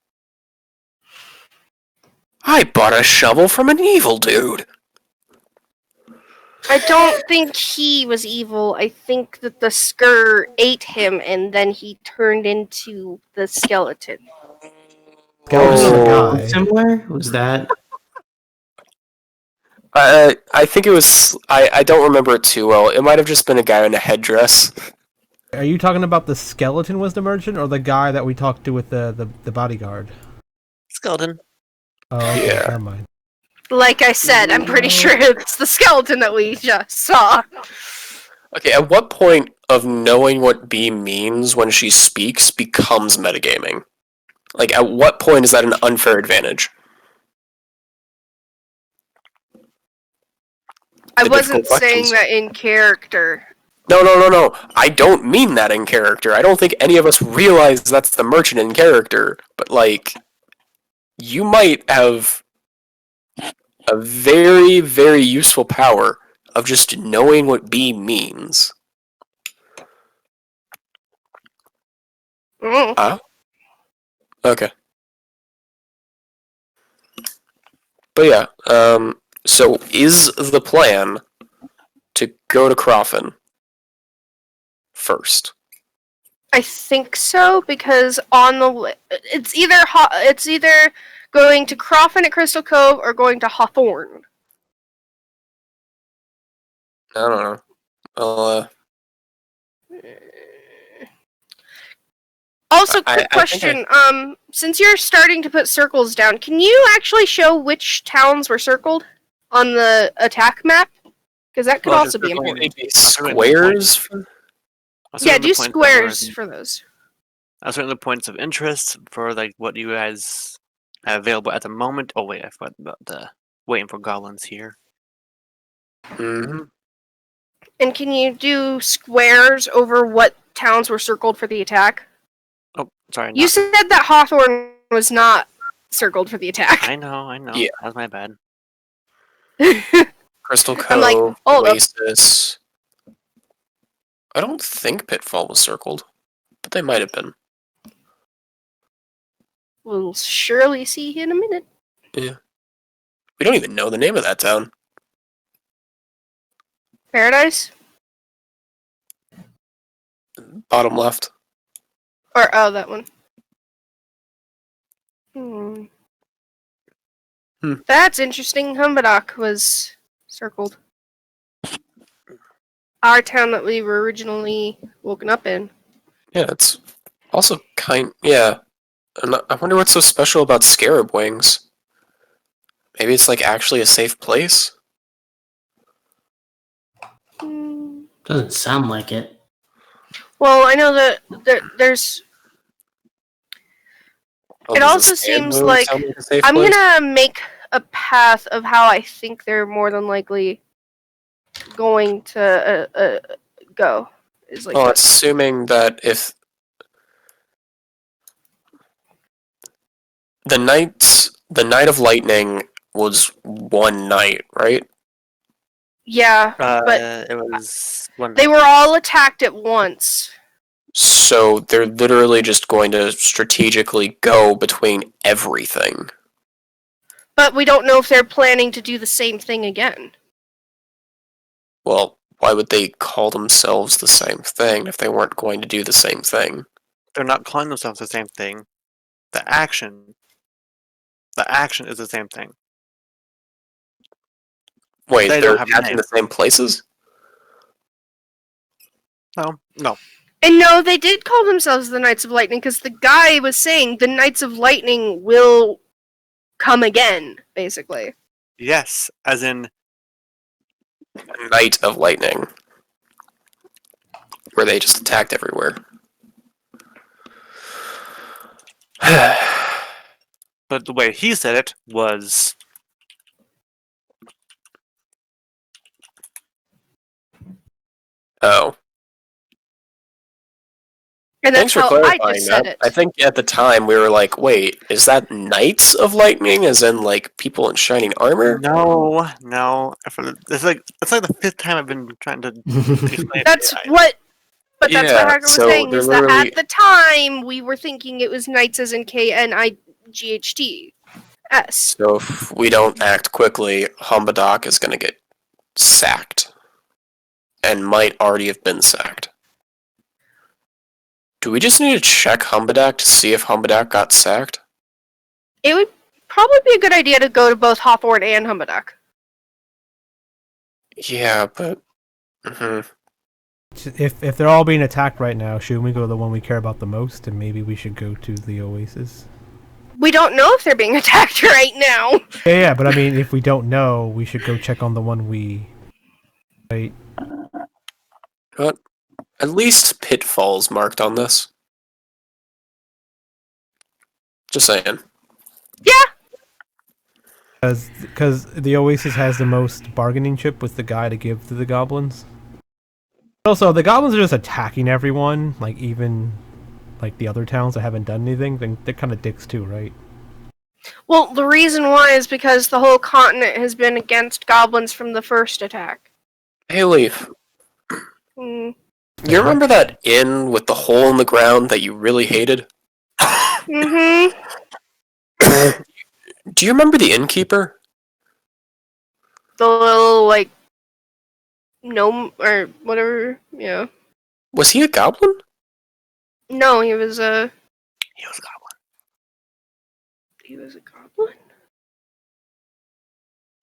I bought a shovel from an evil dude. I don't think he was evil. I think that the Skur ate him, and then he turned into the skeleton. Skeleton's a Oh. guy. Similar? Was that? I think it was. I don't remember it too well. It might have just been a guy in a headdress. Are you talking about the skeleton was the merchant, or the guy that we talked to with the bodyguard? Skeleton. Oh, okay, Yeah. never mind. Like I said, I'm pretty sure it's the skeleton that we just saw. Okay, at what point of knowing what B means when she speaks becomes metagaming? Like, at what point is that an unfair advantage? I The wasn't difficult saying questions. that in character. No. I don't mean that in character. I don't think any of us realize that's the merchant in character. But, like, you might have a very, very useful power of just knowing what B means. Mm. Okay. But yeah, so is the plan to go to Croffin first? I think so, because on the it's either going to Croffin at Crystal Cove or going to Hawthorne. I don't know. Also, I quick think question. Since you're starting to put circles down, can you actually show which towns were circled on the attack map? Because that could Well, also just be circling important. maybe squares? Yeah, do squares for those. Certain the points of interest for like what you guys have available at the moment. Oh wait, I forgot about the waiting for goblins here. Mm-hmm. And can you do squares over what towns were circled for the attack? Oh, Sorry, You not. said that Hawthorne was not circled for the attack. I know. Yeah. That was my bad. Crystal I'm like, Cove, hold up. Oasis. I don't think Pitfall was circled, but they might have been. We'll surely see in a minute. Yeah. We don't even know the name of that town. Paradise? Bottom left. Or, oh, that one. Hmm. That's interesting. Humbadoc was circled. Our town that we were originally woken up in. Yeah, it's also yeah. And I wonder what's so special about Scarab Wings. Maybe it's like actually a safe place? Hmm. Doesn't sound like it. Well, I know that there's. Oh, It does also the Sand seems Moon like sound a safe I'm place? gonna make a path of how I think they're more than likely going to go. Is like Well, this. assuming that if the Night of Lightning was one night, right? Yeah, but It was one. they were all attacked at once. So they're literally just going to strategically go between everything. But we don't know if they're planning to do the same thing again. Well, why would they call themselves the same thing if they weren't going to do the same thing? They're not calling themselves the same thing. The action is the same thing. Wait, They they're don't have a attacking name. the same places? No. And no, they did call themselves the Knights of Lightning because the guy was saying the Knights of Lightning will come again, basically. Yes, as in Night of Lightning. Where they just attacked everywhere. but the way he said it was Oh. And Thanks that's for how I clarifying just said that. it. I think at the time we were like, wait, is that Knights of Lightning as in like people in shining armor? no. It's like the fifth time I've been trying to explain. That's it. what. But that's what Yeah, Hacker was so saying, they're is that literally at the time, we were thinking it was Knights as in Knights. so if we don't act quickly, Humbadoc is gonna get sacked. And might already have been sacked. Do we just need to check Humbadoc to see if Humbadoc got sacked? It would probably be a good idea to go to both Hawthorne and Humbadoc. Yeah, but If they're all being attacked right now, shouldn't we go to the one we care about the most, and maybe we should go to the Oasis? We don't know if they're being attacked right now. Yeah, but I mean, if we don't know, we should go check on the one we. Right. but at least Pitfall's marked on this. Just saying. Yeah, Because the Oasis has the most bargaining chip with the guy to give to the goblins. Also, the goblins are just attacking everyone, like even like the other towns that haven't done anything. They're kind of dicks too, right? well, the reason why is because the whole continent has been against goblins from the first attack. Hey Leaf, Mm. you remember that inn with the hole in the ground that you really hated? Mm-hmm. Do you remember the innkeeper? The little, like, gnome, or whatever, yeah. Was he a goblin? No, he was a... He was a goblin. He was a goblin?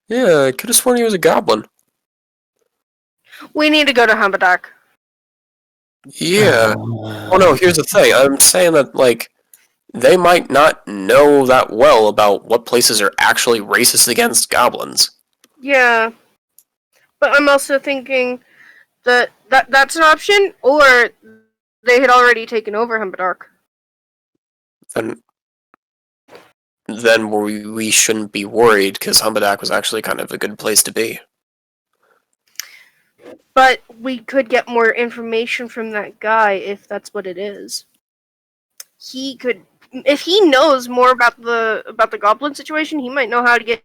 Yeah, I could have sworn he was a goblin. We need to go to Humbadoc. Yeah. Oh no, here's the thing. I'm saying that, like, they might not know that well about what places are actually racist against goblins. Yeah. But I'm also thinking that that's an option, or they had already taken over Humbadoc. Then we shouldn't be worried, because Humbadoc was actually kind of a good place to be. But we could get more information from that guy if that's what it is. he could, if he knows more about the goblin situation, he might know how to get.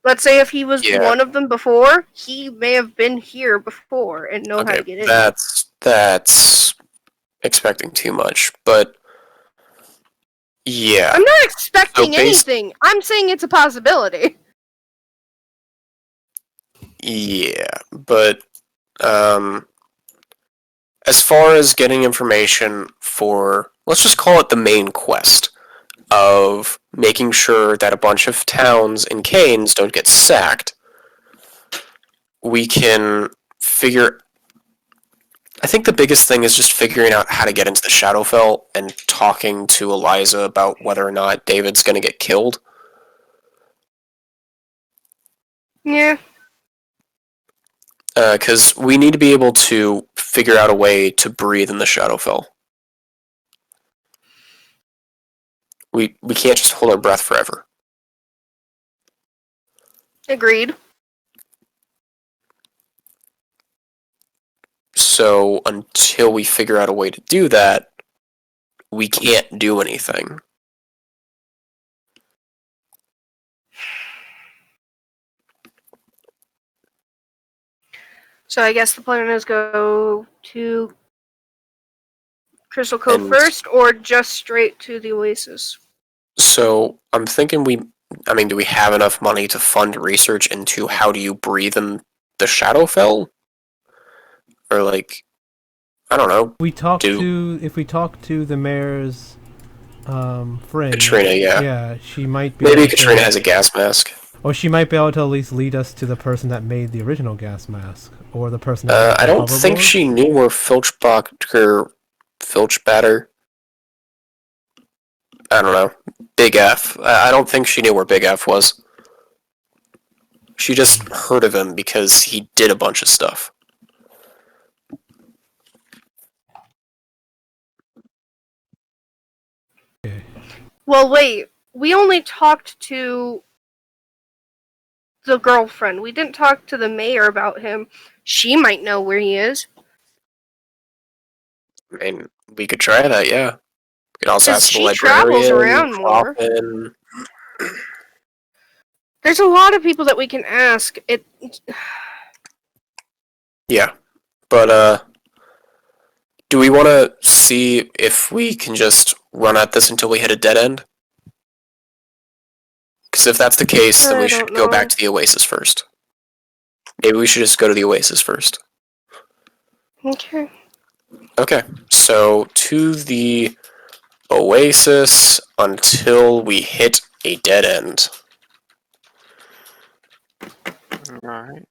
Let's say if he was Yeah. one of them before, he may have been here before and know how to get in. That's expecting too much, but yeah. I'm not expecting So anything. I'm saying it's a possibility. Yeah, but as far as getting information for, let's just call it the main quest of making sure that a bunch of towns in Canes don't get sacked, we can figure. I think the biggest thing is just figuring out how to get into the Shadowfell and talking to Eliza about whether or not David's going to get killed. Yeah. Because we need to be able to figure out a way to breathe in the Shadowfell. We can't just hold our breath forever. Agreed. So until we figure out a way to do that, we can't do anything. So I guess the plan is go to Crystal Cove And- first, or just straight to the Oasis. So I'm thinking do we have enough money to fund research into how do you breathe in the Shadowfell? Or like, I don't know. If we talk to the mayor's friend, Katrina, yeah. yeah, she might be. Maybe Katrina has a gas mask. Or she might be able to at least lead us to the person that made the original gas mask, or the person that made the I don't think hoverboard. she knew where Filchbatter. I don't know. Big F. I don't think she knew where Big F was. She just heard of him because he did a bunch of stuff. Okay. Well, wait. We only talked to the girlfriend. We didn't talk to the mayor about him. She might know where he is. I mean, we could try that, yeah. We could also 'Cause ask the she librarian. travels around more. Coffin. There's a lot of people that we can ask. Yeah, but do we want to see if we can just run at this until we hit a dead end? Because if that's the case, then I we should don't go know. back to the Oasis first. Maybe we should just go to the Oasis first. Okay. Okay, so to the Oasis until we hit a dead end. Alright.